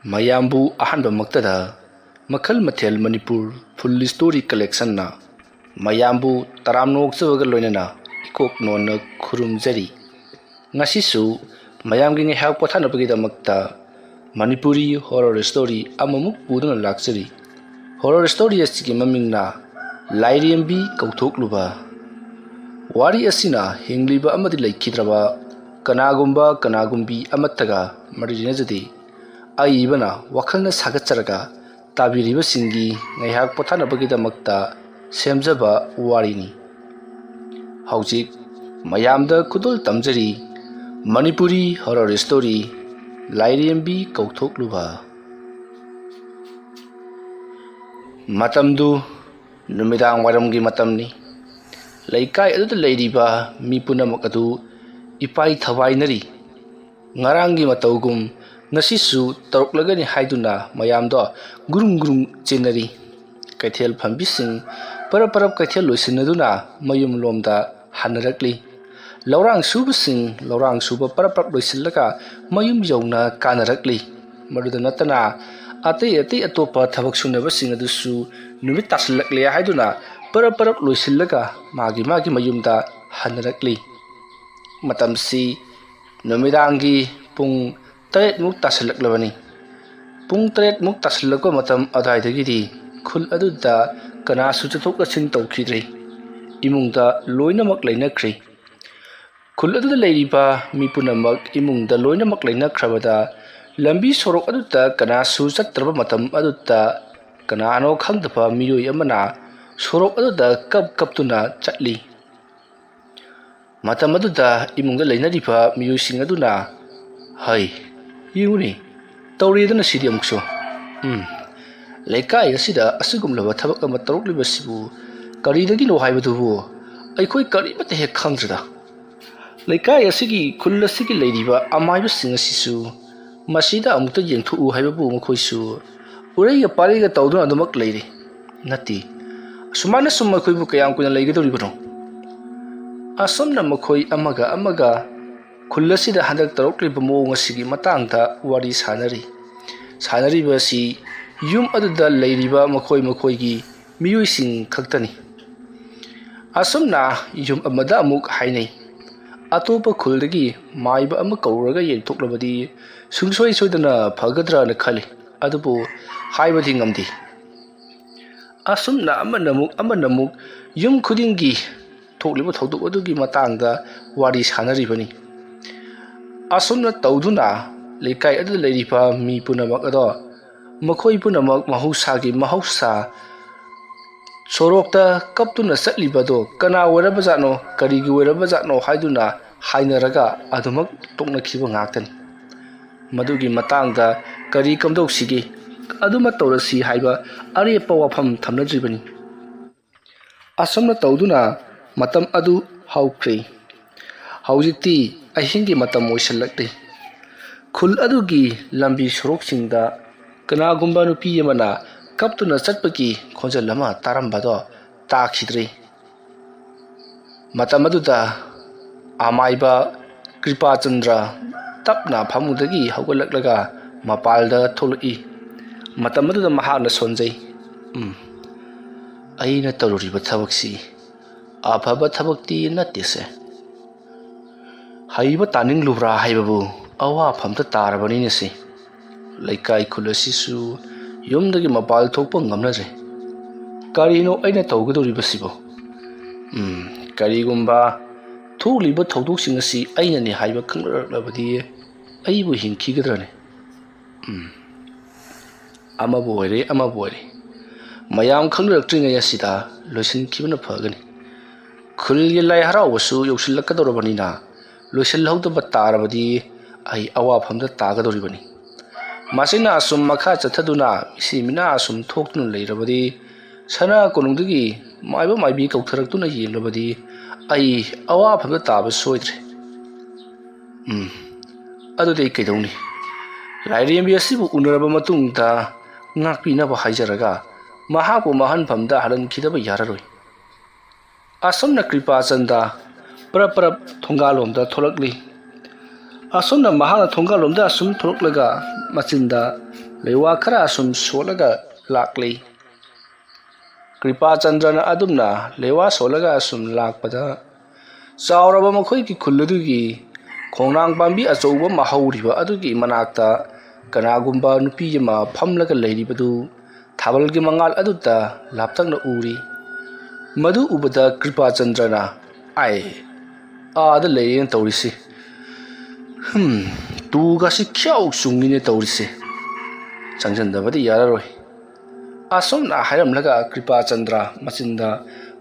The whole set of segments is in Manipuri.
ꯃꯌꯥꯝꯕꯨ ꯑꯍꯥꯟꯕꯃꯛꯇꯗ ꯃꯈꯜ ꯃꯊꯦꯜ ꯃꯅꯤꯄꯨꯔ ꯐꯨꯜ ꯁ꯭ꯇꯣꯔꯤ ꯀꯂꯦꯛꯁꯟꯅ ꯃꯌꯥꯝꯕꯨ ꯇꯔꯥꯝꯅꯣꯛꯆꯕꯒ ꯂꯣꯏꯅꯅ ꯏꯀꯣꯛ ꯅꯣꯟꯅ ꯈꯨꯔꯨꯝꯖꯔꯤ꯫ ꯉꯁꯤꯁꯨ ꯃꯌꯥꯝꯒꯤ ꯉꯥꯏꯍꯥꯛ ꯄꯣꯊꯥꯅꯕꯒꯤꯗꯃꯛꯇ ꯃꯅꯤꯄꯨꯔꯤ ꯍꯣꯔꯔ ꯁ꯭ꯇꯣꯔꯤ ꯑꯃꯃꯨꯛ ꯄꯨꯗꯨꯅ ꯂꯥꯛꯆꯔꯤ꯫ ꯍꯣꯔꯔ ꯁ꯭ꯇꯣꯔꯤ ꯑꯁꯤꯒꯤ ꯃꯃꯤꯡꯅ ꯂꯥꯏꯔꯦꯝꯕꯤ ꯀꯧꯊꯣꯛꯂꯨꯕ꯫ ꯋꯥꯔꯤ ꯑꯁꯤꯅ ꯍꯤꯡꯂꯤꯕ ꯑꯃꯗꯤ ꯂꯩꯈꯤꯗ꯭ꯔꯕ ꯀꯅꯥꯒꯨꯝꯕꯤ ꯑꯃꯠꯇꯒ ꯃꯔꯤ ꯂꯩꯅꯖꯗꯦ꯫ ꯑꯏꯕꯅ ꯋꯥꯈꯜꯅ ꯁꯥꯒꯠꯆꯔꯒ ꯇꯥꯕꯤꯔꯤꯕꯁꯤꯡꯒꯤ ꯉꯥꯏꯍꯥꯛ ꯄꯣꯊꯥꯅꯕꯒꯤꯗꯃꯛꯇ ꯁꯦꯝꯖꯕ ꯋꯥꯔꯤꯅꯤ꯫ ꯍꯧꯖꯤꯛ ꯃꯌꯥꯝꯗ ꯈꯨꯗꯣꯜ ꯇꯝꯖꯔꯤ ꯃꯅꯤꯄꯨꯔꯤ ꯍꯣꯔꯔ ꯁ꯭ꯇꯣꯔꯤ ꯂꯥꯏꯔꯦꯝꯕꯤ ꯀꯧꯊꯣꯛꯂꯨꯕ꯫ ꯃꯇꯝꯗꯨ ꯅꯨꯃꯤꯗꯥꯡ ꯋꯥꯏꯔꯝꯒꯤ ꯃꯇꯝꯅꯤ꯫ ꯂꯩꯀꯥꯏ ꯑꯗꯨꯗ ꯂꯩꯔꯤꯕ ꯃꯤ ꯄꯨꯝꯅꯃꯛ ꯑꯗꯨ ꯏꯄꯥꯏ ꯊꯋꯥꯏꯅꯔꯤ꯫ ꯉꯔꯥꯡꯒꯤ ꯃꯇꯧꯒꯨꯝ ꯉꯁꯤꯁꯨ ꯇꯧꯔꯛꯂꯒꯅꯤ ꯍꯥꯏꯗꯨꯅ ꯃꯌꯥꯝꯗꯣ ꯒꯨꯔꯨꯡ ꯆꯦꯟꯅꯔꯤ꯫ ꯀꯩꯊꯦꯜ ꯐꯝꯕꯤꯁꯤꯡ ꯄꯔꯞ ꯀꯩꯊꯦꯜ ꯂꯣꯏꯁꯤꯟꯅꯗꯨꯅ ꯃꯌꯨꯝ ꯂꯣꯝꯗ ꯍꯟꯅꯔꯛꯂꯤ꯫ ꯂꯧꯔꯥꯡ ꯁꯨꯕꯁꯤꯡ ꯂꯧꯔꯥꯡ ꯁꯨꯕ ꯄꯔꯞ ꯂꯣꯏꯁꯤꯜꯂꯒ ꯃꯌꯨꯝ ꯌꯧꯅ ꯀꯥꯅꯔꯛꯂꯤ꯫ ꯃꯗꯨꯗ ꯅꯠꯇꯅ ꯑꯇꯩ ꯑꯇꯣꯞꯄ ꯊꯕꯛ ꯁꯨꯅꯕꯁꯤꯡ ꯑꯗꯨꯁꯨ ꯅꯨꯃꯤꯠ ꯇꯥꯁꯤꯜꯂꯛꯂꯦ ꯍꯥꯏꯗꯨꯅ ꯄꯔꯞ ꯂꯣꯏꯁꯤꯜꯂꯒ ꯃꯥꯒꯤ ꯃꯌꯨꯝꯗ ꯍꯟꯅꯔꯛꯂꯤ꯫ ꯃꯇꯝꯁꯤ ꯅꯨꯃꯤꯗꯥꯡꯒꯤ ꯄꯨꯡ 8ꯃꯨꯛ ꯇꯥꯁꯤꯜꯂꯛꯂꯕꯅꯤ꯫ ꯄꯨꯡ 8ꯃꯨꯛ ꯇꯥꯁꯤꯜꯂꯛꯄ ꯃꯇꯝ ꯑꯗꯨꯋꯥꯏꯗꯒꯤꯗꯤ ꯈꯨꯜ ꯑꯗꯨꯗ ꯀꯅꯥꯁꯨ ꯆꯠꯊꯣꯛ ꯆꯠꯁꯤꯟ ꯇꯧꯈꯤꯗ꯭ꯔꯦ꯫ ꯏꯃꯨꯡꯗ ꯂꯣꯏꯅꯃꯛ ꯂꯩꯅꯈ꯭ꯔꯦ꯫ ꯈꯨꯜ ꯑꯗꯨꯗ ꯂꯩꯔꯤꯕ ꯃꯤ ꯄꯨꯝꯅꯃꯛ ꯏꯃꯨꯡꯗ ꯂꯣꯏꯅꯃꯛ ꯂꯩꯅꯈ꯭ꯔꯕꯗ ꯂꯝꯕꯤ ꯁꯣꯔꯣꯛ ꯑꯗꯨꯗ ꯀꯅꯥꯁꯨ ꯆꯠꯇ꯭ꯔꯕ ꯃꯇꯝ ꯑꯗꯨꯗ ꯀꯅꯥꯅꯣ ꯈꯪꯗꯕ ꯃꯤꯑꯣꯏ ꯑꯃꯅ ꯁꯣꯔꯣꯛ ꯑꯗꯨꯗ ꯀꯞꯇꯨꯅ ꯆꯠꯂꯤ꯫ ꯃꯇꯝ ꯑꯗꯨꯗ ꯏꯃꯨꯡꯗ ꯂꯩꯅꯔꯤꯕ ꯃꯤꯑꯣꯏꯁꯤꯡ ꯑꯗꯨꯅ "ꯍꯩ ꯌꯦꯡꯉꯨꯅꯦ ꯇꯧꯔꯦꯗꯅ ꯁꯤꯗꯤ ꯑꯃꯨꯛꯁꯨ꯫ ꯂꯩꯀꯥꯏ ꯑꯁꯤꯗ ꯑꯁꯤꯒꯨꯝꯂꯕ ꯊꯕꯛ ꯑꯃ ꯇꯧꯔꯛꯂꯤꯕꯁꯤꯕꯨ ꯀꯔꯤꯗꯒꯤꯅꯣ ꯍꯥꯏꯕꯗꯨꯕꯨ ꯑꯩꯈꯣꯏ ꯀꯔꯤꯃꯠꯇ ꯍꯦꯛ ꯈꯪꯗ꯭ꯔꯦꯗ꯫ ꯂꯩꯀꯥꯏ ꯑꯁꯤꯒꯤ ꯈꯨꯜ ꯑꯁꯤꯒꯤ ꯂꯩꯔꯤꯕ ꯑꯃꯥꯏꯕꯁꯤꯡ ꯑꯁꯤꯁꯨ ꯃꯁꯤꯗ ꯑꯃꯨꯛꯇ ꯌꯦꯡꯊꯣꯛꯎ ꯍꯥꯏꯕꯕꯨ ꯃꯈꯣꯏꯁꯨ ꯎꯔꯩꯒ ꯄꯥꯔꯩꯒ ꯇꯧꯗꯨꯅ ꯑꯗꯨꯃꯛ ꯂꯩꯔꯤ꯫ ꯅꯠꯇꯦ ꯑꯁꯨꯃꯥꯏꯅ ꯁꯨꯝ ꯑꯩꯈꯣꯏꯕꯨ ꯀꯌꯥꯝ ꯀꯨꯏꯅ ꯂꯩꯒꯗꯧꯔꯤꯕꯅꯣ?" ꯑꯁꯨꯝꯅ ꯃꯈꯣꯏ ꯑꯃꯒ ꯈꯨꯜ ꯑꯁꯤꯗ ꯍꯟꯗꯛ ꯇꯧꯔꯛꯂꯤꯕ ꯃꯑꯣꯡ ꯑꯁꯤꯒꯤ ꯃꯇꯥꯡꯗ ꯋꯥꯔꯤ ꯁꯥꯅꯔꯤ꯫ ꯁꯥꯅꯔꯤꯕ ꯑꯁꯤ ꯌꯨꯝ ꯑꯗꯨꯗ ꯂꯩꯔꯤꯕ ꯃꯈꯣꯏꯒꯤ ꯃꯤꯑꯣꯏꯁꯤꯡ ꯈꯛꯇꯅꯤ꯫ ꯑꯁꯨꯝꯅ ꯌꯨꯝ ꯑꯃꯗ ꯑꯃꯨꯛ ꯍꯥꯏꯅꯩ꯫ ꯑꯇꯣꯞꯄ ꯈꯨꯜꯗꯒꯤ ꯃꯥꯏꯕ ꯑꯃ ꯀꯧꯔꯒ ꯌꯦꯡꯊꯣꯛꯂꯕꯗꯤ ꯁꯨꯡꯁꯣꯏ ꯁꯣꯏꯗꯅ ꯐꯒꯗ꯭ꯔꯅ ꯈꯜꯂꯤ, ꯑꯗꯨꯕꯨ ꯍꯥꯏꯕꯗꯤ ꯉꯝꯗꯦ꯫ ꯑꯁꯨꯝꯅ ꯑꯃꯅ ꯑꯃꯨꯛ ꯌꯨꯝ ꯈꯨꯗꯤꯡꯒꯤ ꯊꯣꯛꯂꯤꯕ ꯊꯧꯗꯣꯛ ꯑꯗꯨꯒꯤ ꯃꯇꯥꯡꯗ ꯋꯥꯔꯤ ꯁꯥꯅꯔꯤꯕꯅꯤ꯫ ꯑꯁꯨꯝꯅ ꯇꯧꯗꯨꯅ ꯂꯩꯀꯥꯏ ꯑꯗꯨꯗ ꯂꯩꯔꯤꯕ ꯃꯤ ꯄꯨꯝꯅꯃꯛ ꯑꯗꯣ ꯃꯈꯣꯏ ꯄꯨꯝꯅꯃꯛ ꯃꯍꯧꯁꯥ ꯁꯣꯔꯣꯛꯇ ꯀꯞꯇꯨꯅ ꯆꯠꯂꯤꯕꯗꯣ ꯀꯅꯥ ꯑꯣꯏꯔꯕꯖꯥꯠꯅꯣ ꯀꯔꯤꯒꯤ ꯑꯣꯏꯔꯕꯖꯥꯠꯅꯣ ꯍꯥꯏꯗꯨꯅ ꯍꯥꯏꯅꯔꯒ ꯑꯗꯨꯃꯛ ꯇꯣꯛꯅꯈꯤꯕ ꯉꯥꯛꯇꯅꯤ꯫ ꯃꯗꯨꯒꯤ ꯃꯇꯥꯡꯗ ꯀꯔꯤ ꯀꯝꯗꯧꯁꯤꯒꯦ, ꯑꯗꯨꯃ ꯇꯧꯔꯁꯤ ꯍꯥꯏꯕ ꯑꯔꯦꯞꯄ ꯋꯥꯐꯝ ꯊꯝꯅꯗ꯭ꯔꯤꯕꯅꯤ꯫ ꯑꯁꯨꯝꯅ ꯇꯧꯗꯨꯅ ꯃꯇꯝ ꯑꯗꯨ ꯍꯧꯈ꯭ꯔꯦ꯫ ꯍꯧꯖꯤꯛꯇꯤ ꯑꯍꯤꯡꯒꯤ ꯃꯇꯝ ꯑꯣꯏꯁꯤꯜꯂꯛꯂꯦ꯫ ꯈꯨꯜ ꯑꯗꯨꯒꯤ ꯂꯝꯕꯤ ꯁꯣꯔꯣꯛꯁꯤꯡꯗ ꯀꯅꯥꯒꯨꯝꯕ ꯅꯨꯄꯤ ꯑꯃꯅ ꯀꯞꯇꯨꯅ ꯆꯠꯄꯒꯤ ꯈꯣꯟꯖꯦꯜ ꯑꯃ ꯇꯥꯔꯝꯕꯗꯣ ꯇꯥꯈꯤꯗ꯭ꯔꯦ꯫ ꯃꯇꯝ ꯑꯗꯨꯗ ꯑꯃꯥꯏꯕ ꯀ꯭ꯔꯤꯄꯥꯆꯟꯗ꯭ꯔ ꯇꯞꯅ ꯐꯃꯨꯡꯗꯒꯤ ꯍꯧꯒꯠꯂꯛꯂꯒ ꯃꯄꯥꯜꯗ ꯊꯣꯛꯂꯛꯏ꯫ ꯃꯇꯝ ꯑꯗꯨꯗ ꯃꯍꯥꯛꯅ ꯁꯣꯟꯖꯩ꯫ "ꯑꯩꯅ ꯇꯧꯔꯨꯔꯤꯕ ꯊꯕꯛꯁꯤ ꯑꯐꯕ ꯊꯕꯛꯇꯤ ꯅꯠꯇꯦꯁꯦ꯫ ꯍꯩꯕ ꯇꯥꯅꯤꯡꯂꯨꯕ꯭ꯔꯥ ꯍꯥꯏꯕꯕꯨ ꯑꯋꯥꯐꯝꯗ ꯇꯥꯔꯕꯅꯤꯅꯦꯁꯦ꯫ ꯂꯩꯀꯥꯏ ꯈꯨꯜ ꯑꯁꯤꯁꯨ ꯌꯨꯝꯗꯒꯤ ꯃꯄꯥꯜ ꯊꯣꯛꯄ ꯉꯝꯅꯗ꯭ꯔꯦ꯫ ꯀꯔꯤꯅꯣ ꯑꯩꯅ ꯇꯧꯒꯗꯧꯔꯤꯕꯁꯤꯕꯣ? ꯀꯔꯤꯒꯨꯝꯕ ꯊꯣꯛꯂꯤꯕ ꯊꯧꯗꯣꯛꯁꯤꯡ ꯑꯁꯤ ꯑꯩꯅꯅꯤ ꯍꯥꯏꯕ ꯈꯪꯂꯛꯂꯕꯗꯤ ꯑꯩꯕꯨ ꯍꯤꯡꯈꯤꯒꯗ꯭ꯔꯅꯦ? ꯑꯃꯕꯨ ꯑꯣꯏꯔꯦ ꯃꯌꯥꯝ ꯈꯪꯅꯔꯛꯇ꯭ꯔꯤꯉꯩ ꯑꯁꯤꯗ ꯂꯣꯏꯁꯤꯟꯈꯤꯕꯅ ꯐꯒꯅꯤ꯫ ꯈꯨꯜꯒꯤ ꯂꯥꯏ ꯍꯔꯥꯎꯕꯁꯨ ꯌꯧꯁꯤꯜꯂꯛꯀꯗꯧꯔꯕꯅꯤꯅ ꯂꯣꯏꯁꯤꯜꯍꯧꯗꯕ ꯇꯥꯔꯕꯗꯤ ꯑꯩ ꯑꯋꯥꯐꯝꯗ ꯇꯥꯒꯗꯧꯔꯤꯕꯅꯤ꯫ ꯃꯁꯤꯅ ꯑꯁꯨꯝ ꯃꯈꯥ ꯆꯠꯊꯗꯨꯅ ꯃꯤꯁꯤ ꯃꯤꯅꯥ ꯑꯁꯨꯝ ꯊꯣꯛꯇꯨꯅ ꯂꯩꯔꯕꯗꯤ, ꯁꯅꯥ ꯀꯣꯅꯨꯡꯗꯒꯤ ꯃꯥꯏꯕ ꯃꯥꯏꯕꯤ ꯀꯧꯊꯔꯛꯇꯨꯅ ꯌꯦꯡꯂꯕꯗꯤ ꯑꯩ ꯑꯋꯥꯐꯝꯗ ꯇꯥꯕ ꯁꯣꯏꯗ꯭ꯔꯦ꯫ ꯑꯗꯨꯗꯤ ꯑꯩ ꯀꯩꯗꯧꯅꯤ? ꯂꯥꯏꯔꯦꯝꯕꯤ ꯑꯁꯤꯕꯨ ꯎꯅꯔꯕ ꯃꯇꯨꯡꯗ ꯉꯥꯛꯄꯤꯅꯕ ꯍꯥꯏꯖꯔꯒ ꯃꯍꯥꯛꯄꯨ ꯃꯍꯟꯐꯝꯗ ꯍꯜꯍꯟꯈꯤꯗꯕ ꯌꯥꯔꯔꯣꯏ." ꯑꯁꯨꯝꯅ ꯀ꯭ꯔꯤꯄꯥꯆꯟꯗ ꯄꯔꯞ ꯊꯣꯡꯒꯥꯜꯂꯣꯝꯗ ꯊꯣꯛꯂꯛꯂꯤ꯫ ꯑꯁꯨꯝꯅ ꯃꯍꯥꯛꯅ ꯊꯣꯡꯒꯥꯜꯂꯣꯝꯗ ꯑꯁꯨꯝ ꯊꯣꯛꯂꯛꯂꯒ ꯃꯆꯤꯟꯗ lewa khara asum solaga lakli Kripa Chandrana adumna lewa solaga asum lakpada chauraba makhoi ki khulludugi khongnang pambi achouba mahauriba adugi manakta kanagumba nupi ama phamlaga leiribadu thabalgi mangal aduta laptangna uri madu ubada Kripa Chandrana ai ada leyen tawrisi tu ga si khyau sungine tawrisi changjandabadi yararoi asomna hairamlaga Kripa Chandra machinda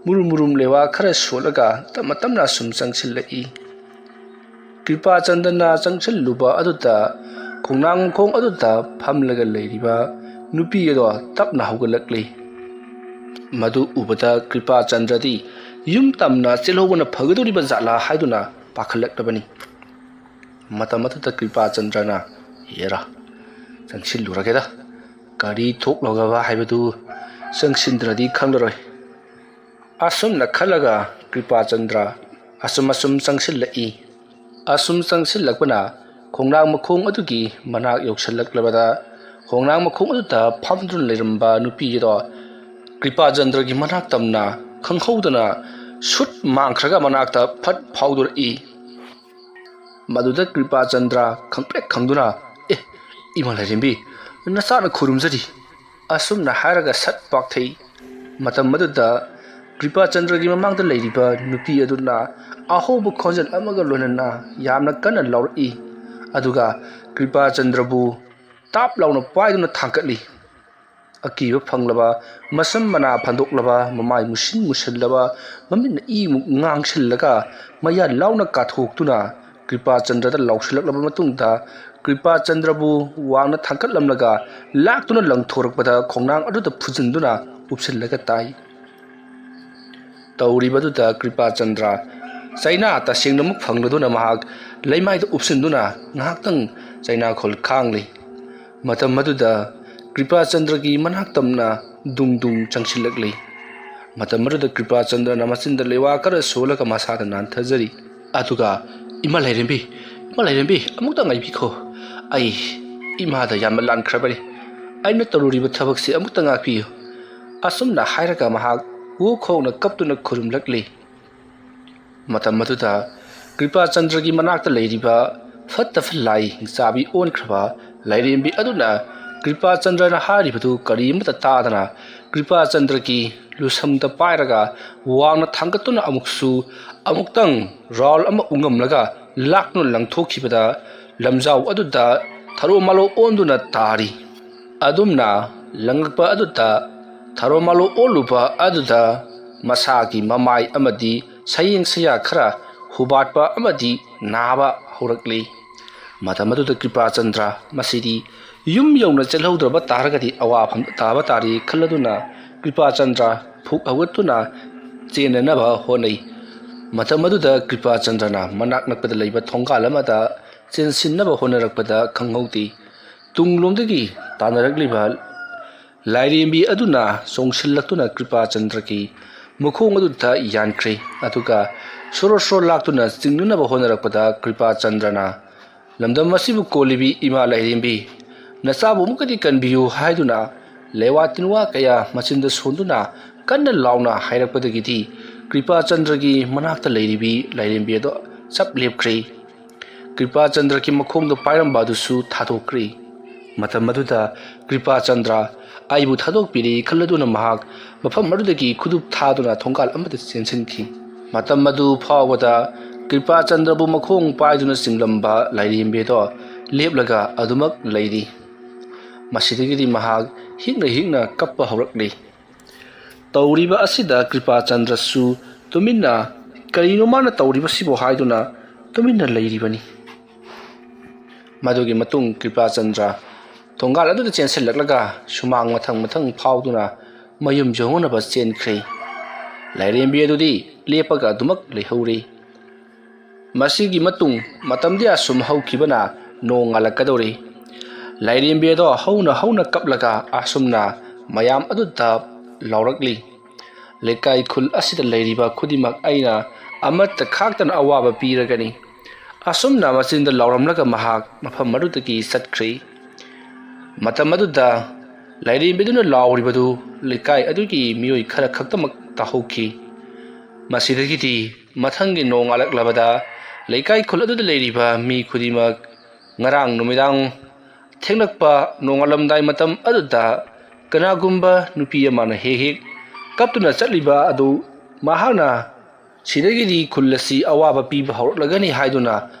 murum lewa khara solaga tamatamna sum changchillai Kripa Chandana changchilluba aduta khongnang khong aduta phamlaga leiriba nupi ado tapna haugalakli madu ubada Kripa Chandradi yum tamna chelhobana phagadoriba jala haiduna pakhalaktabani matamata Kripa Chandrana yera changchillurageda kari thok logaba haibadu changsindradi khanglaroi asumna khalaga Kripa Chandra asum changchillai asum changchillakbana khongnang makhong adugi manak yoksallaklabada khongnang makhong aduta phamdrun leiramba nupi ado Kripa Chandra gi manak tamna khangkhaudana sut mangkhraga manakta phat phaudur maduda Kripa Chandra khangplek khangduna imalairimbi nasana khurumjari asumna haraga sat pakthei matam maduda Kripa Chandra gi mamangda leiriba nupi aduna ahobu khonjal amaga lonana yamna kana lauri aduga Kripa Chandra bu tap launa paiduna thangkatli akiba phanglaba masam mana phandoklaba mamai mushallaba mamin muk ngangsillaga maya launa kathoktuna Kripa Chandra da lausilaklaba matungda Kripa Chandra bu wangna thangkatlamlaga laktuna langthorakpada khongnang aduda phujinduna upsillaga tai tawribaduda Kripa Chandra China ta singnamu phangladuna mahak leimai da upsinduna ngaktang China khol khangli matam maduda Kripa Chandra gi manak tamna dung changchilakli matam maduda Kripa Chandra na machinda lewa kara solaga masada nan thajari atuga imalairimbi amukta ngaibi kho ai imada yamma lan khrabari aina taruriba thabakse amukta ngakpi asumna hairaga mahak wo khona kaptuna khurumlakli matam maduda Kripa Chandra gi manakta leiriba fatta falai chabi on khraba lairimbi aduna Kripa Chandra na haribadu karimata tadana Kripa Chandra gi lusamda pairaga wangna thangkatuna amuktang raul ama ungamlaga lakno langthokhibada lamjau aduda tharo malo onduna tari adumna langakpa aduda tharo malo olupa aduda masagi mamai amadi sayeng saya khara hubatpa amadi naba horakli matamaduda Kripa Chandra masidi yum yawna chelhaudraba taragadi awafam taba tari khalladuna Kripa Chandra phuk awatuna chenanaba honai matamaduda Kripa Chandra na manak nakpada leiba thongkalamada chensinnaba honarakpada khanghauti tunglomdagi tanarakliba lairimbi aduna songsillaktuna Kripa Chandra ki mukhong aduta yankre atuga sorosor laktuna chingnunaba honarakpada Kripa Chandra na lamdam masibu kolibi ima lairimbi nasabu mukadi kanbiyu haiduna lewatinwa kaya machinda sonduna kanna launa hairakpadagidi Kripa Chandra gi manakta lairimbi ado chap lepkre Kripa Chandra ki makhongdo pairamba dusu thadokre matam maduda Kripa Chandra aibu thadokpiri khalladuna mahak mafam madudagi khudup thaduna thongkal amada chensinki matam madu phawada Kripa Chandra bu makhong paiduna simlamba lairimbi do leplaga adumak lairi masidagiri mahak hingna kappa haurakli tawriba asida Kripa Chandra su tuminna karino mana tawriba sibo haiduna tuminna lairibani madugi matung Kripa Chandra thongal aduda chensillaklaga sumang mathang phawduna mayum jongonaba chenkre lairimbi adudi lepaga dumak leihori masigi matung matamdi asum haukibana nongalakadori lairimbi ado hauna kaplaga asumna mayam aduda laurakli lekai khul asida leiriba khudimak aina amatta khaktana awaba piragani asumna machinda lauramlaga mahak mafam madudagi satkre ꯃꯇꯝ ꯑꯗꯨꯗ ꯂꯥꯏꯔꯦꯝꯕꯤꯗꯨꯅ ꯂꯥꯎꯔꯤꯕꯗꯨ ꯂꯩꯀꯥꯏ ꯑꯗꯨꯒꯤ ꯃꯤꯑꯣꯏ ꯈꯔ ꯈꯛꯇꯃꯛ ꯇꯥꯍꯧꯈꯤ꯫ ꯃꯁꯤꯗꯒꯤꯗꯤ ꯃꯊꯪꯒꯤ ꯅꯣꯡ ꯉꯥꯜꯂꯛꯂꯕꯗ ꯂꯩꯀꯥꯏ ꯈꯨꯜ ꯑꯗꯨꯗ ꯂꯩꯔꯤꯕ ꯃꯤ ꯈꯨꯗꯤꯡꯃꯛ ꯉꯔꯥꯡ ꯅꯨꯃꯤꯗꯥꯡ ꯊꯦꯡꯂꯛꯄ ꯅꯣꯡꯉꯥꯜꯂꯝꯗꯥꯏ ꯃꯇꯝ ꯑꯗꯨꯗ ꯀꯅꯥꯒꯨꯝꯕ ꯅꯨꯄꯤ ꯑꯃꯅ ꯍꯦꯛ ꯀꯞꯇꯨꯅ ꯆꯠꯂꯤꯕ ꯑꯗꯨ ꯃꯍꯥꯛꯅ ꯁꯤꯗꯒꯤꯗꯤ ꯈꯨꯜ ꯑꯁꯤ ꯑꯋꯥꯕ ꯄꯤꯕ ꯍꯧꯔꯛꯂꯒꯅꯤ ꯍꯥꯏꯗꯨꯅ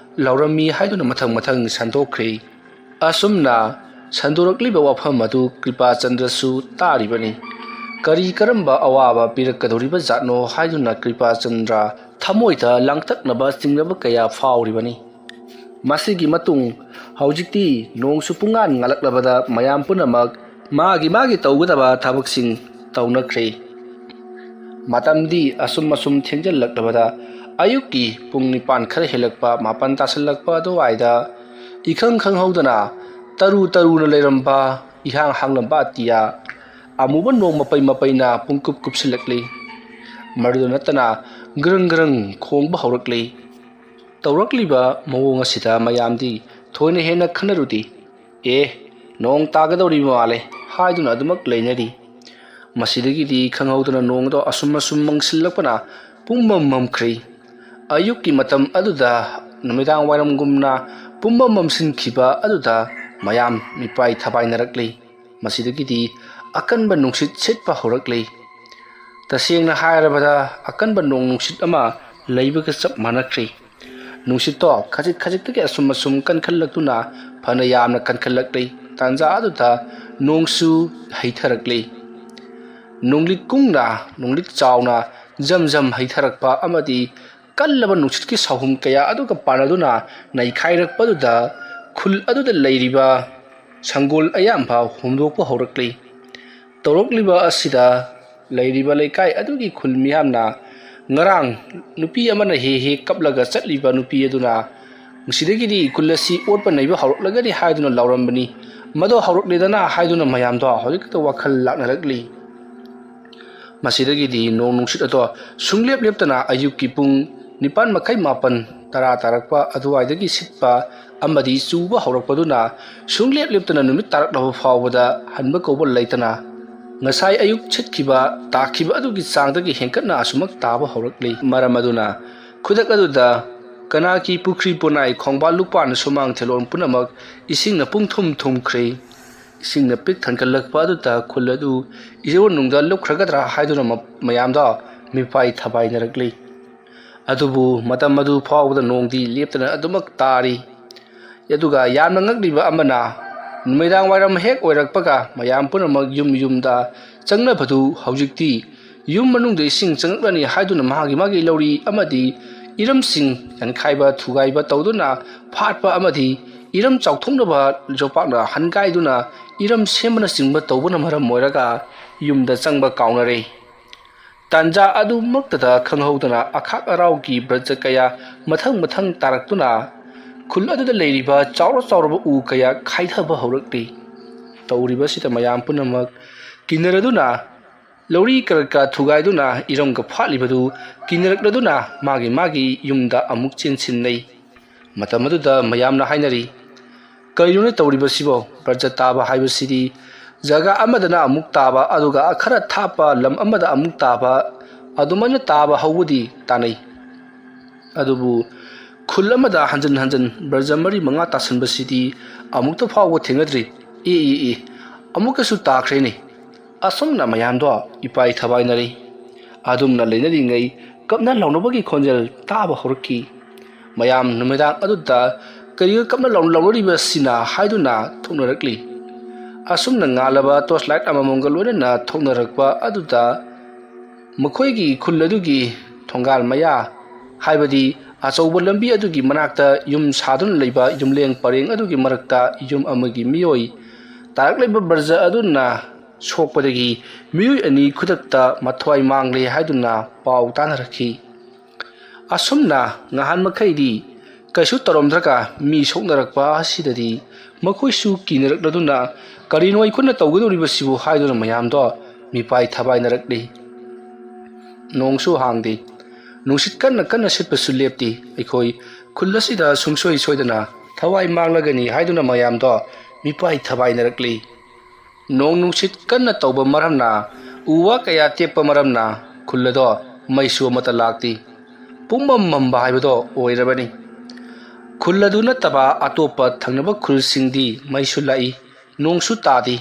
ꯂꯥꯎꯔꯝꯃꯤ ꯍꯥꯏꯗꯨꯅ ꯃꯊꯪ ꯃꯊꯪ ꯁꯟꯗꯣꯛꯈ꯭ꯔꯦ꯫ ꯑꯁꯨꯝꯅ ꯁꯟꯗꯣꯔꯛꯂꯤꯕ ꯋꯥꯐꯝ ꯑꯗꯨ ꯀ꯭ꯔꯤꯄꯥꯆꯟꯗ꯭ꯔꯁꯨ ꯇꯥꯔꯤꯕꯅꯤ꯫ ꯀꯔꯤ ꯀꯔꯝꯕ ꯑꯋꯥꯕ ꯄꯤꯔꯛꯀꯗꯧꯔꯤꯕ ꯖꯥꯠꯅꯣ ꯍꯥꯏꯗꯨꯅ ꯀ꯭ꯔꯤꯄꯥꯆꯟꯗ꯭ꯔ ꯊꯃꯣꯏꯗ ꯂꯥꯡꯇꯛꯅꯕ ꯆꯤꯡꯅꯕ ꯀꯌꯥ ꯐꯥꯎꯔꯤꯕꯅꯤ꯫ ꯃꯁꯤꯒꯤ ꯃꯇꯨꯡ ꯍꯧꯖꯤꯛꯇꯤ ꯅꯣꯡꯁꯨ ꯄꯨꯡꯉꯥꯟ ꯉꯥꯜꯂꯛꯂꯕꯗ ꯃꯌꯥꯝ ꯄꯨꯝꯅꯃꯛ ꯃꯥꯒꯤ ꯇꯧꯒꯗꯕ ꯊꯕꯛꯁꯤꯡ ꯇꯧꯅꯈ꯭ꯔꯦ꯫ ꯃꯇꯝꯗꯤ ꯑꯁꯨꯝ ꯊꯦꯡꯖꯤꯜꯂꯛꯂꯕꯗ ꯑꯌꯨꯛꯀꯤ ꯄꯨꯡ 9 ꯈꯔ ꯍꯦꯜꯂꯛꯄ 9 ꯇꯥꯁꯤꯜꯂꯛꯄ ꯑꯗꯨꯋꯥꯏꯗ ꯏꯈꯪ ꯈꯪꯍꯧꯗꯅ ꯇꯔꯨꯅ ꯂꯩꯔꯝꯕ ꯏꯍꯥꯡ ꯍꯥꯡꯂꯝꯕ ꯑꯇꯤꯌꯥ ꯑꯃꯨꯕ ꯅꯣꯡ ꯃꯄꯩꯅ ꯄꯨꯡꯀꯨꯞ ꯀꯨꯞꯁꯤꯜꯂꯛꯂꯤ꯫ ꯃꯗꯨꯗ ꯅꯠꯇꯅ ꯒ꯭ꯔꯪ ꯈꯣꯡꯕ ꯍꯧꯔꯛꯂꯤ꯫ ꯇꯧꯔꯛꯂꯤꯕ ꯃꯑꯣꯡ ꯑꯁꯤꯗ ꯃꯌꯥꯝꯗꯤ ꯊꯣꯏꯅ ꯍꯦꯟꯅ ꯈꯟꯅꯔꯨꯗꯦ꯫ ꯅꯣꯡ ꯇꯥꯒꯗꯧꯔꯤꯕ ꯃꯥꯜꯂꯦ ꯍꯥꯏꯗꯨꯅ ꯑꯗꯨꯃꯛ ꯂꯩꯅꯔꯤ꯫ ꯃꯁꯤꯗꯒꯤꯗꯤ ꯈꯪꯍꯧꯗꯅ ꯅꯣꯡꯗꯣ ꯑꯁꯨꯝ ꯃꯪꯁꯤꯜꯂꯛꯄꯅ ꯄꯨꯡꯃꯝ ꯃꯝꯈ꯭ꯔꯦ꯫ ꯑꯌꯨꯛꯀꯤ ꯃꯇꯝ ꯑꯗꯨꯗ ꯅꯨꯃꯤꯗꯥꯡ ꯋꯥꯏꯔꯝꯒꯨꯝꯅ ꯄꯨꯡꯃꯝ ꯃꯝꯁꯤꯟꯈꯤꯕ ꯑꯗꯨꯗ ꯃꯌꯥꯝ ꯃꯤꯄꯥꯏ ꯊꯕꯥꯏꯅꯔꯛꯂꯤ꯫ ꯃꯁꯤꯗꯒꯤꯗꯤ ꯑꯀꯟꯕ ꯅꯨꯡꯁꯤꯠ ꯁꯤꯠꯄ ꯍꯧꯔꯛꯂꯤ꯫ ꯇꯁꯦꯡꯅ ꯍꯥꯏꯔꯕꯗ ꯑꯀꯟꯕ ꯅꯣꯡ ꯅꯨꯡꯁꯤꯠ ꯑꯃ ꯂꯩꯕꯒ ꯆꯞ ꯃꯥꯟꯅꯈ꯭ꯔꯦ꯫ ꯅꯨꯡꯁꯤꯠꯇꯣ ꯈꯖꯤꯛꯇꯒꯤ ꯑꯁꯨꯝ ꯀꯟꯈꯠꯂꯛꯇꯨꯅ ꯐꯅ ꯌꯥꯝꯅ ꯀꯟꯈꯠꯂꯛꯂꯤ꯫ ꯇꯥꯟꯖꯥ ꯑꯗꯨꯗ ꯅꯣꯡꯁꯨ ꯍꯩꯊꯔꯛꯂꯤ꯫ ꯅꯣꯡꯂꯤꯛ ꯀꯨꯡꯅ ꯅꯣꯡꯂꯤꯛ ꯆꯥꯎꯅ ꯖꯝ ꯍꯩꯊꯔꯛꯄ ꯑꯃꯗꯤ ꯀꯜꯂꯕ ꯅꯨꯡꯁꯤꯠꯀꯤ ꯁꯥꯎꯍꯨꯝ ꯀꯌꯥ ꯑꯗꯨꯒ ꯄꯥꯟꯅꯗꯨꯅ ꯅꯩꯈꯥꯏꯔꯛꯄꯗꯨꯗ ꯈꯨꯜ ꯑꯗꯨꯗ ꯂꯩꯔꯤꯕ ꯁꯪꯒꯣꯜ ꯑꯌꯥꯝꯕ ꯍꯣꯝꯗꯣꯛꯄ ꯍꯧꯔꯛꯂꯤ꯫ ꯇꯧꯔꯛꯂꯤꯕ ꯑꯁꯤꯗ ꯂꯩꯔꯤꯕ ꯂꯩꯀꯥꯏ ꯑꯗꯨꯒꯤ ꯈꯨꯜ ꯃꯤꯌꯥꯝꯅ ꯉꯔꯥꯡ ꯅꯨꯄꯤ ꯑꯃꯅ ꯍꯦꯛ ꯀꯞꯂꯒ ꯆꯠꯂꯤꯕ ꯅꯨꯄꯤ ꯑꯗꯨꯅ ꯉꯁꯤꯗꯒꯤꯗꯤ ꯈꯨꯜ ꯑꯁꯤ ꯑꯣꯠꯄ ꯅꯩꯕ ꯍꯧꯔꯛꯂꯒꯅꯤ ꯍꯥꯏꯗꯨꯅ ꯂꯥꯎꯔꯝꯕꯅꯤ꯫ ꯃꯗꯣ ꯍꯧꯔꯛꯂꯦꯗꯅ ꯍꯥꯏꯗꯨꯅ ꯃꯌꯥꯝꯗꯣ ꯍꯧꯖꯤꯛꯇ ꯋꯥꯈꯜ ꯂꯥꯛꯅꯔꯛꯂꯤ꯫ ꯃꯁꯤꯗꯒꯤꯗꯤ ꯅꯣꯡ ꯅꯨꯡꯁꯤꯠ ꯑꯗꯣ ꯁꯨꯡꯂꯦꯞ ꯂꯦꯞꯇꯅ ꯑꯌꯨꯛꯀꯤ ꯄꯨꯡ 9:30 10 ꯇꯥꯔꯛꯄ ꯑꯗꯨꯋꯥꯏꯗꯒꯤ ꯁꯤꯠꯄ ꯑꯃꯗꯤ ꯆꯨꯕ ꯍꯧꯔꯛꯄꯗꯨꯅ ꯁꯨꯡꯂꯦꯞ ꯂꯦꯞꯇꯅ ꯅꯨꯃꯤꯠ ꯇꯥꯔꯛꯂꯕ ꯐꯥꯎꯕꯗ ꯍꯟꯕ ꯀꯧꯕ ꯂꯩꯇꯅ ꯉꯁꯥꯏ ꯑꯌꯨꯛ ꯁꯤꯠꯈꯤꯕ ꯇꯥꯈꯤꯕ ꯑꯗꯨꯒꯤ ꯆꯥꯡꯗꯒꯤ ꯍꯦꯟꯀꯠꯅ ꯑꯁꯨꯃꯛ ꯇꯥꯕ ꯍꯧꯔꯛꯂꯤ꯫ ꯃꯔꯝ ꯑꯗꯨꯅ ꯈꯨꯗꯛ ꯑꯗꯨꯗ ꯀꯅꯥꯒꯤ ꯄꯨꯈ꯭ꯔꯤ ꯄꯣꯅꯥꯏ ꯈꯣꯡꯕꯥꯜ ꯂꯨꯄꯥꯟ ꯁꯨꯃꯥꯡ ꯊꯦꯂꯣꯟ ꯄꯨꯝꯅꯃꯛ ꯏꯁꯤꯡꯅ ꯄꯨꯡꯊꯨꯝ ꯊꯨꯝꯈ꯭ꯔꯦ꯫ ꯏꯁꯤꯡꯅ ꯄꯤꯛ ꯊꯟꯒꯠꯂꯛꯄ ꯑꯗꯨꯗ ꯈꯨꯜ ꯑꯗꯨ ꯏꯔꯣꯟꯅꯨꯡꯗ ꯂꯨꯞꯈ꯭ꯔꯒꯗ꯭ꯔꯥ ꯍꯥꯏꯗꯨꯅ ꯃꯌꯥꯝꯗꯣ ꯃꯤꯄꯥꯏ ꯊꯕꯥꯏꯅꯔꯛꯂꯤ꯫ ꯑꯗꯨꯕꯨ ꯃꯇꯝ ꯑꯗꯨ ꯐꯥꯎꯕꯗ ꯅꯣꯡꯗꯤ ꯂꯦꯞꯇꯅ ꯑꯗꯨꯃꯛ ꯇꯥꯔꯤ꯫ ꯑꯗꯨꯒ ꯌꯥꯝꯅ ꯉꯛꯂꯤꯕ ꯑꯃꯅ ꯅꯨꯃꯤꯗꯥꯡ ꯋꯥꯏꯔꯝ ꯍꯦꯛ ꯑꯣꯏꯔꯛꯄꯒ ꯃꯌꯥꯝ ꯄꯨꯝꯅꯃꯛ ꯌꯨꯝꯗ ꯆꯪꯅꯕꯗꯨ ꯍꯧꯖꯤꯛꯇꯤ ꯌꯨꯝ ꯃꯅꯨꯡꯗ ꯏꯁꯤꯡ ꯆꯪꯂꯛꯂꯅꯤ ꯍꯥꯏꯗꯨꯅ ꯃꯥꯒꯤ ꯂꯧꯔꯤ ꯑꯃꯗꯤ ꯏꯔꯝꯁꯤꯡ ꯌꯥꯟꯈꯥꯏꯕ ꯊꯨꯒꯥꯏꯕ ꯇꯧꯗꯨꯅ ꯐꯥꯠꯄ ꯑꯃꯗꯤ ꯏꯔꯝ ꯆꯥꯎꯊꯣꯛꯅꯕ ꯌꯣꯄꯥꯛꯅ ꯍꯟꯒꯥꯏꯗꯨꯅ ꯏꯔꯝ ꯁꯦꯝꯕꯅꯆꯤꯡꯕ ꯇꯧꯕꯅ ꯃꯔꯝ ꯑꯣꯏꯔꯒ ꯌꯨꯝꯗ ꯆꯪꯕ ꯀꯥꯎꯅꯔꯦ꯫ ꯇꯥꯟꯖꯥ ꯑꯗꯨꯃꯛꯇꯗ ꯈꯪꯍꯧꯗꯅ ꯑꯈꯥꯛ ꯑꯔꯥꯎꯒꯤ ꯕ꯭ꯔꯖ ꯀꯌꯥ ꯃꯊꯪ ꯇꯥꯔꯛꯇꯨꯅ ꯈꯨꯜ ꯑꯗꯨꯗ ꯂꯩꯔꯤꯕ ꯆꯥꯎꯔꯕ ꯎ ꯀꯌꯥ ꯈꯥꯏꯊꯕ ꯍꯧꯔꯛꯂꯤ꯫ ꯇꯧꯔꯤꯕꯁꯤꯗ ꯃꯌꯥꯝ ꯄꯨꯝꯅꯃꯛ ꯀꯤꯅꯔꯗꯨꯅ ꯂꯧꯔꯤ ꯀꯔꯛꯀ ꯊꯨꯒꯥꯏꯗꯨꯅ ꯏꯔꯝꯒ ꯐꯥꯠꯂꯤꯕꯗꯨ ꯀꯤꯅꯔꯛꯂꯗꯨꯅ ꯃꯥꯒꯤ ꯌꯨꯝꯗ ꯑꯃꯨꯛ ꯆꯦꯟꯁꯤꯟꯅꯩ꯫ ꯃꯇꯝ ꯑꯗꯨꯗ ꯃꯌꯥꯝꯅ ꯍꯥꯏꯅꯔꯤ, ꯀꯔꯤꯅꯣꯅꯦ ꯇꯧꯔꯤꯕꯁꯤꯕꯣ? ꯕ꯭ꯔꯖ ꯇꯥꯕ ꯍꯥꯏꯕꯁꯤꯗꯤ ꯖꯒꯥ ꯑꯃꯗꯅ ꯑꯃꯨꯛ ꯇꯥꯕ ꯑꯗꯨꯒ ꯈꯔ ꯊꯥꯞꯄ ꯂꯝ ꯑꯃꯗ ꯑꯃꯨꯛ ꯇꯥꯕ ꯑꯗꯨꯃꯥꯏꯅ ꯇꯥꯕ ꯍꯧꯕꯗꯤ ꯇꯥꯅꯩ꯫ ꯑꯗꯨꯕꯨ ꯈꯨꯜ ꯑꯃꯗ ꯍꯟꯖꯟ ꯕ꯭ꯔꯖ 4-5 ꯇꯥꯁꯟꯕꯁꯤꯗꯤ ꯑꯃꯨꯛꯇ ꯐꯥꯎꯕ ꯊꯦꯡꯅꯗ꯭ꯔꯤ꯫ ꯑꯃꯨꯛꯀꯁꯨ ꯇꯥꯈ꯭ꯔꯦꯅꯦ꯫ ꯑꯁꯨꯝꯅ ꯃꯌꯥꯝꯗꯣ ꯏꯄꯥꯏ ꯊꯕꯥꯏꯅꯔꯤ꯫ ꯑꯗꯨꯝꯅ ꯂꯩꯅꯔꯤꯉꯩ ꯀꯞꯅ ꯂꯥꯎꯅꯕꯒꯤ ꯈꯣꯟꯖꯦꯜ ꯇꯥꯕ ꯍꯧꯔꯛꯈꯤ꯫ ꯃꯌꯥꯝ ꯅꯨꯃꯤꯗꯥꯡ ꯑꯗꯨꯗ ꯀꯔꯤꯒ ꯀꯞꯅ ꯂꯥꯎꯅꯔꯤꯕꯁꯤꯅ ꯍꯥꯏꯗꯨꯅ ꯊꯣꯛꯅꯔꯛꯂꯤ꯫ ꯑꯁꯨꯝꯅ ꯉꯥꯜꯂꯕ ꯇꯣꯔꯆꯂꯥꯏꯠ ꯑꯃꯃꯝꯒ ꯂꯣꯏꯅꯅ ꯊꯣꯛꯅꯔꯛꯄ ꯑꯗꯨꯗ ꯃꯈꯣꯏꯒꯤ ꯈꯨꯜ ꯑꯗꯨꯒꯤ ꯊꯣꯡꯒꯥꯜ ꯃꯌꯥ ꯍꯥꯏꯕꯗꯤ ꯑꯆꯧꯕ ꯂꯝꯕꯤ ꯑꯗꯨꯒꯤ ꯃꯅꯥꯛꯇ ꯌꯨꯝ ꯁꯥꯗꯨꯅ ꯂꯩꯕ ꯌꯨꯝꯂꯦꯡ ꯄꯔꯦꯡ ꯑꯗꯨꯒꯤ ꯃꯔꯛꯇ ꯌꯨꯝ ꯑꯃꯒꯤ ꯃꯤꯑꯣꯏ ꯇꯥꯔꯛꯂꯤꯕ ꯕ꯭ꯔꯖ ꯑꯗꯨꯅ ꯁꯣꯛꯄꯗꯒꯤ ꯃꯤꯑꯣꯏ 2 ꯈꯨꯗꯛꯇ ꯃꯊ꯭ꯋꯥꯏ ꯃꯥꯡꯂꯦ ꯍꯥꯏꯗꯨꯅ ꯄꯥꯎ ꯇꯥꯅꯔꯛꯈꯤ꯫ ꯑꯁꯨꯝꯅ ꯉꯍꯥꯟ ꯃꯈꯩꯗꯤ ꯀꯩꯁꯨ ꯇꯧꯔꯝꯗ꯭ꯔꯒ ꯃꯤ ꯁꯣꯛꯅꯔꯛꯄ ꯑꯁꯤꯗꯗꯤ ꯃꯈꯣꯏꯁꯨ ꯀꯤꯅꯔꯛꯂꯗꯨꯅ ꯀꯔꯤꯅꯣ ꯑꯩꯈꯣꯏꯅ ꯇꯧꯒꯗꯧꯔꯤꯕꯁꯤꯕꯨ ꯍꯥꯏꯗꯨꯅ ꯃꯌꯥꯝꯗꯣ ꯃꯤꯄꯥꯏ ꯊꯕꯥꯏꯅꯔꯛꯂꯤ꯫ ꯅꯣꯡꯁꯨ ꯍꯥꯡꯗꯦ, ꯅꯨꯡꯁꯤꯠ ꯀꯟꯅ ꯁꯤꯠꯄꯁꯨ ꯂꯦꯞꯇꯦ꯫ ꯑꯩꯈꯣꯏ ꯈꯨꯜ ꯑꯁꯤꯗ ꯁꯨꯡꯁꯣꯏ ꯁꯣꯏꯗꯅ ꯊꯋꯥꯏ ꯃꯥꯡꯂꯒꯅꯤ ꯍꯥꯏꯗꯨꯅ ꯃꯌꯥꯝꯗꯣ ꯃꯤꯄꯥꯏ ꯊꯕꯥꯏꯅꯔꯛꯂꯤ ꯅꯣꯡ ꯅꯨꯡꯁꯤꯠ ꯀꯟꯅ ꯇꯧꯕ ꯃꯔꯝꯅ ꯎ ꯋꯥ ꯀꯌꯥ ꯇꯦꯛꯄ ꯃꯔꯝꯅ ꯈꯨꯜ ꯑꯗꯣ ꯃꯩꯁꯨ ꯑꯃꯠꯇ ꯂꯥꯛꯇꯦ ꯄꯨꯡꯃꯝ ꯃꯝꯕ ꯍꯥꯏꯕꯗꯣ ꯑꯣꯏꯔꯕꯅꯤ ꯈꯨꯜ ꯑꯗꯨ ꯅꯠꯇꯕ ꯑꯇꯣꯞꯄ ꯊꯪꯅꯕ ꯈꯨꯜꯁꯤꯡꯗꯤ ꯃꯩꯁꯨ ꯂꯥꯛꯏ ꯅꯣꯡꯁꯨ ꯇꯥꯗꯦ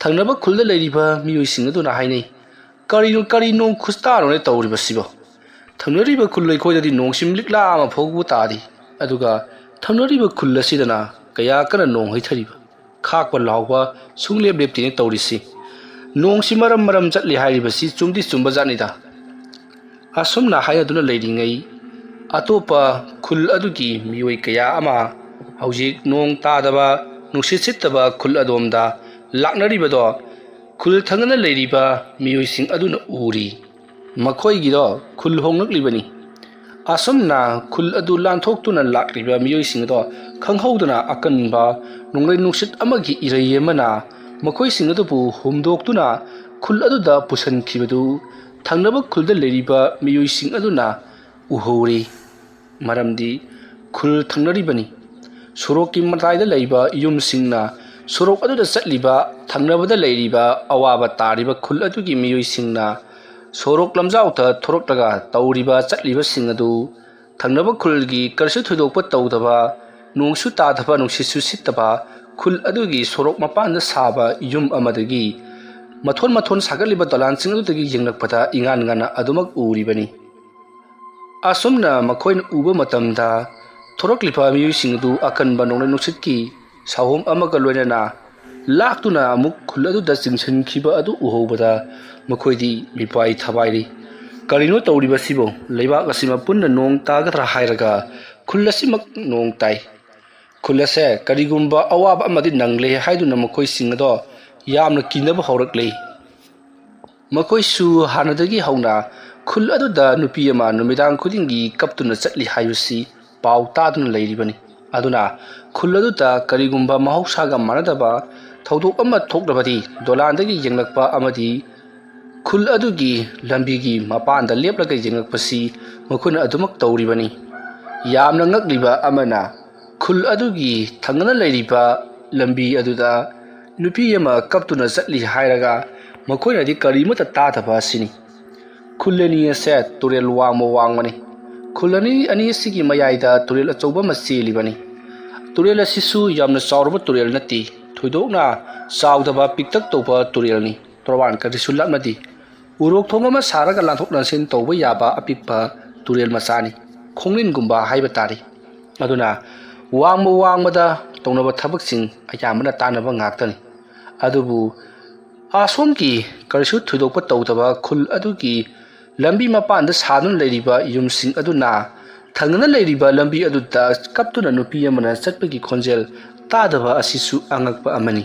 ꯊꯪꯅꯕ ꯈꯨꯜꯗ ꯂꯩꯔꯤꯕ ꯃꯤꯑꯣꯏꯁꯤꯡ ꯑꯗꯨꯅ ꯍꯥꯏꯅꯩ ꯀꯔꯤ ꯅꯣꯡ ꯈꯨꯁꯇꯥꯅꯣꯅꯦ ꯇꯧꯔꯤꯕꯁꯤꯕꯣ ꯊꯪꯅꯔꯤꯕ ꯈꯨꯜ ꯑꯩꯈꯣꯏꯗꯗꯤ ꯅꯣꯡꯁꯤꯝ ꯂꯤꯛꯂꯥ ꯑꯃ ꯐꯥꯎꯕ ꯇꯥꯗꯦ ꯑꯗꯨꯒ ꯊꯪꯅꯔꯤꯕ ꯈꯨꯜ ꯑꯁꯤꯗꯅ ꯀꯌꯥ ꯀꯟꯅ ꯅꯣꯡ ꯍꯩꯊꯔꯤꯕ ꯈꯥꯛꯄ ꯂꯥꯎꯕ ꯁꯨꯡꯂꯦꯞ ꯂꯦꯞꯇꯦꯅꯦ ꯇꯧꯔꯤꯁꯤ ꯅꯣꯡꯁꯤ ꯃꯔꯝ ꯆꯠꯂꯤ ꯍꯥꯏꯔꯤꯕꯁꯤ ꯆꯨꯝꯗꯤ ꯆꯨꯝꯕ ꯖꯥꯠꯅꯤꯗ ꯑꯁꯨꯝꯅ ꯍꯥꯏꯅꯗꯨꯅ ꯂꯩꯔꯤꯉꯩ ꯑꯇꯣꯞꯄ ꯈꯨꯜ ꯑꯗꯨꯒꯤ ꯃꯤꯑꯣꯏ ꯀꯌꯥ ꯑꯃ ꯍꯧꯖꯤꯛ ꯅꯣꯡ ꯇꯥꯗꯕ ꯅꯨꯡꯁꯤꯠ ꯁꯤꯠꯇꯕ ꯈꯨꯜ ꯑꯗꯣꯝꯗ ꯂꯥꯛꯅꯔꯤꯕꯗꯣ ꯈꯨꯜ ꯊꯪꯅꯅ ꯂꯩꯔꯤꯕ ꯃꯤꯑꯣꯏꯁꯤꯡ ꯑꯗꯨꯅ ꯎꯔꯤ ꯃꯈꯣꯏꯒꯤꯗꯣ ꯈꯨꯜ ꯍꯣꯡꯂꯛꯂꯤꯕꯅꯤ ꯑꯁꯨꯝꯅ ꯈꯨꯜ ꯑꯗꯨ ꯂꯥꯟꯊꯣꯛꯇꯨꯅ ꯂꯥꯛꯂꯤꯕ ꯃꯤꯑꯣꯏꯁꯤꯡ ꯑꯗꯣ ꯈꯪꯍꯧꯗꯅ ꯑꯀꯟꯕ ꯅꯣꯡꯂꯩ ꯅꯨꯡꯁꯤꯠ ꯑꯃꯒꯤ ꯏꯔꯩ ꯑꯃꯅ ꯃꯈꯣꯏꯁꯤꯡ ꯑꯗꯨꯕు ꯍꯨꯝꯗꯣꯛꯇꯨꯅ ꯈꯨꯜ ꯑꯗꯨꯗ ꯄꯨꯁꯤꯟꯈꯤꯕꯗꯨ ꯊꯪꯅꯕ ꯈꯨꯜꯗ ꯂꯩꯔꯤꯕ ꯃꯤꯑꯣꯏꯁꯤꯡ ꯑꯗꯨꯅ ꯎꯍꯧꯔꯤ ꯃꯔꯝꯗꯤ ꯈꯨꯜ ꯊꯪꯅꯔꯤꯕꯅꯤ ꯁꯣꯔꯣꯛꯀꯤ ꯃꯇꯥꯏꯗ ꯂꯩꯕ ꯌꯨꯝꯁꯤꯡꯅ ꯁꯣꯔꯣꯛ ꯑꯗꯨꯗ ꯆꯠꯂꯤꯕ ꯊꯪꯅꯕꯗ ꯂꯩꯔꯤꯕ ꯑꯋꯥꯕ ꯇꯥꯔꯤꯕ ꯈꯨꯜ ꯑꯗꯨꯒꯤ ꯃꯤꯑꯣꯏꯁꯤꯡꯅ ꯁꯣꯔꯣꯛ ꯂꯝꯖꯥꯎꯗ ꯊꯣꯔꯛꯂꯒ ꯇꯧꯔꯤꯕ ꯆꯠꯂꯤꯕꯁꯤꯡ ꯑꯗꯨ ꯊꯪꯅꯕ ꯈꯨꯜꯒꯤ ꯀꯔꯤꯁꯨ ꯊꯣꯏꯗꯣꯛꯄ ꯇꯧꯗꯕ ꯅꯣꯡꯁꯨ ꯇꯥꯗꯕ ꯅꯨꯡꯁꯤꯠꯁꯨ ꯁꯤꯠꯇꯕ ꯈꯨꯜ ꯑꯗꯨꯒꯤ ꯁꯣꯔꯣꯛ ꯃꯄꯥꯟꯗ ꯁꯥꯕ ꯌꯨꯝ ꯑꯃꯗꯒꯤ ꯃꯊꯣꯟ ꯁꯥꯒꯠꯂꯤꯕ ꯗꯣꯂꯥꯟꯁꯤꯡ ꯑꯗꯨꯗꯒꯤ ꯌꯦꯡꯂꯛꯄꯗ ꯏꯉꯥꯟ ꯉꯥꯟꯅ ꯑꯗꯨꯃꯛ ꯎꯔꯤꯕꯅꯤ ꯑꯁꯨꯝꯅ ꯃꯈꯣꯏꯅ ꯎꯕ ꯃꯇꯝꯗ ꯊꯣꯔꯛꯂꯤꯕ ꯃꯤꯑꯣꯏꯁꯤꯡ ꯑꯗꯨ ꯑꯀꯟꯕ ꯅꯣꯡꯂꯩ ꯅꯨꯡꯁꯤꯠꯀꯤ ꯁꯥꯍꯣꯝ ꯑꯃꯒ ꯂꯣꯏꯅꯅ ꯂꯥꯛꯇꯨꯅ ꯑꯃꯨꯛ ꯈꯨꯜ ꯑꯗꯨꯗ ꯆꯤꯡꯁꯤꯟꯈꯤꯕ ꯑꯗꯨ ꯎꯍꯧꯕꯗ ꯃꯈꯣꯏꯗꯤ ꯃꯤꯄꯥꯏ ꯊꯕꯥꯏꯔꯤ ꯀꯔꯤꯅꯣ ꯇꯧꯔꯤꯕꯁꯤꯕꯣ ꯂꯩꯕꯥꯛ ꯑꯁꯤꯃ ꯄꯨꯟꯅ ꯅꯣꯡ ꯇꯥꯒꯗ꯭ꯔꯥ ꯍꯥꯏꯔꯒ ꯈꯨꯜ ꯑꯁꯤꯃꯛ ꯅꯣꯡ ꯇꯥꯏ ꯈꯨꯜ ꯑꯁꯦ ꯀꯔꯤꯒꯨꯝꯕ ꯑꯋꯥꯕ ꯑꯃꯗꯤ ꯅꯪꯂꯦ ꯍꯥꯏꯗꯨꯅ ꯃꯈꯣꯏꯁꯤꯡ ꯑꯗꯣ ꯌꯥꯝꯅ ꯀꯤꯅꯕ ꯍꯧꯔꯛꯂꯤ ꯃꯈꯣꯏꯁꯨ ꯍꯥꯟꯅꯗꯒꯤ ꯍꯧꯅ ꯈꯨꯜ ꯑꯗꯨꯗ ꯅꯨꯄꯤ ꯑꯃ ꯅꯨꯃꯤꯗꯥꯡ ꯈꯨꯗꯤꯡꯒꯤ ꯀꯞꯇꯨꯅ ꯆꯠꯂꯤ ꯍꯥꯏꯕꯁꯤ ꯄꯥꯎ ꯇꯥꯗꯨꯅ ꯂꯩꯔꯤꯕꯅꯤ ꯑꯗꯨꯅ ꯈꯨꯜ ꯑꯗꯨꯗ ꯀꯔꯤꯒꯨꯝꯕ ꯃꯍꯧꯁꯥꯒ ꯃꯥꯟꯅꯗꯕ ꯊꯧꯗꯣꯛ ꯑꯃ ꯊꯣꯛꯂꯕꯗꯤ ꯗꯣꯂꯥꯟꯗꯒꯤ ꯌꯦꯡꯂꯛꯄ ꯑꯃꯗꯤ ꯈꯨꯜ ꯑꯗꯨꯒꯤ ꯂꯝꯕꯤꯒꯤ ꯃꯄꯥꯟꯗ ꯂꯦꯞꯂꯒ ꯌꯦꯡꯂꯛꯄꯁꯤ ꯃꯈꯣꯏꯅ ꯑꯗꯨꯃꯛ ꯇꯧꯔꯤꯕꯅꯤ ꯌꯥꯝꯅ ꯉꯛꯂꯤꯕ ꯑꯃꯅ ꯈꯨꯜ ꯑꯗꯨꯒꯤ ꯊꯪꯅꯅ ꯂꯩꯔꯤꯕ ꯂꯝꯕꯤ ꯑꯗꯨꯗ ꯅꯨꯄꯤ ꯑꯃ ꯀꯞꯇꯨꯅ ꯆꯠꯂꯤ ꯍꯥꯏꯔꯒ ꯃꯈꯣꯏꯅꯗꯤ ꯀꯔꯤꯃꯠꯇ ꯇꯥꯗꯕ ꯑꯁꯤꯅꯤ ꯈꯨꯜ ꯑꯅꯤ ꯑꯁꯦ ꯇꯨꯔꯦꯜ ꯋꯥꯡꯕꯅꯤ ꯈꯨꯜ ꯑꯅꯤ ꯑꯁꯤꯒꯤ ꯃꯌꯥꯏꯗ ꯇꯨꯔꯦꯜ ꯑꯆꯧꯕ ꯑꯃ ꯆꯦꯜꯂꯤꯕꯅꯤ ꯇꯨꯔꯦꯜ ꯑꯁꯤꯁꯨ ꯌꯥꯝꯅ ꯆꯥꯎꯔꯕ ꯇꯨꯔꯦꯜ ꯅꯠꯇꯦ ꯊꯣꯏꯗꯣꯛꯅ ꯆꯥꯎꯗꯕ ꯄꯤꯛꯇꯛ ꯇꯧꯕ ꯇꯨꯔꯦꯜꯅꯤ ꯇꯣꯔꯕꯥꯟ ꯀꯔꯤꯁꯨ ꯂꯥꯞꯅꯗꯦ ꯎꯔꯣꯛ ꯊꯣꯡ ꯑꯃ ꯁꯥꯔꯒ ꯂꯥꯟꯊꯣꯛ ꯂꯥꯟꯁꯤꯟ ꯇꯧꯕ ꯌꯥꯕ ꯑꯄꯤꯛꯄ ꯇꯨꯔꯦꯜ ꯃꯆꯥꯅꯤ ꯈꯣꯡꯅꯤꯟꯒꯨꯝꯕ ꯍꯥꯏꯕ ꯇꯥꯔꯦ ꯑꯗꯨꯅ ꯋꯥꯡꯕꯗ ꯇꯧꯅꯕ ꯊꯕꯛꯁꯤꯡ ꯑꯌꯥꯝꯕꯅ ꯇꯥꯟꯅꯕ ꯉꯥꯛꯇꯅꯤ ꯑꯗꯨꯕꯨ ꯑꯁꯣꯝꯒꯤ ꯀꯔꯤꯁꯨ ꯊꯣꯏꯗꯣꯛꯄ ꯇꯧꯗꯕ ꯈꯨꯜ ꯑꯗꯨꯒꯤ ꯂꯝꯕꯤ ꯃꯄꯥꯟꯗ ꯁꯥꯗꯨꯅ ꯂꯩꯔꯤꯕ ꯌꯨꯝꯁꯤꯡ ꯑꯗꯨꯅ ꯊꯪꯅꯅ ꯂꯩꯔꯤꯕ ꯂꯝꯕꯤ ꯑꯗꯨꯗ ꯀꯞꯇꯨꯅ ꯅꯨꯄꯤ ꯑꯃꯅ ꯆꯠꯄꯒꯤ ꯈꯣꯟꯖꯦꯜ ꯇꯥꯗꯕ ꯑꯁꯤꯁꯨ ꯑꯉꯛꯄ ꯑꯃꯅꯤ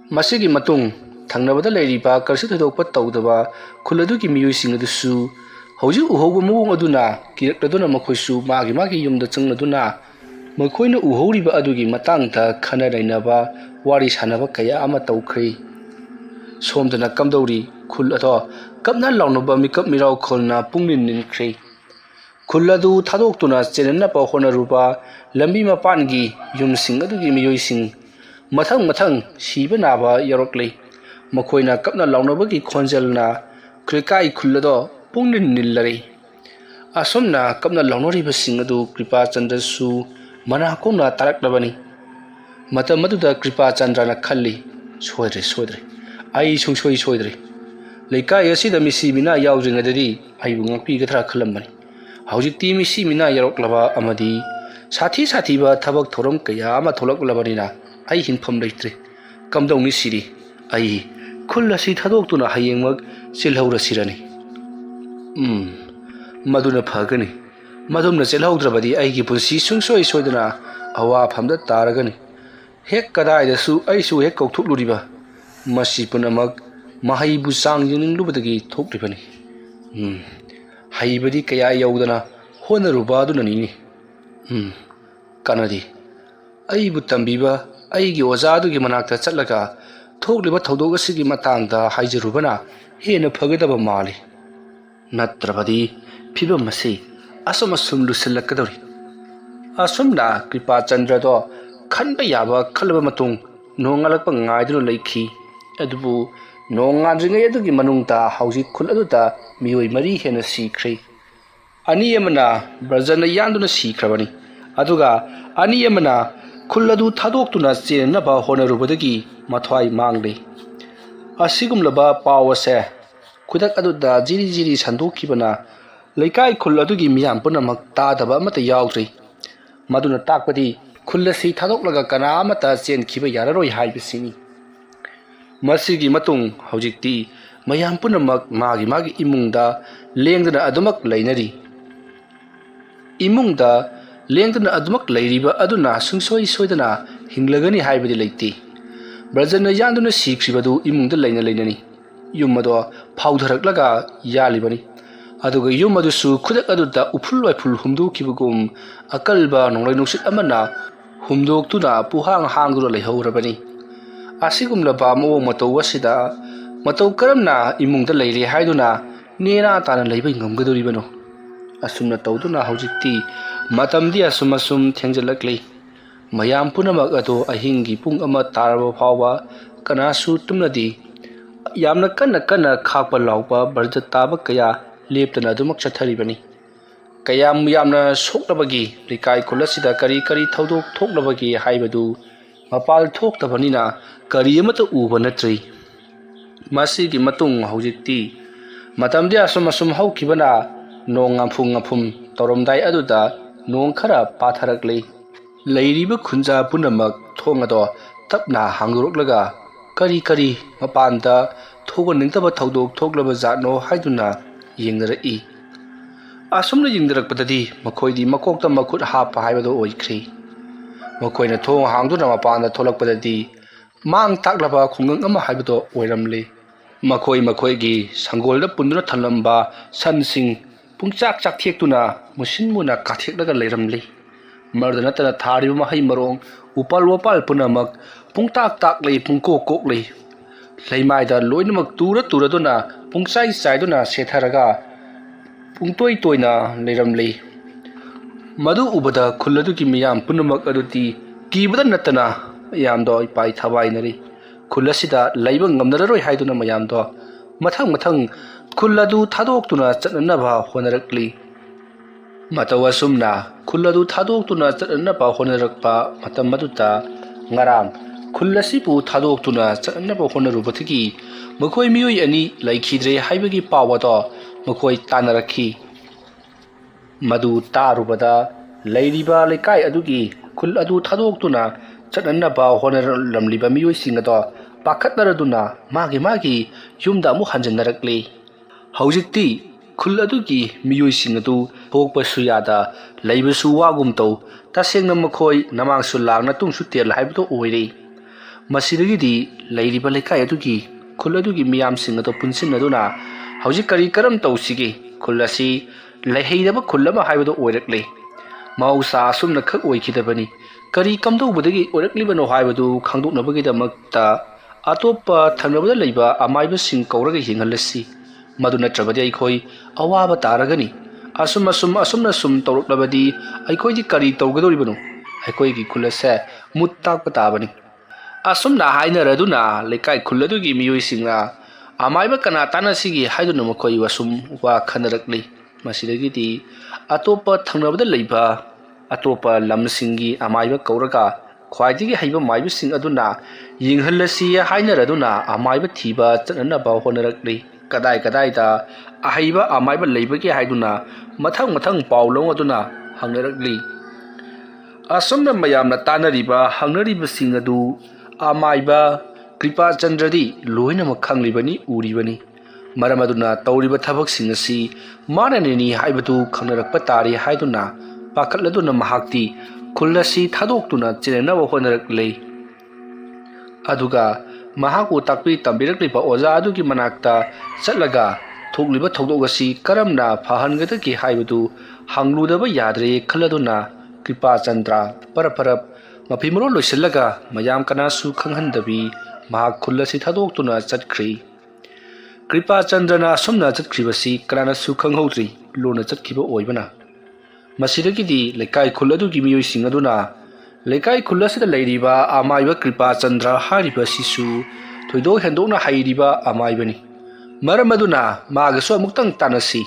ꯃꯁꯤꯒꯤ ꯃꯇꯨꯡ ꯊꯪꯅꯕꯗ ꯂꯩꯔꯤꯕ ꯀꯔꯤꯁꯨ ꯊꯣꯏꯗꯣꯛꯄ ꯇꯧꯗꯕ ꯈꯨꯜ ꯑꯗꯨꯒꯤ ꯃꯤꯑꯣꯏꯁꯤꯡ ꯑꯗꯨꯁꯨ ꯍꯧꯖꯤꯛ ꯎꯍꯧꯕ ꯃꯑꯣꯡ ꯑꯗꯨꯅ ꯀꯤꯔꯛꯂꯗꯨꯅ ꯃꯈꯣꯏꯁꯨ ꯃꯥꯒꯤ ꯌꯨꯝꯗ ꯆꯪꯂꯗꯨꯅ ꯃꯈꯣꯏꯅ ꯎꯍꯧꯔꯤꯕ ꯑꯗꯨꯒꯤ ꯃꯇꯥꯡꯗ ꯈꯟꯅ ꯅꯩꯅꯕ ꯋꯥꯔꯤ ꯁꯥꯟꯅꯕ ꯀꯌꯥ ꯑꯃ ꯇꯧꯈ꯭ꯔꯦ ꯁꯣꯝꯗꯅ ꯀꯝꯗꯧꯔꯤ ꯈꯨꯜ ꯑꯗꯣ ꯀꯞꯅ ꯂꯥꯎꯅꯕ ꯃꯤꯀꯞ ꯃꯤꯔꯥꯎ ꯈꯣꯜꯅ ꯄꯨꯡꯅꯤꯟ ꯅꯤꯟꯈ꯭ꯔꯦ ꯈꯨꯜ ꯑꯗꯨ ꯊꯥꯗꯣꯛꯇꯨꯅ ꯆꯦꯟꯅꯅꯕ ꯍꯣꯠꯅꯔꯨꯕ ꯂꯝꯕꯤ ꯃꯄꯥꯟꯒꯤ ꯌꯨꯝꯁꯤꯡ ꯑꯗꯨꯒꯤ ꯃꯤꯑꯣꯏꯁꯤꯡ ꯃꯊꯪ ꯁꯤꯕ ꯅꯥꯕ ꯌꯥꯎꯔꯛꯂꯤ ꯃꯈꯣꯏꯅ ꯀꯞꯅ ꯂꯥꯎꯅꯕꯒꯤ ꯈꯣꯟꯖꯦꯜꯅ ꯂꯩꯀꯥꯏ ꯈꯨꯜ ꯑꯗꯣ ꯄꯨꯡꯅꯤꯟ ꯅꯤꯜꯂꯔꯤ ꯑꯁꯨꯝꯅ ꯀꯞꯅ ꯂꯥꯎꯅꯔꯤꯕꯁꯤꯡ ꯑꯗꯨ ꯀ꯭ꯔꯤꯄꯥꯆꯟꯗ꯭ꯔꯁꯨ ꯃꯅꯥꯀꯣꯡꯅ ꯇꯥꯔꯛꯂꯕꯅꯤ ꯃꯇꯝ ꯑꯗꯨꯗ ꯀ꯭ꯔꯤꯄꯥꯆꯟꯗ꯭ꯔꯅ ꯈꯜꯂꯤ ꯁꯣꯏꯗ꯭ꯔꯦ ꯑꯩ ꯁꯨꯡꯁꯣꯏ ꯁꯣꯏꯗ꯭ꯔꯦ ꯂꯩꯀꯥꯏ ꯑꯁꯤꯗ ꯃꯤꯁꯤ ꯃꯤꯅꯥ ꯌꯥꯎꯗ꯭ꯔꯤꯉꯩꯗꯗꯤ ꯑꯩꯕꯨ ꯉꯥꯛꯄꯤꯒꯗ꯭ꯔꯥ ꯈꯜꯂꯝꯕꯅꯤ ꯍꯧꯖꯤꯛꯇꯤ ꯃꯤꯁꯤ ꯃꯤꯅꯥ ꯌꯥꯎꯔꯛꯂꯕ ꯑꯃꯗꯤ ꯁꯥꯊꯤꯕ ꯊꯕꯛ ꯊꯧꯔꯝ ꯀꯌꯥ ꯑꯃ ꯊꯣꯛꯂꯛꯂꯕꯅꯤꯅ ꯑꯩ ꯍꯤꯡꯐꯝ ꯂꯩꯇ꯭ꯔꯦ ꯀꯝꯗꯧꯅꯤ ꯁꯤꯗꯤ ꯑꯩ ꯈꯨꯜ ꯑꯁꯤ ꯊꯥꯗꯣꯛꯇꯨꯅ ꯍꯌꯦꯡꯃꯛ ꯆꯦꯜꯍꯧꯔꯁꯤꯔꯅꯤ ꯃꯗꯨꯅ ꯐꯒꯅꯤ ꯃꯗꯨꯝꯅ ꯆꯦꯜꯍꯧꯗ꯭ꯔꯕꯗꯤ ꯑꯩꯒꯤ ꯄꯨꯟꯁꯤ ꯁꯨꯡꯁꯣꯏ ꯁꯣꯏꯗꯅ ꯑꯋꯥꯐꯝꯗ ꯇꯥꯔꯒꯅꯤ ꯍꯦꯛ ꯀꯗꯥꯏꯗꯁꯨ ꯑꯩꯁꯨ ꯍꯦꯛ ꯀꯧꯊꯣꯛꯂꯨꯔꯤꯕ ꯃꯁꯤ ꯄꯨꯝꯅꯃꯛ ꯃꯍꯩꯕꯨ ꯆꯥꯡ ꯌꯦꯡꯅꯤꯡꯂꯨꯕꯗꯒꯤ ꯊꯣꯛꯂꯤꯕꯅꯤ ꯍꯩꯕꯗꯤ ꯀꯌꯥ ꯌꯧꯗꯅ ꯍꯣꯠꯅꯔꯨꯕ ꯑꯗꯨꯅꯅꯤꯅꯦ ꯀꯥꯟꯅꯗꯦ ꯑꯩꯕꯨ ꯇꯝꯕꯤꯕ ꯑꯩꯒꯤ ꯑꯣꯖꯥ ꯑꯗꯨꯒꯤ ꯃꯅꯥꯛꯇ ꯆꯠꯂꯒ ꯊꯣꯛꯂꯤꯕ ꯊꯧꯗꯣꯛ ꯑꯁꯤꯒꯤ ꯃꯇꯥꯡꯗ ꯍꯥꯏꯖꯔꯨꯕꯅ ꯍꯦꯟꯅ ꯐꯒꯗꯕ ꯃꯥꯜꯂꯤ ꯅꯠꯇ꯭ꯔꯕꯗꯤ ꯐꯤꯕꯝ ꯑꯁꯤ ꯑꯁꯨꯝ ꯂꯨꯁꯤꯜꯂꯛꯀꯗꯧꯔꯤ ꯑꯁꯨꯝꯅ ꯀ꯭ꯔꯤꯄꯥꯆꯟꯗ꯭ꯔꯗꯣ खनब याबा खलबा मतुंग नोंगालकपा ngaiduna leikhi adubu nongadringay adugi manungta hauji khul aduta miyoi mari hena sikhre ani amana brajana yanduna sikhrabani aduga ani amana khul adu thadoktuna chenna ba honarubadagi mathwai mangle asigumlaba pawase kudak aduda jiri jiri sandokibana leikai khul adugi miyam punamak tadaba amata yaudri maduna takpadi खुल्लसी थादोक्लगा कनामता चेनखिबा याररोय हाइबसिनी मसिगी मतुंग हौजिक्ति मयाम पुनमक मागी मागी इमुंगदा लेंगदना अदुमक लैनरी इमुंगदा लेंगदना अदुमक लैरिबा अदुना सुंसोय सोयदना हिंगलगनी हाइबदि लैति ब्रजन यान्दुना सिख्रिबदु इमुंगदा लैना लैननी युमदो फाउधरकलगा यालिबनी अदुगा युमदुसु खुदक अदुदा उफुल वाइफुल हुमदुखिबगुम अकलबा नोंलै नुसित अमना हुमदोक्तुना पुहांग हांगदुना लैहौरबनी आसिगुमलबा मओंग मतौ असिदा मतौ करमना इमुंगदा लैरे हाइदुना नेना ताना लैबै ngमगदोरिबनो असुमना तौदुना हौजिक्ति मतमदि असुम थेंजलकलै मयाम पुनमक अदो अहिंगी पुंग अमा तारबा फावबा कनासु तुमनदि यामना कन्ना कन्ना खाकपा लाउबा बर्ज ताबा कया लेप्तना अदुमक चथरिबनी कयाम यामना सोक्लबगी लिकाय खुलसिदा करी करी थौदोक थोक्लबगी हाइबदु मपाल थोक्तबनिना करी अमत उबा नत्रि मसिगी मतुंग हौजिक्ति मतमदि असुम हौखिबना नोंग ngafum तौरमदाय अदुदा नोंग खरा पाथरकलै लैरिबा खुंजा पुनमक थोंगदो तपना हांगरोक्लगा करी करी मपानदा थोगनिंगतबा थौदोक थोक्लबा जानो हाइदुना येंगरई असुमना यिंगदरकपददि मखोयदि मकोक्ता मखुट हापा हाइबदो ओइख्रि मखोयना थोंग हांगदुना मपानदा थोलकपददि मांग ताकलबा खुंगंग अमा हाइबदो ओइरमले मखोयगी संगोलदा पुंदुना थलंबा सनसिंग पुंगचाक चाकथेक्तुना मुसिनमुना काथेक्लगा लैरमले मर्दनतना थारिबा महै मरोंग उपाल वपाल पुनमक पुंगताक ताकलै पुंकोकोकलै लैमायदा लोइनमक तुरदुना पुंगचाइ चाइदुना सेथरगा पुंतोय तोयना लैरमले मधु उबदा खुल्लदुगी मियाम पुनमक अदुति कीबदा नतना यामदो इपाई थवाइनरी खुल्लसिदा लैबा ngमनररोय हाइदुना मयामदो मथंग मथंग खुल्लदु थादोक्तुना चननबा होनरकली मतवसुमना खुल्लदु थादोक्तुना चननबा होनरकपा मतम मदुता ngarang खुल्लसिपु थादोक्तुना चननबा होनरुबथगी मखोय मियोय अनि लैखिद्रे हाइबगी पावदो मखोय तानरखी मधु तारुबदा लैरिबा लेकाय अदुगी खुल अदु थादोक्तुना चननबा होनरलमलिबा मियोय सिंगदो पाखतनरदुना मागी मागी युमदा मु हंजनरकले हौजिक्ति खुल अदुगी मियोय सिंगदु थोकपसु यादा लैबसु वागुम तौ तसेंगना मखोय नमांगसु लांगना तुंगसु तेल हाइबदो ओइरे मसिदगिदि लैरिबा लेकाय अदुगी खुल अदुगी मियाम सिंगदो पुनसिनदुना हौजिक करी करम तौसिगे खुल्लसी लैहैदबा खुल्लमा हाइबदो ओइरकले मौसा असुमना खक ओइखिदबनी करी कमदौबदगी ओइरकलिबनो हाइबदु खांदोकनबगिदमक्ता अतोप्पा थंगबदा लैबा अमाइबसिंग कौरगा हिंगलसी मदु नत्रबदि अइखोय अवाबा तारगनी असुम तौरकलबदि अइखोयदि करी तौगदोरिबनो अइखोयगी खुल्लसे मुत्ताकपा ताबनी असुमना हाइनरदुना लेकाय खुल्लदुगी मियोयसिंगना अमाइबा कना तानासिगी हाइदुना मखोय वसुम वा खनरकली मसिदगिदि अतोप्पा थंगबदा लैबा अतोप्पा लमसिंगी अमाइबा कौरगा ख्वाइदिगी हाइबा माइबसिंग अदुना यिंगहल्लसी हाइनरदुना अमाइबा थीबा चननबा होनरकली कदाय कदायदा अहाइबा अमाइबा लैबगी हाइदुना मथंग मथंग पाउलौ अदुना हंगरकली असुमना मयामना तानरिबा हंगनरिबसिंग अदु अमाइबा कृपा चंद्रदी लोइनमक खंगलिबनी उरिबनी मरम अदुना तौरिबा थबकसिंग असि माननेनी हाइबदु खंगनरकपा तारि हाइदुना पाखतलदुना महाक्ति खुल्लसी थादोक्तुना चेननबा होनरकले अदुगा महाकु ताकपि तंबिरकलिबा ओजा अदुगी मनाक्ता चटलगा थोकलिबा थौदोगसी करमना फहनगदगी हाइबदु हंगलुदबा याद्रे खलदुना कृपा चंद्र परपरप मफिमरो लोइसलगा मयाम कनासु खंगहनदबी महाक खुल्लसी थादोक्तुना चटख्री कृपा चंद्रना असुमना चटख्रिबसी कनानासु खंगहौद्री लोना चटखिबा ओइबना मसिदगिदि लेकाय खुल्लदुगी मियोयसिंग अदुना ꯂꯩꯀꯥꯏ ꯈꯨꯜ ꯑꯁꯤꯗ ꯂꯩꯔꯤꯕ ꯑꯃꯥꯏꯕ ꯀ꯭ꯔꯤꯄꯥ ꯆꯟꯗ꯭ꯔ ꯍꯥꯏꯔꯤꯕ ꯑꯁꯤꯁꯨ ꯊꯣꯏꯗꯣꯛ ꯍꯦꯟꯗꯣꯛꯅ ꯍꯩꯔꯤꯕ ꯑꯃꯥꯏꯕꯅꯤ꯫ ꯃꯔꯝ ꯑꯗꯨꯅ ꯃꯥꯒꯁꯨ ꯑꯃꯨꯛꯇꯪ ꯇꯥꯟꯅꯁꯤ꯫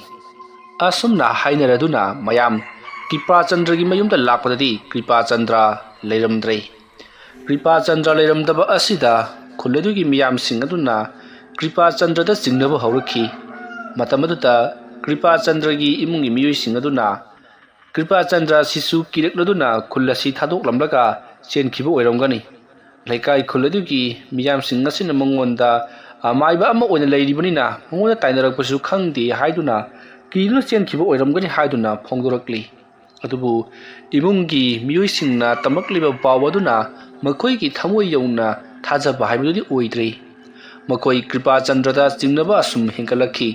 ꯑꯁꯨꯝꯅ ꯍꯥꯏꯅꯔꯗꯨꯅ ꯃꯌꯥꯝ ꯀ꯭ꯔꯤꯄꯥ ꯆꯟꯗ꯭ꯔꯒꯤ ꯃꯌꯨꯝꯗ ꯂꯥꯛꯄꯗꯗꯤ ꯀ꯭ꯔꯤꯄꯥ ꯆꯟꯗ꯭ꯔ ꯂꯩꯔꯝꯗ꯭ꯔꯦ꯫ ꯀ꯭ꯔꯤꯄꯥ ꯆꯟꯗ꯭ꯔ ꯂꯩꯔꯝꯗꯕ ꯑꯁꯤꯗ ꯈꯨꯜ ꯑꯗꯨꯒꯤ ꯃꯤꯌꯥꯝꯁꯤꯡ ꯑꯗꯨꯅ ꯀ꯭ꯔꯤꯄꯥ ꯆꯟꯗ꯭ꯔꯗ ꯆꯤꯡꯅꯕ ꯍꯧꯔꯛꯈꯤ꯫ ꯃꯇꯝ ꯑꯗꯨꯗ ꯀ꯭ꯔꯤꯄꯥ ꯆꯟꯗ꯭ꯔꯒꯤ ꯏꯃꯨꯡꯒꯤ ꯃꯤꯑꯣꯏꯁꯤꯡ ꯑꯗꯨꯅ ꯀ꯭ꯔꯤꯄꯥ ꯆꯟꯗ꯭ꯔ ꯑꯁꯤꯁꯨ ꯀꯤꯔꯛꯂꯗꯨꯅ ꯈꯨꯜ ꯑꯁꯤ ꯊꯥꯗꯣꯛꯂꯝꯂꯒ ꯆꯦꯟꯈꯤꯕ ꯑꯣꯏꯔꯝꯒꯅꯤ꯫ ꯂꯩꯀꯥꯏ ꯈꯨꯜ ꯑꯗꯨꯒꯤ ꯃꯤꯌꯥꯝꯁꯤꯡ ꯑꯁꯤꯅ ꯃꯉꯣꯟꯗ ꯑꯃꯥꯏꯕ ꯑꯃ ꯑꯣꯏꯅ ꯂꯩꯔꯤꯕꯅꯤꯅ ꯃꯉꯣꯟꯗ ꯇꯥꯏꯅꯔꯛꯄꯁꯨ ꯈꯪꯗꯦ ꯍꯥꯏꯗꯨꯅ ꯀꯤꯗꯨꯅ ꯆꯦꯟꯈꯤꯕ ꯑꯣꯏꯔꯝꯒꯅꯤ ꯍꯥꯏꯗꯨꯅ ꯐꯣꯡꯗꯣꯔꯛꯂꯤ꯫ ꯑꯗꯨꯕꯨ ꯏꯃꯨꯡꯒꯤ ꯃꯤꯑꯣꯏꯁꯤꯡꯅ ꯇꯝꯂꯛꯂꯤꯕ ꯄꯥꯎ ꯑꯗꯨꯅ ꯃꯈꯣꯏꯒꯤ ꯊꯃꯣꯏ ꯌꯧꯅ ꯊꯥꯖꯕ ꯍꯥꯏꯕꯗꯨꯗꯤ ꯑꯣꯏꯗ꯭ꯔꯦ꯫ ꯃꯈꯣꯏ ꯀ꯭ꯔꯤꯄꯥ ꯆꯟꯗ꯭ꯔꯗ ꯆꯤꯡꯅꯕ ꯑꯁꯨꯝ ꯍꯦꯟꯒꯠꯂꯛꯈꯤ꯫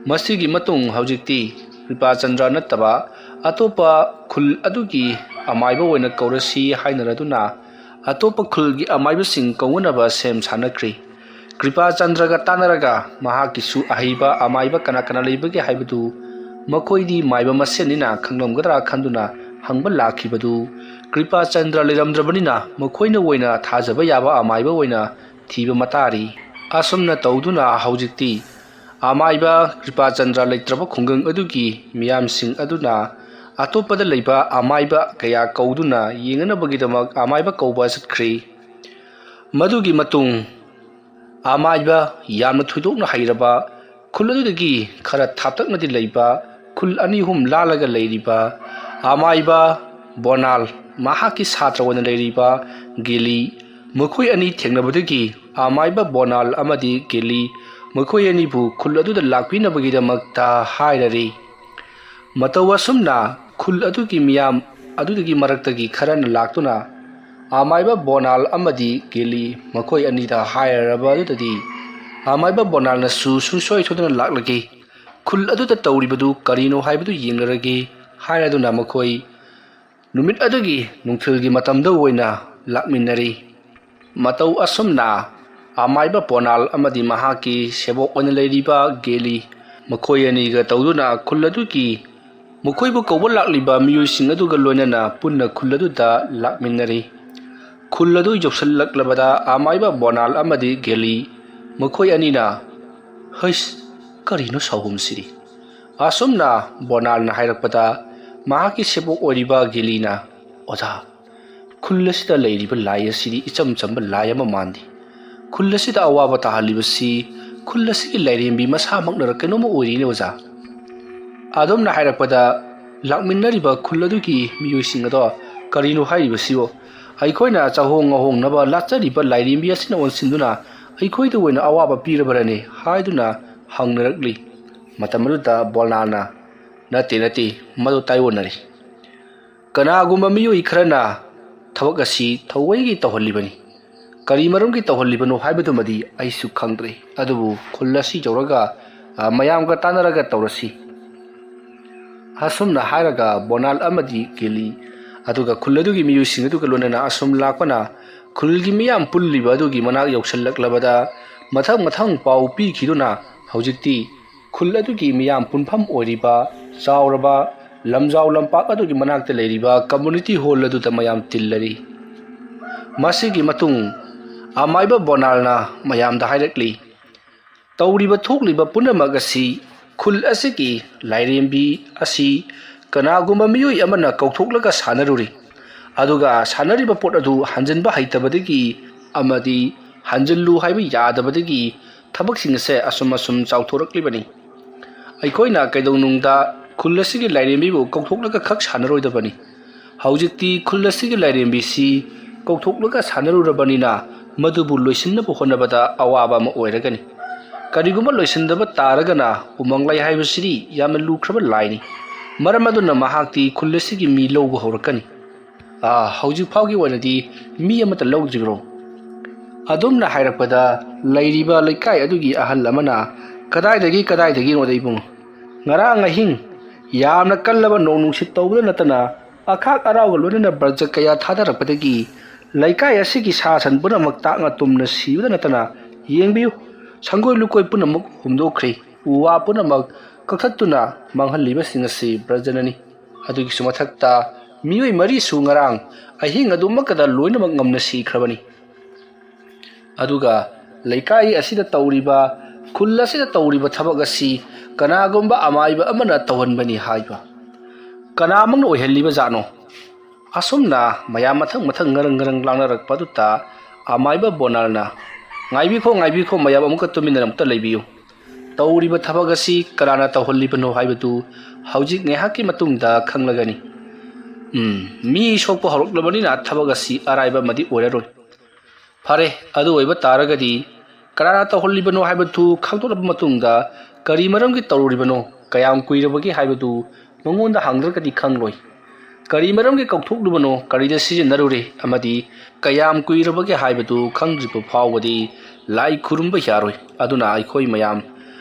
ꯃꯁꯤꯒꯤ ꯃꯇꯨꯡ ꯍꯧꯖꯤꯛꯇꯤ ꯀ꯭ꯔꯤꯄꯥ ꯆꯟꯗ꯭ꯔ ꯅꯠꯇꯕ ꯑꯇꯣꯞꯄ ꯈꯨꯜ ꯑꯗꯨꯒꯤ ꯑꯃꯥꯏꯕ ꯑꯣꯏꯅ ꯀꯧꯔꯁꯤ ꯍꯥꯏꯅꯔꯗꯨꯅ ꯑꯇꯣꯞꯄ ꯈꯨꯜꯒꯤ ꯑꯃꯥꯏꯕꯁꯤꯡ ꯀꯧꯅꯅꯕ ꯁꯦꯝ ꯁꯥꯟꯅꯈ꯭ꯔꯤ꯫ ꯀ꯭ꯔꯤꯄꯥ ꯆꯟꯗ꯭ꯔꯒ ꯇꯥꯟꯅꯔꯒ ꯃꯍꯥꯛꯀꯤꯁꯨ ꯑꯍꯩꯕ ꯑꯃꯥꯏꯕ ꯀꯅꯥ ꯀꯅꯥ ꯂꯩꯕꯒꯦ ꯍꯥꯏꯕꯗꯨ ꯃꯈꯣꯏꯗꯤ ꯃꯥꯏꯕ ꯃꯁꯦꯟꯅꯤꯅ ꯈꯪꯂꯝꯒꯗ꯭ꯔꯥ ꯈꯟꯗꯨꯅ ꯍꯪꯕ ꯂꯥꯛꯈꯤꯕꯗꯨ ꯀ꯭ꯔꯤꯄꯥ ꯆꯟꯗ꯭ꯔ ꯂꯩꯔꯝꯗ꯭ꯔꯕꯅꯤꯅ ꯃꯈꯣꯏꯅ ꯑꯣꯏꯅ ꯊꯥꯖꯕ ꯌꯥꯕ ꯑꯃꯥꯏꯕ ꯑꯣꯏꯅ ꯊꯤꯕ ꯃꯇꯥꯔꯤ꯫ ꯑꯁꯨꯝꯅ ꯇꯧꯗꯨꯅ ꯍꯧꯖꯤꯛꯇꯤ ꯑꯃꯥꯏꯕ ꯀ꯭ꯔꯤꯄꯥ ꯆꯟꯗ꯭ꯔ ꯂꯩꯇ꯭ꯔꯕ ꯈꯨꯡꯒꯪ ꯑꯗꯨꯒꯤ ꯃꯤꯌꯥꯝꯁꯤꯡ ꯑꯗꯨꯅ ꯑꯇꯣꯞꯄꯗ ꯂꯩꯕ ꯑꯃꯥꯏꯕ ꯀꯌꯥ ꯀꯧꯗꯨꯅ ꯌꯦꯡꯅꯅꯕꯒꯤꯗꯃꯛ ꯑꯃꯥꯏꯕ ꯀꯧꯕ ꯆꯠꯈ꯭ꯔꯤ꯫ ꯃꯗꯨꯒꯤ ꯃꯇꯨꯡ ꯑꯃꯥꯏꯕ ꯌꯥꯝꯅ ꯊꯣꯏꯗꯣꯛꯅ ꯍꯩꯔꯕ ꯈꯨꯜ ꯑꯗꯨꯗꯒꯤ ꯈꯔ ꯊꯥꯞꯇꯛꯅꯗꯤ ꯂꯩꯕ ꯈꯨꯜ ꯑꯅꯤ ꯑꯍꯨꯝ ꯂꯥꯜꯂꯒ ꯂꯩꯔꯤꯕ ꯑꯃꯥꯏꯕ ꯕꯣꯅꯥꯜ ꯃꯍꯥꯛꯀꯤ ꯁꯥꯇ꯭ꯔ ꯑꯣꯏꯅ ꯂꯩꯔꯤꯕ ꯒꯦꯂꯤ ꯃꯈꯣꯏ ꯑꯅꯤ ꯊꯦꯡꯅꯕꯗꯒꯤ ꯑꯃꯥꯏꯕ ꯕꯣꯅꯥꯜ ꯑꯃꯗꯤ ꯒꯦꯂꯤ ꯃꯈꯣꯏ ꯑꯅꯤꯕꯨ ꯈꯨꯜ ꯑꯗꯨꯗ ꯂꯥꯛꯄꯤꯅꯕꯒꯤꯗꯃꯛꯇ ꯍꯥꯏꯔꯔꯤ꯫ ꯃꯇꯧ ꯑꯁꯨꯝꯅ ꯈꯨꯜ ꯑꯗꯨꯒꯤ ꯃꯤꯌꯥꯝ ꯑꯗꯨꯗꯒꯤ ꯃꯔꯛꯇꯒꯤ ꯈꯔꯅ ꯂꯥꯛꯇꯨꯅ ꯑꯃꯥꯏꯕ ꯕꯣꯅꯥꯜ ꯑꯃꯗꯤ ꯒꯦꯂꯤ ꯃꯈꯣꯏ ꯑꯅꯤꯗ ꯍꯥꯏꯔꯔꯕ ꯑꯗꯨꯗꯗꯤ ꯑꯃꯥꯏꯕ ꯕꯣꯅꯥꯜꯅꯁꯨ ꯁꯨꯡꯁꯣꯏ ꯁꯣꯏꯗꯅ ꯂꯥꯛꯂꯒꯦ, ꯈꯨꯜ ꯑꯗꯨꯗ ꯇꯧꯔꯤꯕꯗꯨ ꯀꯔꯤꯅꯣ ꯍꯥꯏꯕꯗꯨ ꯌꯦꯡꯂꯔꯒꯦ ꯍꯥꯏꯔꯗꯨꯅ ꯃꯈꯣꯏ ꯅꯨꯃꯤꯠ ꯑꯗꯨꯒꯤ ꯅꯨꯡꯊꯤꯜꯒꯤ ꯃꯇꯝꯗ ꯑꯣꯏꯅ ꯂꯥꯛꯃꯤꯟꯅꯔꯤ꯫ ꯃꯇꯧ ꯑꯁꯨꯝꯅ ꯑꯃꯥꯏꯕ ꯕꯣꯅꯥꯜ ꯑꯃꯗꯤ ꯃꯍꯥꯛꯀꯤ ꯁꯦꯕꯣꯛ ꯑꯣꯏꯅ ꯂꯩꯔꯤꯕ ꯒꯦꯂꯤ ꯃꯈꯣꯏ ꯑꯅꯤꯒ ꯇꯧꯗꯨꯅ ꯈꯨꯜ ꯑꯗꯨꯒꯤ ꯃꯈꯣꯏꯕꯨ ꯀꯧꯕ ꯂꯥꯛꯂꯤꯕ ꯃꯤꯑꯣꯏꯁꯤꯡ ꯑꯗꯨꯒ ꯂꯣꯏꯅꯅ ꯄꯨꯟꯅ ꯈꯨꯜ ꯑꯗꯨꯗ ꯂꯥꯛꯃꯤꯟꯅꯔꯤ꯫ ꯈꯨꯜ ꯑꯗꯨ ꯌꯧꯁꯤꯜꯂꯛꯂꯕꯗ ꯑꯃꯥꯏꯕ ꯕꯣꯅꯥꯜ ꯑꯃꯗꯤ ꯒꯦꯂꯤ ꯃꯈꯣꯏ ꯑꯅꯤꯅ "ꯍꯩꯁ, ꯀꯔꯤꯅꯣ ꯁꯥꯎꯍꯨꯝꯁꯤꯗꯤ?" ꯑꯁꯨꯝꯅ ꯕꯣꯅꯥꯜꯅ ꯍꯥꯏꯔꯛꯄꯗ ꯃꯍꯥꯛꯀꯤ ꯁꯦꯕꯣꯛ ꯑꯣꯏꯔꯤꯕ ꯒꯦꯂꯤꯅ "ꯑꯣꯖꯥ, ꯈꯨꯜ ꯑꯁꯤꯗ ꯂꯩꯔꯤꯕ ꯂꯥꯏ ꯑꯁꯤꯗꯤ ꯏꯆꯝ ꯆꯝꯕ ꯂꯥꯏ ꯑꯃ ꯃꯥꯟꯗꯦ꯫ ꯈꯨꯜ ꯑꯁꯤꯗ ꯑꯋꯥꯕ ꯇꯥꯍꯜꯂꯤꯕꯁꯤ ꯈꯨꯜ ꯑꯁꯤꯒꯤ ꯂꯥꯏꯔꯦꯝꯕꯤ ꯃꯁꯥꯃꯛꯅꯔ ꯀꯩꯅꯣꯝꯃ ꯑꯣꯏꯔꯤꯅꯦ ꯑꯣꯖꯥ." ꯑꯗꯨꯝꯅ ꯍꯥꯏꯔꯛꯄꯗ ꯂꯥꯛꯃꯤꯟꯅꯔꯤꯕ ꯈꯨꯜ ꯑꯗꯨꯒꯤ ꯃꯤꯑꯣꯏꯁꯤꯡ ꯑꯗꯣ "ꯀꯔꯤꯅꯣ ꯍꯥꯏꯔꯤꯕꯁꯤꯕꯣ? ꯑꯩꯈꯣꯏꯅ ꯆꯥꯍꯣꯡ ꯉꯥꯍꯣꯡꯅꯕ ꯂꯥꯠꯆꯔꯤꯕ ꯂꯥꯏꯔꯦꯝꯕꯤ ꯑꯁꯤꯅ ꯑꯣꯟꯁꯤꯟꯗꯨꯅ ꯑꯩꯈꯣꯏꯗ ꯑꯣꯏꯅ ꯑꯋꯥꯕ ꯄꯤꯔꯕꯔꯅꯦ?" ꯍꯥꯏꯗꯨꯅ ꯍꯪꯅꯔꯛꯂꯤ꯫ ꯃꯇꯝ ꯑꯗꯨꯗ ꯕꯣꯅꯥꯜꯅ "ꯅꯠꯇꯦ ꯅꯠꯇꯦ, ꯃꯗꯨ ꯇꯥꯏꯑꯣꯟꯅꯔꯦ꯫ ꯀꯅꯥꯒꯨꯝꯕ ꯃꯤꯑꯣꯏ ꯈꯔꯅ ꯊꯕꯛ ꯑꯁꯤ ꯊꯑꯣꯏꯒꯤ ꯇꯧꯍꯜꯂꯤꯕꯅꯤ꯫ ꯀꯔꯤ ꯃꯔꯝꯒꯤ ꯇꯧꯍꯜꯂꯤꯕꯅꯣ ꯍꯥꯏꯕꯗꯨꯃꯗꯤ ꯑꯩꯁꯨ ꯈꯪꯗ꯭ꯔꯦ, ꯑꯗꯨꯕꯨ ꯈꯨꯜ ꯑꯁꯤ ꯌꯧꯔꯒ ꯃꯌꯥꯝꯒ ꯇꯥꯟꯅꯔꯒ ꯇꯧꯔꯁꯤ." ꯑꯁꯨꯝꯅ ꯍꯥꯏꯔꯒ ꯕꯣꯅꯥꯜ ꯑꯃꯗꯤ ꯒꯦꯂꯤ ꯑꯗꯨꯒ ꯈꯨꯜ ꯑꯗꯨꯒꯤ ꯃꯤꯑꯣꯏꯁꯤꯡ ꯑꯗꯨꯒ ꯂꯣꯏꯅꯅ ꯑꯁꯨꯝ ꯂꯥꯛꯄꯅ ꯈꯨꯜꯒꯤ ꯃꯤꯌꯥꯝ ꯄꯨꯜꯂꯤꯕ ꯑꯗꯨꯒꯤ ꯃꯅꯥꯛ ꯌꯧꯁꯤꯜꯂꯛꯂꯕꯗ ꯃꯊꯪ ꯃꯊꯪ ꯄꯥꯎ ꯄꯤꯈꯤꯗꯨꯅ ꯍꯧꯖꯤꯛꯇꯤ ꯈꯨꯜ ꯑꯗꯨꯒꯤ ꯃꯤꯌꯥꯝ ꯄꯨꯟꯐꯝ ꯑꯣꯏꯔꯤꯕ ꯆꯥꯎꯔꯕ ꯂꯝꯖꯥꯎ ꯂꯝꯄꯥꯛ ꯑꯗꯨꯒꯤ ꯃꯅꯥꯛꯇ ꯂꯩꯔꯤꯕ ꯀꯝꯃꯨꯅꯤꯇꯤ ꯍꯣꯜ ꯑꯗꯨꯗ ꯃꯌꯥꯝ ꯇꯤꯜꯂꯔꯤ꯫ ꯃꯁꯤꯒꯤ ꯃꯇꯨꯡ ꯑꯃꯥꯏꯕ ꯕꯣꯅꯥꯜꯅ ꯃꯌꯥꯝꯗ ꯍꯥꯏꯔꯛꯂꯤ, "ꯇꯧꯔꯤꯕ ꯊꯣꯛꯂꯤꯕ ꯄꯨꯝꯅꯃꯛ ꯑꯁꯤ ꯈꯨꯜ ꯑꯁꯤꯒꯤ ꯂꯥꯏꯔꯦꯝꯕꯤ ꯑꯁꯤ ꯀꯅꯥꯒꯨꯝꯕ ꯃꯤꯑꯣꯏ ꯑꯃꯅ ꯀꯧꯊꯣꯛꯂꯒ ꯁꯥꯟꯅꯔꯨꯔꯤ꯫ ꯑꯗꯨꯒ ꯁꯥꯟꯅꯔꯤꯕ ꯄꯣꯠ ꯑꯗꯨ ꯍꯟꯖꯤꯟꯕ ꯍꯩꯇꯕꯗꯒꯤ ꯑꯃꯗꯤ ꯍꯟꯖꯤꯜꯂꯨ ꯍꯥꯏꯕ ꯌꯥꯗꯕꯗꯒꯤ ꯊꯕꯛꯁꯤꯡ ꯑꯁꯦ ꯑꯁꯨꯝ ꯆꯥꯎꯊꯣꯔꯛꯂꯤꯕꯅꯤ꯫ ꯑꯩꯈꯣꯏꯅ ꯀꯩꯗꯧꯅꯨꯡꯗ ꯈꯨꯜ ꯑꯁꯤꯒꯤ ꯂꯥꯏꯔꯦꯝꯕꯤꯕꯨ ꯀꯧꯊꯣꯛꯂꯒ ꯈꯛ ꯁꯥꯟꯅꯔꯣꯏꯗꯕꯅꯤ꯫ ꯍꯧꯖꯤꯛꯇꯤ ꯈꯨꯜ ꯑꯁꯤꯒꯤ ꯂꯥꯏꯔꯦꯝꯕꯤꯁꯤ ꯀꯧꯊꯣꯛꯂꯒ ꯁꯥꯟꯅꯔꯨꯔꯕꯅꯤꯅ ꯃꯗꯨꯕꯨ ꯂꯣꯏꯁꯤꯟꯅꯕ ꯍꯣꯠꯅꯕꯗ ꯑꯋꯥꯕ ꯑꯃ ꯑꯣꯏꯔꯒꯅꯤ꯫ ꯀꯔꯤꯒꯨꯝꯕ ꯂꯣꯏꯁꯤꯟꯗꯕ ꯇꯥꯔꯒꯅ ꯎꯃꯪ ꯂꯥꯏ ꯍꯥꯏꯕꯁꯤꯗꯤ ꯌꯥꯝꯅ ꯂꯨꯈ꯭ꯔꯕ ꯂꯥꯏꯅꯤ꯫ ꯃꯔꯝ ꯑꯗꯨꯅ ꯃꯍꯥꯛꯇꯤ ꯈꯨꯜ ꯑꯁꯤꯒꯤ ꯃꯤ ꯂꯧꯕ ꯍꯧꯔꯛꯀꯅꯤ." "ꯍꯧꯖꯤꯛ ꯐꯥꯎꯒꯤ ꯑꯣꯏꯅꯗꯤ ꯃꯤ ꯑꯃꯠꯇ ꯂꯧꯗ꯭ꯔꯤꯕ꯭ꯔꯣ?" ꯑꯗꯨꯝꯅ ꯍꯥꯏꯔꯛꯄꯗ ꯂꯩꯔꯤꯕ ꯂꯩꯀꯥꯏ ꯑꯗꯨꯒꯤ ꯑꯍꯜ ꯑꯃꯅ ꯀꯗꯥꯏꯗꯒꯤꯅꯣꯗ ꯏꯕꯨꯡ, ꯉꯔꯥꯡ ꯑꯍꯤꯡ ꯌꯥꯝꯅ ꯀꯜꯂꯕ ꯅꯣꯡ ꯅꯨꯡꯁꯤꯠ ꯇꯧꯕꯗ ꯅꯠꯇꯅ ꯑꯈꯥꯛ ꯑꯔꯥꯎꯒ ꯂꯣꯏꯅꯅ ꯕꯔꯖ ꯀꯌꯥ ꯊꯥꯗꯔꯛꯄꯗꯒꯤ ꯂꯩꯀꯥꯏ ꯑꯁꯤꯒꯤ ꯁꯥ ꯁꯟ ꯄꯨꯝꯅꯃꯛ ꯇꯥꯛꯅ ꯇꯨꯝꯅ ꯁꯤꯕꯗ ꯅꯠꯇꯅ ꯌꯦꯡꯕꯤꯌꯨ, ꯁꯪꯒꯣꯏ ꯂꯨꯀꯣꯏ ꯄꯨꯝꯅꯃꯛ ꯍꯨꯝꯗꯣꯛꯈ꯭ꯔꯤ, ꯎ ꯋꯥ ꯄꯨꯝꯅꯃꯛ ꯀꯛꯊꯠꯇꯨꯅ ꯃꯥꯡꯍꯜꯂꯤꯕꯁꯤꯡ ꯑꯁꯤ ꯕ꯭ꯔꯖꯅꯅꯤ꯫ ꯑꯗꯨꯒꯤꯁꯨ ꯃꯊꯛꯇ Mioi mari su ngarang ahing adumakada loinamak ngamna sikhrabani. Aduga leikai asida tawriba khul asida tawriba thabak asi kanagumba amaiba amana tawhanbani haiba. Kanamang oihelliba jano. Asumna mayam mathang ngarang langnarakpaduta amaiba bonalna ngaibi kho mayam amuka tuminaramta leibiyu. Tawriba thabak asi kanana tawhallibano haibatu haujik ngehaki matungda khanglagani. Mi sokpo horoklabanina thabak asi araiba madi oiraroi. Fare adu oiba taragadi kanana tawhallibano haibatu khangtoraba matungda kari maramgi tawribano kayam kuirabagi haibatu mangonda hangdragadi khangloi. Kari maramgi kauthokdubano karida sijinnarure amadi kayam kuirabagi haibatu khangdripa phawadi lai khurumba yaroi. Aduna aikhoi mayam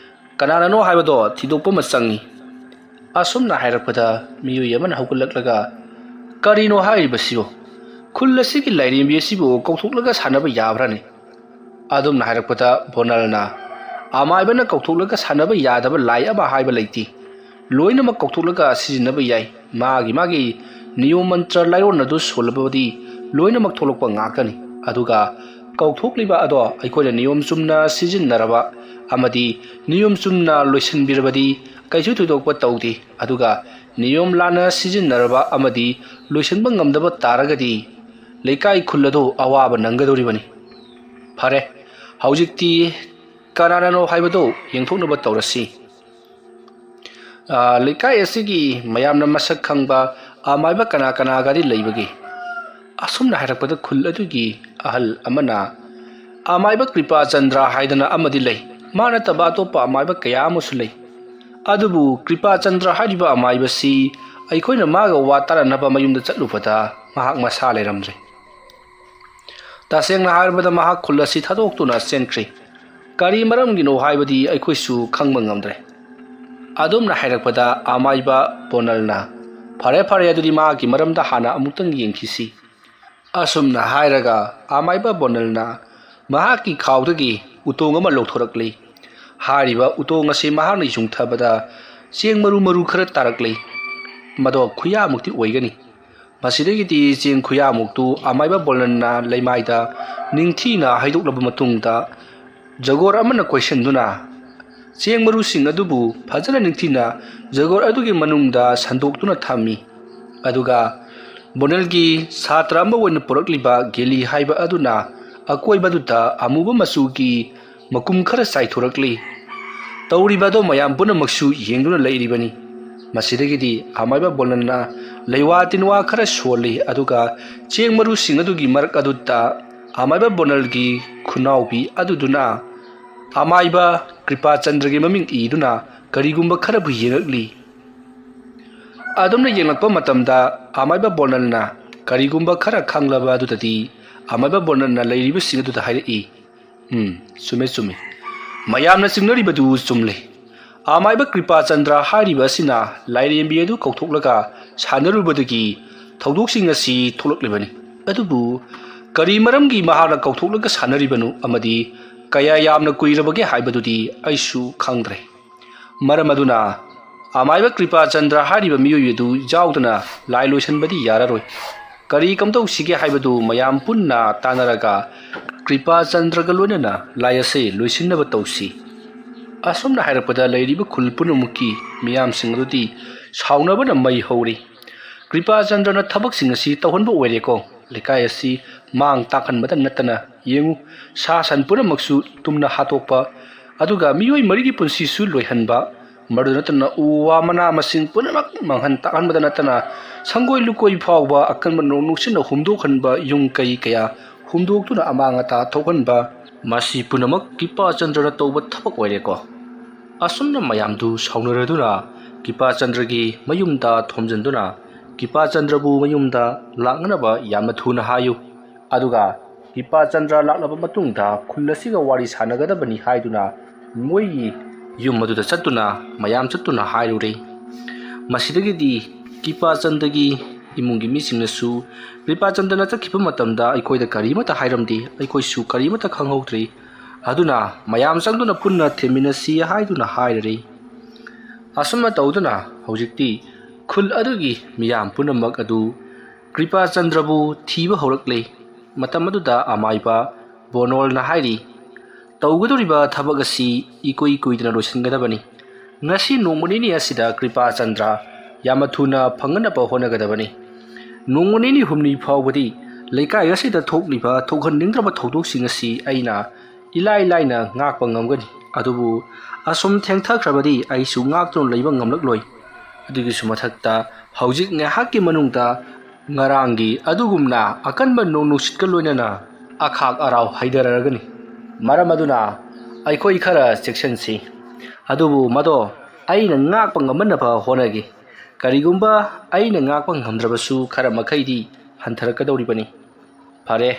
kananano haibado thidokpa machangi. Asumna hairakpada miyoi amana haugallaklaga karino hairibasibo khul asigi lairembi asibo kauthoklaga sanaba yabrani. Adumna hairakpada bonalna amaibana kauthoklaga sanaba yadaba lai aba haiba leiti. Loinamak kauthoklaga sijinnaba yai magi niyom mantra laironnadu solabadi loinamak tholokpa ngakani. Aduga kauthokliba ado aikoina niyom chumna sijinnaraba amadi niyom chumna loisanbirabadi kaisu thudokpa tawdi. Aduga niyom lana sijinnaraba amadi loisanba ngamdaba taragadi leikai khulado awaba nangadoribani. Fare haujikti kananano haibado yengthoknaba tawrasi. Leikai asigi mayamna masak khangba amaiba kana gadi leibagi. Asumna hairakpada khul adugi ahal amana amaiba Kripa Chandra haidana amadi lei mana taba atopa amaiba kaya amusu lei. Adubu Kripa Chandra haidiba amaiba si aikoina maga wataranaba mayumda chatlupata mahak masa leiramdre. Tasengna hairabada mahak khul asi thadoktuna chenkri. Kari maramgino haibadi aikoisu khangba ngamdre. Adumna hairakpada amaiba bonalna fare adudi magi maramda hana amutang yengkisi. Asumna hairaga amaiba bonalna mahaki khawdagi utong ama lokthorakli. Hariba utong ase mahakni jungthabada cheng maru khara tarakli. Mado khuyamukti oigani. Masidagiti cheng khuyamuktu amaiba bonalna leimaida ningthina haidoklaba matungda jagor amana question duna cheng maru sing adubu phajana ningthina jagor adugi manungda sandoktuna thami. Aduga bonalgi satra ama oina porakliba geli haiba aduna akoibaduta amuba masugi makum khara saithorakli. Tawribado mayam punamaksu yengduna leiribani. Masidagidi amaiba bonalna leiwa tinwa khara soli. Aduga cheng maru sing adugi marak adutta amaiba bonalgi khunaubi aduduna amaiba Kripa Chandragi maming iduna karigumba kharabu yengakli. Adumna yenglakpa matamda amaiba bonalna karigumba khara khanglaba adutadi amaiba bonalna leiriba singaduta hairi. Sume mayamna singnaribadu sumle. Amaiba Kripa Chandra hairiba sina lairembi adu kauthoklaga sanarubadagi thaudoksing asi tholaklibani. Adubu kari maramgi mahana kauthoklaga sanaribanu amadi kaya yamna kuirabagi haibadudi aisu khangdre. Maramaduna amaiba Kripa Chandra hariba miyoyedu jaudana lai loisanbadi yararoi. Kari kamtau sige haibadu mayam punna tanaraga Kripa Chandraga loinana lai ase loisinaba tausi. Asumna hairakpada leiriba khul punamuki miyam singdudi saunabana mai hori. Kripa Chandrana thabak sing asi tawhanba oireko. Leikai asi mang takhanbada natana yengu sa san punamaksu tumna hatokpa aduga miyoi marigi punsisu loihanba maduna natana uwa mana masing punamak manghan takhanbada natana sangoi lukoi phawba akanba nonusina humdokhanba yung kai kaya humdoktuna amangata thokhanba masi punamak Kripa Chandrana tawba thabak oireko. Asumna mayamdu saunaraduna Kripa Chandragi mayumda thomjanduna Kripa Chandrabu mayumda laknaba yamna thuna hayu. Aduga Kripa Chandra laklaba matungda khulasiga wari sanagadabani haiduna moi yum maduda chattuna mayam chattuna hairure. Masidagidi Kripa Chandragi imungi misingnasu Kripa Chandrana chakhipa matamda aikoida karimata hairamdi aikoisu karimata khanghaudri. Aduna mayam changduna punna theminasi haiduna hairare. Asumna tawduna haujikti khul adugi miyam punamak adu ꯀ꯭ꯔꯤꯄꯥ ꯆꯟꯗ꯭ꯔꯕꯨ ꯊꯤꯕ ꯍꯧꯔꯛꯂꯦ꯫ ꯃꯇꯝ ꯑꯗꯨꯗ ꯑꯃꯥꯏꯕ ꯕꯣꯅꯣꯜꯅ ꯍꯥꯏꯔꯤ, ꯇꯧꯒꯗꯧꯔꯤꯕ ꯊꯕꯛ ꯑꯁꯤ ꯏꯀꯨꯏ ꯀꯨꯏꯗꯅ ꯂꯣꯏꯁꯤꯟꯒꯗꯕꯅꯤ꯫ ꯉꯁꯤ ꯅꯣꯡꯃ ꯅꯤꯅꯤ ꯑꯁꯤꯗ ꯀ꯭ꯔꯤꯄꯥ ꯆꯟꯗ꯭ꯔ ꯌꯥꯝꯅ ꯊꯨꯅ ꯐꯪꯅꯅꯕ ꯍꯣꯠꯅꯒꯗꯕꯅꯤ꯫ ꯅꯣꯡꯃ ꯅꯤꯅꯤ ꯍꯨꯝꯅꯤ ꯐꯥꯎꯕꯗꯤ ꯂꯩꯀꯥꯏ ꯑꯁꯤꯗ ꯊꯣꯛꯂꯤꯕ ꯊꯣꯛꯍꯟꯅꯤꯡꯗ꯭ꯔꯕ ꯊꯧꯗꯣꯛꯁꯤꯡ ꯑꯁꯤ ꯑꯩꯅ ꯏꯂꯥꯏ ꯂꯥꯏꯅ ꯉꯥꯛꯄ ꯉꯝꯒꯅꯤ꯫ ꯑꯗꯨꯕꯨ ꯑꯁꯨꯝ ꯊꯦꯡꯊꯈ꯭ꯔꯕꯗꯤ ꯑꯩꯁꯨ ꯉꯥꯛꯇꯨꯅ ꯂꯩꯕ ꯉꯝꯂꯛꯂꯣꯏ꯫ ꯑꯗꯨꯒꯤꯁꯨ ꯃꯊꯛꯇ ꯍꯧꯖꯤꯛ ꯉꯥꯏꯍꯥꯛꯀꯤ ꯃꯅꯨꯡꯗ ꯉꯔꯥꯡꯒꯤ ꯑꯗꯨꯒꯨꯝꯅ ꯑꯀꯟꯕ ꯅꯣꯡ ꯅꯨꯡꯁꯤꯠꯀ ꯂꯣꯏꯅꯅ ꯑꯈꯥꯛ ꯑꯔꯥꯎ ꯍꯩꯊꯔꯒꯅꯤ꯫ ꯃꯔꯝ ꯑꯗꯨꯅ ꯑꯩꯈꯣꯏ ꯈꯔ ꯆꯦꯛꯁꯤꯟꯁꯤ꯫ ꯑꯗꯨꯕꯨ ꯃꯗꯣ ꯑꯩꯅ ꯉꯥꯛꯄ ꯉꯝꯃꯟꯅꯕ ꯍꯣꯠꯅꯒꯦ꯫ ꯀꯔꯤꯒꯨꯝꯕ ꯑꯩꯅ ꯉꯥꯛꯄ ꯉꯝꯗ꯭ꯔꯕꯁꯨ ꯈꯔ ꯃꯈꯩꯗꯤ ꯍꯟꯊꯔꯛꯀꯗꯧꯔꯤꯕꯅꯤ꯫ ꯐꯔꯦ,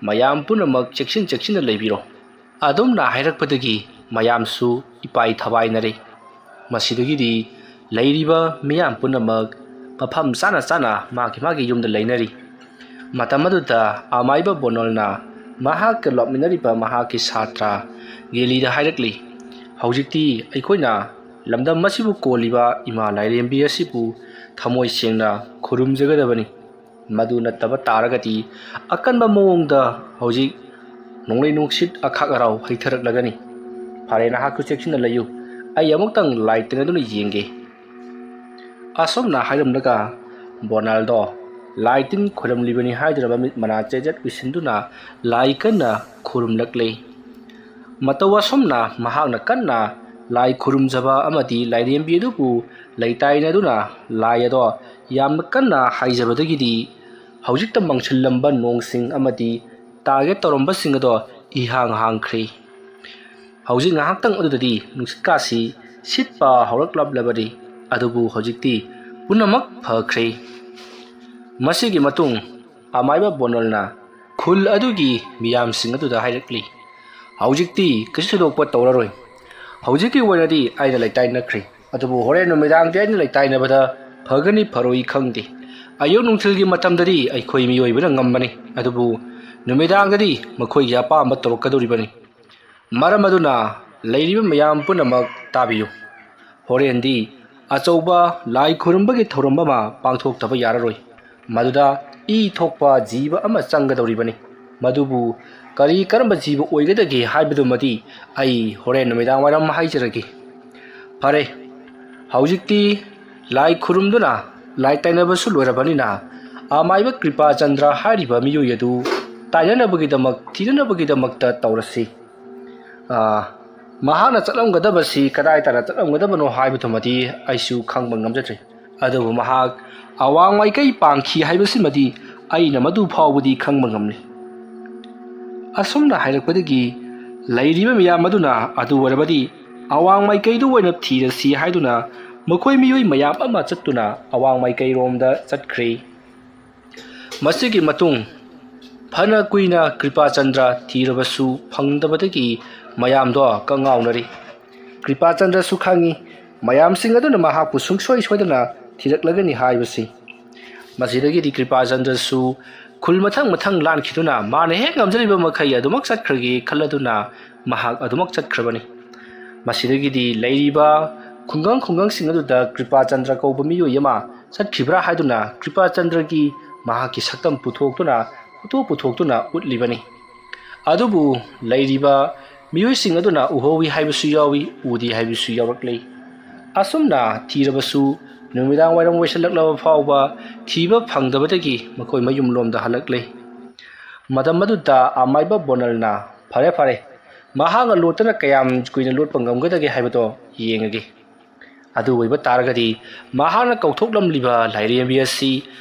ꯃꯌꯥꯝ ꯄꯨꯝꯅꯃꯛ ꯆꯦꯛꯁꯤꯟꯅ ꯂꯩꯕꯤꯔꯣ꯫ ꯑꯗꯨꯝꯅ ꯍꯥꯏꯔꯛꯄꯗꯒꯤ ꯃꯌꯥꯝꯁꯨ ꯏꯄꯥꯏ ꯊꯕꯥꯏꯅꯔꯦ꯫ ꯃꯁꯤꯗꯒꯤꯗꯤ ꯂꯩꯔꯤꯕ ꯃꯤꯌꯥꯝ ꯄꯨꯝꯅꯃꯛ ꯃꯐꯝ ꯆꯥꯅ ꯃꯥꯒꯤ ꯌꯨꯝꯗ ꯂꯩꯅꯔꯤ꯫ ꯃꯇꯝ ꯑꯗꯨꯗ ꯑꯃꯥꯏꯕ ꯕꯣꯅꯣꯜꯅ ꯃꯍꯥꯛꯀ ꯂꯥꯛꯃꯤꯟꯅꯔꯤꯕ ꯃꯍꯥꯛꯀꯤ ꯁꯥꯇ꯭ꯔ ꯒꯦꯂꯤꯗ ꯍꯥꯏꯔꯛꯂꯤ, ꯍꯧꯖꯤꯛꯇꯤ ꯑꯩꯈꯣꯏꯅ ꯂꯝꯗꯝ ꯑꯁꯤꯕꯨ ꯀꯣꯜꯂꯤꯕ ꯏꯃꯥ ꯂꯥꯏꯔꯦꯝꯕꯤ ꯑꯁꯤꯕꯨ ꯊꯃꯣꯏ ꯁꯦꯡꯅ ꯈꯨꯔꯨꯝꯖꯒꯗꯕꯅꯤ꯫ ꯃꯗꯨ ꯅꯠꯇꯕ ꯇꯥꯔꯒꯗꯤ ꯑꯀꯟꯕ ꯃꯑꯣꯡꯗ ꯍꯧꯖꯤꯛ ꯅꯣꯡꯂꯩ ꯅꯨꯡꯁꯤꯠ ꯑꯈꯥꯛ ꯑꯔꯥꯎ ꯍꯩꯊꯔꯛꯂꯒꯅꯤ꯫ ꯐꯔꯦ, ꯅꯍꯥꯛꯁꯨ ꯆꯦꯛꯁꯤꯟꯅ ꯂꯩꯌꯨ꯫ ꯑꯩ ꯑꯃꯨꯛꯇꯪ ꯂꯥꯏ ꯇꯤꯟꯅꯗꯨꯅ ꯌꯦꯡꯒꯦ꯫ ꯑꯁꯨꯝꯅ ꯍꯥꯏꯔꯝꯂꯒ ꯕꯣꯅꯥꯜꯗꯣ ꯂꯥꯏ ꯇꯤꯟ ꯈꯣꯏꯔꯝꯂꯤꯕꯅꯤ ꯍꯥꯏꯗꯨꯅ ꯃꯃꯤꯠ ꯃꯅꯥ ꯆꯦꯖꯠ ꯎꯏꯁꯤꯟꯗꯨꯅ ꯂꯥꯏ ꯀꯟꯅ ꯈꯨꯔꯨꯝꯂꯛꯂꯦ꯫ ꯃꯇꯧ ꯑꯁꯨꯝꯅ ꯃꯍꯥꯛꯅ ꯀꯟꯅ ꯂꯥꯏ ꯈꯨꯔꯨꯝꯖꯕ ꯑꯃꯗꯤ ꯂꯥꯏꯔꯦꯝꯕꯤ ꯑꯗꯨꯕꯨ ꯂꯩꯇꯥꯏꯅꯗꯨꯅ ꯂꯥꯏ ꯑꯗꯣ ꯌꯥꯝꯅ ꯀꯟꯅ ꯍꯥꯏꯖꯕꯗꯒꯤꯗꯤ ꯍꯧꯖꯤꯛꯇ ꯃꯪꯁꯤꯜꯂꯝꯕ ꯅꯣꯡꯁꯤꯡ ꯑꯃꯗꯤ ꯇꯥꯒꯦ ꯇꯧꯔꯝꯕꯁꯤꯡ ꯑꯗꯣ ꯏꯍꯥꯡ ꯍꯥꯡꯈ꯭ꯔꯦ꯫ ꯍꯧꯖꯤꯛ ꯉꯥꯏꯍꯥꯛꯇꯪ ꯑꯗꯨꯗꯗꯤ ꯅꯨꯡꯁꯤꯠꯀꯥꯁꯤ ꯁꯤꯠꯄ ꯍꯧꯔꯛꯂꯕꯅꯤ꯫ ꯑꯗꯨꯕꯨ ꯍꯧꯖꯤꯛꯇꯤ ꯄꯨꯝꯅꯃꯛ ꯐꯈ꯭ꯔꯦ꯫ ꯃꯁꯤꯒꯤ ꯃꯇꯨꯡ ꯑꯃꯥꯏꯕ ꯕꯣꯅꯣꯜꯅ ꯈꯨꯜ ꯑꯗꯨꯒꯤ ꯃꯤꯌꯥꯝꯁꯤꯡ ꯑꯗꯨꯗ ꯍꯥꯏꯔꯛꯂꯤ, ꯍꯧꯖꯤꯛꯇꯤ ꯀꯩꯁꯨ ꯊꯣꯏꯗꯣꯛꯄ ꯇꯧꯔꯔꯣꯏ꯫ ꯍꯧꯖꯤꯛꯀꯤ ꯑꯣꯏꯅꯗꯤ ꯑꯩꯅ ꯂꯩꯇꯥꯏꯅꯈ꯭ꯔꯦ꯫ ꯑꯗꯨꯕꯨ ꯍꯣꯔꯦꯟ ꯅꯨꯃꯤꯗꯥꯡꯗꯤ ꯑꯩꯅ ꯂꯩꯇꯥꯏꯅꯕꯗ ꯐꯒꯅꯤ ꯐꯔꯣꯏ ꯈꯪꯗꯦ꯫ ꯑꯌꯨꯛ ꯅꯨꯡꯊꯤꯜꯒꯤ ꯃꯇꯝꯗꯗꯤ ꯑꯩꯈꯣꯏ ꯃꯤꯑꯣꯏꯕꯅ ꯉꯝꯕꯅꯤ꯫ ꯑꯗꯨꯕꯨ ꯅꯨꯃꯤꯗꯥꯡꯗꯗꯤ ꯃꯈꯣꯏꯒꯤ ꯑꯄꯥꯝꯕ ꯇꯧꯔꯛꯀꯗꯧꯔꯤꯕꯅꯤ꯫ ꯃꯔꯝ ꯑꯗꯨꯅ ꯂꯩꯔꯤꯕ ꯃꯌꯥꯝ ꯄꯨꯝꯅꯃꯛ ꯇꯥꯕꯤꯌꯨ꯫ ꯍꯣꯔꯦꯟꯗꯤ ꯑꯆꯧꯕ ꯂꯥꯏ ꯈꯨꯔꯨꯝꯕꯒꯤ ꯊꯧꯔꯝ ꯑꯃ ꯄꯥꯡꯊꯣꯛꯇꯕ ꯌꯥꯔꯔꯣꯏ꯫ ꯃꯗꯨꯗ ꯏ ꯊꯣꯛꯄ ꯖꯤꯕ ꯑꯃ ꯆꯪꯒꯗꯧꯔꯤꯕꯅꯤ꯫ ꯃꯗꯨꯕꯨ ꯀꯔꯝꯕ ꯖꯤꯕ ꯑꯣꯏꯒꯗꯒꯦ ꯍꯥꯏꯕꯗꯨꯃꯗꯤ ꯑꯩ ꯍꯣꯔꯦꯟ ꯅꯨꯃꯤꯗꯥꯡ ꯋꯥꯏꯔꯝ ꯍꯥꯏꯖꯔꯒꯦ꯫ ꯐꯔꯦ, ꯍꯧꯖꯤꯛꯇꯤ ꯂꯥꯏ ꯈꯨꯔꯨꯝꯗꯨꯅ ꯂꯥꯏ ꯇꯥꯏꯅꯕꯁꯨ ꯂꯣꯏꯔꯕꯅꯤꯅ ꯑꯃꯥꯏꯕ ꯀ꯭ꯔꯤꯄꯥ ꯆꯟꯗ꯭ꯔ ꯍꯥꯏꯔꯤꯕ ꯃꯤꯑꯣꯏ ꯑꯗꯨ ꯊꯤꯅꯅꯕꯒꯤꯗꯃꯛꯇ ꯇꯧꯔꯁꯤ꯫ ꯃꯍꯥꯛꯅ ꯆꯠꯂꯝꯒꯗꯕꯁꯤ ꯀꯗꯥꯏ ꯇꯥꯟꯅ ꯆꯠꯂꯝꯒꯗꯕꯅꯣ ꯍꯥꯏꯕꯗꯨꯃꯗꯤ ꯑꯩꯁꯨ ꯈꯪꯕ ꯉꯝꯖꯗ꯭ꯔꯦ꯫ ꯑꯗꯨꯕꯨ ꯃꯍꯥꯛ ꯑꯋꯥꯡ ꯃꯥꯏꯀꯩ ꯄꯥꯡꯈꯤ ꯍꯥꯏꯕꯁꯤꯃꯗꯤ ꯑꯩꯅ ꯃꯗꯨ ꯐꯥꯎꯕꯗꯤ ꯈꯪꯕ ꯉꯝꯂꯤ꯫ ꯑꯁꯨꯝꯅ ꯍꯥꯏꯔꯛꯄꯗꯒꯤ ꯂꯩꯔꯤꯕ ꯃꯤꯌꯥꯝ ꯑꯗꯨꯅ ꯑꯗꯨ ꯑꯣꯏꯔꯕꯗꯤ ꯑꯋꯥꯡ ꯃꯥꯏꯀꯩꯗꯨ ꯑꯣꯏꯅ ꯊꯤꯔꯁꯤ ꯍꯥꯏꯗꯨꯅ ꯃꯈꯣꯏ ꯃꯤꯑꯣꯏ ꯃꯌꯥꯝ ꯑꯃ ꯆꯠꯇꯨꯅ ꯑꯋꯥꯡ ꯃꯥꯏꯀꯩꯔꯣꯝꯗ ꯆꯠꯈ꯭ꯔꯦ꯫ ꯃꯁꯤꯒꯤ ꯃꯇꯨꯡ ꯐꯅ ꯀꯨꯏꯅ ꯀ꯭ꯔꯤꯄꯥ ꯆꯟꯗ꯭ꯔ ꯊꯤꯔꯕꯁꯨ ꯐꯪꯗꯕꯗꯒꯤ ꯃꯌꯥꯝꯗꯣ ꯀꯡꯉꯥꯎꯅꯔꯤ꯫ ꯀ꯭ꯔꯤꯄꯥ ꯆꯟꯗ꯭ꯔꯁꯨ ꯈꯪꯏ ꯃꯌꯥꯝꯁꯤꯡ ꯑꯗꯨꯅ ꯃꯍꯥꯛꯄꯨ ꯁꯨꯡꯁꯣꯏ ꯁꯣꯏꯗꯅ ꯊꯤꯔꯛꯂꯒꯅꯤ ꯍꯥꯏꯕꯁꯤ꯫ ꯃꯁꯤꯗꯒꯤꯗꯤ ꯀ꯭ꯔꯤꯄꯥ ꯆꯟꯗ꯭ꯔꯁꯨ ꯈꯨꯜ ꯃꯊꯪ ꯂꯥꯟꯈꯤꯗꯨꯅ ꯃꯥꯅ ꯍꯦꯛ ꯉꯝꯖꯔꯤꯕ ꯃꯈꯩ ꯑꯗꯨꯃꯛ ꯆꯠꯈ꯭ꯔꯒꯦ ꯈꯜꯂꯗꯨꯅ ꯃꯍꯥꯛ ꯑꯗꯨꯃꯛ ꯆꯠꯈ꯭ꯔꯕꯅꯤ꯫ ꯃꯁꯤꯗꯒꯤꯗꯤ ꯂꯩꯔꯤꯕ ꯈꯨꯡꯒꯪꯁꯤꯡ ꯑꯗꯨꯗ ꯀ꯭ꯔꯤꯄꯥ ꯆꯟꯗ꯭ꯔ ꯀꯧꯕ ꯃꯤꯑꯣꯏ ꯑꯃ ꯆꯠꯈꯤꯕ꯭ꯔꯥ ꯍꯥꯏꯗꯨꯅ ꯀ꯭ꯔꯤꯄꯥ ꯆꯟꯗ꯭ꯔꯒꯤ ꯃꯍꯥꯛꯀꯤ ꯁꯛꯇꯝ ꯄꯨꯊꯣꯛꯇꯨꯅ ꯎꯠꯂꯤꯕꯅꯤ꯫ ꯑꯗꯨꯕꯨ ꯂꯩꯔꯤꯕ ꯃꯤꯑꯣꯏꯁꯤꯡ ꯑꯗꯨꯅ ꯎꯍꯧꯏ ꯍꯥꯏꯕꯁꯨ ꯌꯥꯎꯏ, ꯎꯗꯦ ꯍꯥꯏꯕꯁꯨ ꯌꯥꯎꯔꯛꯂꯤ꯫ ꯑꯁꯨꯝꯅ ꯊꯤꯔꯕꯁꯨ ꯅꯨꯃꯤꯗꯥꯡ ꯋꯥꯏꯔꯝ ꯑꯣꯏꯁꯤꯜꯂꯛꯂꯕ ꯐꯥꯎꯕ ꯊꯤꯕ ꯐꯪꯗꯕꯗꯒꯤ ꯃꯈꯣꯏ ꯃꯌꯨꯝꯂꯣꯝꯗ ꯍꯜꯂꯛꯂꯦ꯫ ꯃꯇꯝ ꯑꯗꯨꯗ ꯑꯃꯥꯏꯕ ꯕꯣꯅꯜꯅ ꯐꯔꯦ, ꯃꯍꯥꯛꯅ ꯂꯣꯠꯇꯅ ꯀꯌꯥꯝ ꯀꯨꯏꯅ ꯂꯣꯠꯄ ꯉꯝꯒꯗꯒꯦ ꯍꯥꯏꯕꯗꯣ ꯌꯦꯡꯉꯒꯦ꯫ ꯑꯗꯨ ꯑꯣꯏꯕ ꯇꯥꯔꯒꯗꯤ ꯃꯍꯥꯛꯅ ꯀꯧꯊꯣꯛꯂꯝꯂꯤꯕ ꯂꯥꯏꯔꯦꯝꯕꯤ ꯑꯁꯤ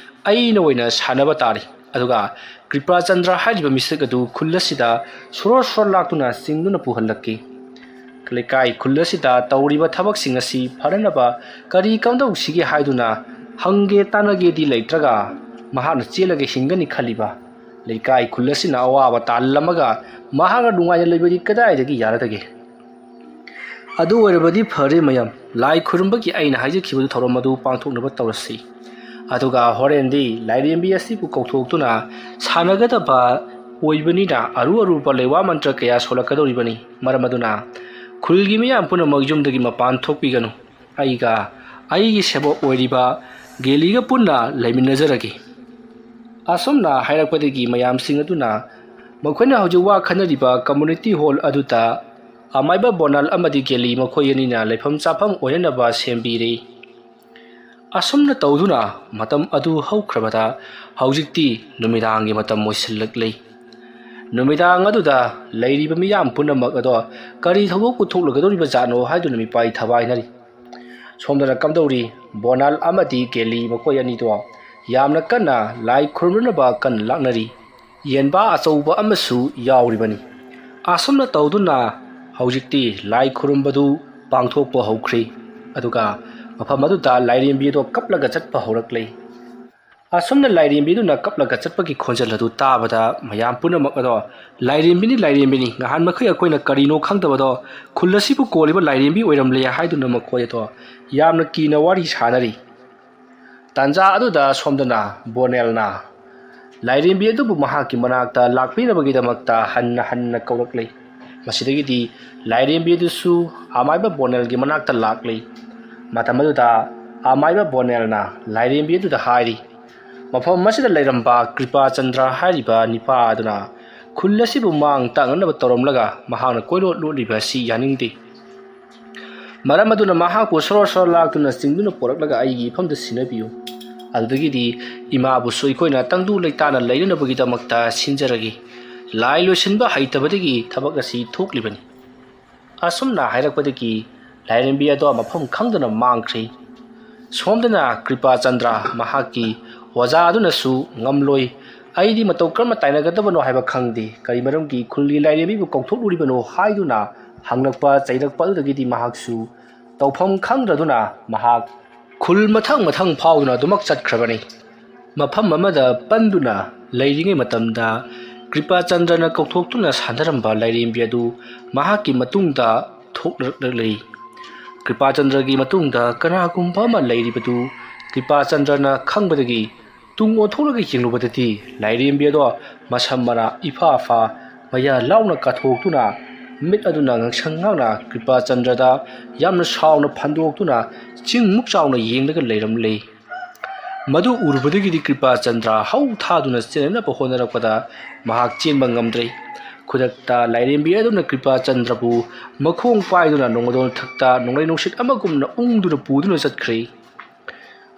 ꯑꯩꯅ ꯑꯣꯏꯅ ꯁꯥꯟꯅꯕ ꯇꯥꯔꯤ꯫ ꯑꯗꯨꯒ ꯀ꯭ꯔꯤꯄꯥ ꯆꯟꯗ꯭ꯔ ꯍꯥꯏꯔꯤꯕ ꯃꯤꯁꯛ ꯑꯗꯨ ꯈꯨꯜ ꯑꯁꯤꯗ ꯁꯣꯔꯣ ꯂꯥꯛꯇꯨꯅ ꯆꯤꯡꯗꯨꯅ ꯄꯨꯍꯜꯂꯛꯀꯦ꯫ ꯂꯩꯀꯥꯏ ꯈꯨꯜ ꯑꯁꯤꯗ ꯇꯧꯔꯤꯕ ꯊꯕꯛꯁꯤꯡ ꯑꯁꯤ ꯐꯅꯅꯕ ꯀꯔꯤ ꯀꯝꯗꯧꯁꯤꯒꯦ ꯍꯥꯏꯗꯨꯅ ꯍꯪꯒꯦ ꯇꯥꯟꯅꯒꯦꯗꯤ ꯂꯩꯇ꯭ꯔꯒ ꯃꯍꯥꯛꯅ ꯆꯦꯜꯂꯒ ꯍꯤꯡꯒꯅꯤ ꯈꯜꯂꯤꯕ ꯂꯩꯀꯥꯏ ꯈꯨꯜ ꯑꯁꯤꯅ ꯑꯋꯥꯕ ꯇꯥꯜꯂꯝꯃꯒ ꯃꯍꯥꯛꯅ ꯅꯨꯡꯉꯥꯏꯅ ꯂꯩꯕꯗꯤ ꯀꯗꯥꯏꯗꯒꯤ ꯌꯥꯔꯗꯒꯦ? ꯑꯗꯨ ꯑꯣꯏꯔꯕꯗꯤ ꯐꯔꯦ ꯃꯌꯥꯝ, ꯂꯥꯏ ꯈꯨꯔꯨꯝꯕꯒꯤ ꯑꯩꯅ ꯍꯥꯏꯖꯈꯤꯕ ꯊꯧꯔꯝ ꯑꯗꯨ ꯄꯥꯡꯊꯣꯛꯅꯕ ꯇꯧꯔꯁꯤ꯫ ꯑꯗꯨꯒ ꯍꯣꯔꯦꯟꯗꯤ ꯂꯥꯏꯔꯦꯝꯕꯤ ꯑꯁꯤꯕꯨ ꯀꯧꯊꯣꯛꯇꯨꯅ ꯁꯥꯟꯅꯒꯗꯕ ꯑꯣꯏꯕꯅꯤꯅ ꯑꯔꯨꯕ ꯂꯩꯋꯥ ꯃꯟꯇ꯭ꯔ ꯀꯌꯥ ꯁꯣꯜꯂꯛꯀꯗꯧꯔꯤꯕꯅꯤ꯫ ꯃꯔꯝ ꯑꯗꯨꯅ ꯈꯨꯜꯒꯤ ꯃꯤꯌꯥꯝ ꯄꯨꯝꯅꯃꯛ ꯌꯨꯝꯗꯒꯤ ꯃꯄꯥꯟ ꯊꯣꯛꯄꯤꯒꯅꯨ꯫ ꯑꯩꯒ ꯑꯩꯒꯤ ꯁꯦꯕꯣꯛ ꯑꯣꯏꯔꯤꯕ ꯒꯦꯂꯤꯒ ꯄꯨꯟꯅ ꯂꯩꯃꯤꯟꯅꯖꯔꯒꯦ꯫ ꯑꯁꯨꯝꯅ ꯍꯥꯏꯔꯛꯄꯗꯒꯤ ꯃꯌꯥꯝꯁꯤꯡ ꯑꯗꯨꯅ ꯃꯈꯣꯏꯅ ꯍꯧꯖꯤꯛ ꯋꯥ ꯈꯟꯅꯔꯤꯕ ꯀꯝꯃꯨꯅꯤꯇꯤ ꯍꯣꯜ ꯑꯗꯨꯗ ꯑꯃꯥꯏꯕ ꯕꯣꯅꯥꯜ ꯑꯃꯗꯤ ꯒꯦꯂꯤ ꯃꯈꯣꯏ ꯑꯅꯤꯅ ꯂꯩꯐꯝ ꯆꯥꯐꯝ ꯑꯣꯏꯅꯅꯕ ꯁꯦꯝꯕꯤꯔꯤ꯫ ꯑꯁꯨꯝꯅ ꯇꯧꯗꯨꯅ ꯃꯇꯝ ꯑꯗꯨ ꯍꯧꯈ꯭ꯔꯕꯗ ꯍꯧꯖꯤꯛꯇꯤ ꯅꯨꯃꯤꯗꯥꯡꯒꯤ ꯃꯇꯝ ꯑꯣꯏꯁꯤꯜꯂꯛꯂꯤ꯫ ꯅꯨꯃꯤꯗꯥꯡ ꯑꯗꯨꯗ ꯂꯩꯔꯤꯕ ꯃꯤꯌꯥꯝ ꯄꯨꯝꯅꯃꯛ ꯑꯗꯣ ꯀꯔꯤ ꯊꯧꯗꯣꯛꯄꯨ ꯊꯣꯛꯂꯒꯗꯧꯔꯤꯕꯖꯥꯠꯅꯣ ꯍꯥꯏꯗꯨꯅ ꯃꯤꯄꯥꯏ ꯊꯕꯥꯏꯅꯔꯤ꯫ ꯁꯣꯝꯗꯅ ꯀꯝꯗꯧꯔꯤ ꯕꯣꯅꯥꯜ ꯑꯃꯗꯤ ꯒꯦꯂꯤ ꯃꯈꯣꯏ ꯑꯅꯤꯗꯣ ꯌꯥꯝꯅ ꯀꯟꯅ ꯂꯥꯏ ꯈꯨꯔꯨꯝꯅꯅꯕ ꯀꯟꯅ ꯂꯥꯛꯅꯔꯤ꯫ ꯌꯦꯟꯕꯥ ꯑꯆꯧꯕ ꯑꯃꯁꯨ ꯌꯥꯎꯔꯤꯕꯅꯤ꯫ ꯑꯁꯨꯝꯅ ꯇꯧꯗꯨꯅ ꯍꯧꯖꯤꯛꯇꯤ ꯂꯥꯏ ꯈꯨꯔꯨꯝꯕꯗꯨ ꯄꯥꯡꯊꯣꯛꯄ ꯍꯧꯈ꯭ꯔꯤ꯫ ꯑꯗꯨꯒ ꯃꯐꯝ ꯑꯗꯨꯗ ꯂꯥꯏꯔꯦꯝꯕꯤ ꯑꯗꯣ ꯀꯞꯂꯒ ꯆꯠꯄ ꯍꯧꯔꯛꯂꯤ꯫ ꯑꯁꯨꯝꯅ ꯂꯥꯏꯔꯦꯝꯕꯤ ꯑꯗꯨꯅ ꯀꯞꯂꯒ ꯆꯠꯄꯒꯤ ꯈꯣꯟꯖꯦꯜ ꯑꯗꯨ ꯇꯥꯕꯗ ꯃꯌꯥꯝ ꯄꯨꯝꯅꯃꯛ ꯑꯗꯣ ꯂꯥꯏꯔꯦꯝꯕꯤꯅꯤ ꯂꯥꯏꯔꯦꯝꯕꯤꯅꯤ ꯉꯍꯥꯟ ꯃꯈꯩ ꯑꯩꯈꯣꯏꯅ ꯀꯔꯤꯅꯣ ꯈꯪꯗꯕꯗꯣ ꯈꯨꯜ ꯑꯁꯤꯕꯨ ꯀꯣꯜꯂꯤꯕ ꯂꯥꯏꯔꯦꯝꯕꯤ ꯑꯣꯏꯔꯝꯂꯦ ꯍꯥꯏꯗꯨꯅ ꯃꯈꯣꯏ ꯑꯗꯣ ꯌꯥꯝꯅ ꯀꯤꯅ ꯋꯥꯔꯤ ꯁꯥꯅꯔꯤ꯫ ꯇꯥꯟꯖꯥ ꯑꯗꯨꯗ ꯁꯣꯝꯗꯅ ꯕꯣꯅꯦꯜꯅ ꯂꯥꯏꯔꯦꯝꯕꯤ ꯑꯗꯨꯕꯨ ꯃꯍꯥꯛꯀꯤ ꯃꯅꯥꯛꯇ ꯂꯥꯛꯄꯤꯅꯕꯒꯤꯗꯃꯛꯇ ꯍꯟꯅ ꯍꯟꯅ ꯀꯧꯔꯛꯂꯤ꯫ ꯃꯁꯤꯗꯒꯤꯗꯤ ꯂꯥꯏꯔꯦꯝꯕꯤ ꯑꯗꯨꯁꯨ ꯑꯃꯥꯏꯕ ꯕꯣꯅꯦꯜꯒꯤ ꯃꯅꯥꯛꯇ ꯂꯥꯛꯂꯤ꯫ ꯃꯇꯝ ꯑꯗꯨꯗ ꯑꯃꯥꯏꯕ ꯕꯣꯅꯦꯜꯅ ꯂꯥꯏꯔꯦꯝꯕꯤ ꯑꯗꯨꯗ ꯍꯥꯏꯔꯤ, ꯃꯐꯝ ꯑꯁꯤꯗ ꯂꯩꯔꯝꯕ ꯀ꯭ꯔꯤꯄꯥꯆꯟꯗ꯭ꯔ ꯍꯥꯏꯔꯤꯕ ꯅꯤꯄꯥ ꯑꯗꯨꯅ ꯈꯨꯜ ꯑꯁꯤꯕꯨ ꯃꯥꯡ ꯇꯥꯛꯅꯅꯕ ꯇꯧꯔꯝꯂꯒ ꯃꯍꯥꯛꯅ ꯀꯣꯏꯂꯣꯠ ꯂꯣꯠꯂꯤꯕ ꯑꯁꯤ ꯌꯥꯅꯤꯡꯗꯦ꯫ ꯃꯔꯝ ꯑꯗꯨꯅ ꯃꯍꯥꯛꯄꯨ ꯁꯣꯔꯣ ꯁꯣꯔꯣ ꯂꯥꯛꯇꯨꯅ ꯆꯤꯡꯗꯨꯅ ꯄꯣꯔꯛꯂꯒ ꯑꯩꯒꯤ ꯏꯐꯝꯗ ꯁꯤꯟꯅꯕꯤꯌꯨ꯫ ꯑꯗꯨꯗꯒꯤꯗꯤ ꯏꯃꯥꯕꯨꯁꯨ ꯑꯩꯈꯣꯏꯅ ꯇꯪꯗꯨ ꯂꯩꯇꯥꯅ ꯂꯩꯅꯅꯕꯒꯤꯗꯃꯛꯇ ꯁꯤꯟꯖꯔꯒꯦ꯫ ꯂꯥꯏ ꯂꯣꯏꯁꯤꯟꯕ ꯍꯩꯇꯕꯗꯒꯤ ꯊꯕꯛ ꯑꯁꯤ ꯊꯣꯛꯂꯤꯕꯅꯤ꯫ ꯑꯁꯨꯝꯅ ꯍꯥꯏꯔꯛꯄꯗꯒꯤ ꯂꯥꯏꯔꯦꯝꯕꯤ ꯑꯗꯣ ꯃꯐꯝ ꯈꯪꯗꯅ ꯃꯥꯡꯈ꯭ꯔꯤ꯫ ꯁꯣꯝꯗꯅ ꯀ꯭ꯔꯤꯄꯥꯆꯟꯗ꯭ꯔ ꯃꯍꯥꯛꯀꯤ ꯑꯣꯖꯥ ꯑꯗꯨꯅꯁꯨ ꯉꯝꯂꯣꯏ, ꯑꯩꯗꯤ ꯃꯇꯧ ꯀꯔꯝꯅ ꯇꯥꯏꯅꯒꯗꯕꯅꯣ ꯍꯥꯏꯕ ꯈꯪꯗꯦ, ꯀꯔꯤ ꯃꯔꯝꯒꯤ ꯈꯨꯜꯒꯤ ꯂꯥꯏꯔꯦꯝꯕꯤꯕꯨ ꯀꯧꯊꯣꯛꯂꯨꯔꯤꯕꯅꯣ ꯍꯥꯏꯗꯨꯅ ꯍꯪꯂꯛꯄ ꯆꯩꯔꯛꯄ ꯑꯗꯨꯗꯒꯤꯗꯤ ꯃꯍꯥꯛꯁꯨ ꯇꯧꯐꯝ ꯈꯪꯗ꯭ꯔꯗꯨꯅ ꯃꯍꯥꯛ ꯈꯨꯜ ꯃꯊꯪ ꯃꯊꯪ ꯐꯥꯎꯗꯨꯅ ꯑꯗꯨꯃꯛ ꯆꯠꯈ꯭ꯔꯕꯅꯤ꯫ ꯃꯐꯝ ꯑꯃꯗ ꯄꯟꯗꯨꯅ ꯂꯩꯔꯤꯉꯩ ꯃꯇꯝꯗ ꯀ꯭ꯔꯤꯄꯥꯆꯟꯗ꯭ꯔꯅ ꯀꯧꯊꯣꯛꯇꯨꯅ ꯁꯥꯟꯅꯔꯝꯕ ꯂꯥꯏꯔꯦꯝꯕꯤ ꯑꯗꯨ ꯃꯍꯥꯛꯀꯤ ꯃꯇꯨꯡꯗ ꯊꯣꯛꯂꯛꯂꯤ꯫ ꯀ꯭ꯔꯤꯄꯥꯆꯟꯗ꯭ꯔꯒꯤ ꯃꯇꯨꯡꯗ ꯀꯅꯥꯒꯨꯝꯕ ꯑꯃ ꯂꯩꯔꯤꯕꯗꯨ ꯀ꯭ꯔꯤꯄꯥꯆꯟꯗ꯭ꯔꯅ ꯈꯪꯕꯗꯒꯤ ꯇꯨꯡ ꯑꯣꯟꯊꯣꯛꯂꯒ ꯌꯦꯡꯂꯨꯕꯗꯗꯤ ꯂꯥꯏꯔꯦꯝꯕꯤ ꯑꯗꯣ ꯃꯁꯝ ꯃꯅꯥ ꯏꯐꯥ ꯐꯥ ꯃꯌꯥ ꯂꯥꯎꯅ ꯀꯥꯊꯣꯛꯇꯨꯅ ꯃꯤꯠ ꯑꯗꯨꯅ ꯉꯥꯡꯁꯪ ꯉꯥꯡꯅ ꯀ꯭ꯔꯤꯄꯥꯆꯟꯗ꯭ꯔꯗ ꯌꯥꯝꯅ ꯁꯥꯎꯅ ꯐꯟꯗꯣꯛꯇꯨꯅ ꯆꯤꯡꯃꯨꯛ ꯆꯥꯎꯅ ꯌꯦꯡꯂꯒ ꯂꯩꯔꯝꯂꯤ꯫ ꯃꯗꯨ ꯎꯔꯨꯕꯗꯒꯤꯗꯤ ꯀ꯭ꯔꯤꯄꯥꯆꯟꯗ꯭ꯔ ꯍꯧ ꯊꯥꯗꯨꯅ ꯆꯦꯟꯅꯅꯕ ꯍꯣꯠꯅꯔꯛꯄꯗ ꯃꯍꯥꯛ ꯆꯦꯟꯕ ꯉꯝꯗ꯭ꯔꯦ꯫ ꯈꯨꯗꯛꯇ ꯂꯥꯏꯔꯦꯝꯕꯤ ꯑꯗꯨꯅ ꯀ꯭ꯔꯤꯄꯥꯆꯟꯗ꯭ꯔꯕꯨ ꯃꯈꯣꯡ ꯄꯥꯏꯗꯨꯅ ꯅꯣꯡꯃꯗꯣꯟꯊꯛꯇ ꯅꯣꯡꯂꯩ ꯅꯨꯡꯁꯤꯠ ꯑꯃꯒꯨꯝꯅ ꯎꯡꯗꯨꯅ ꯄꯨꯗꯨꯅ ꯆꯠꯈ꯭ꯔꯤ꯫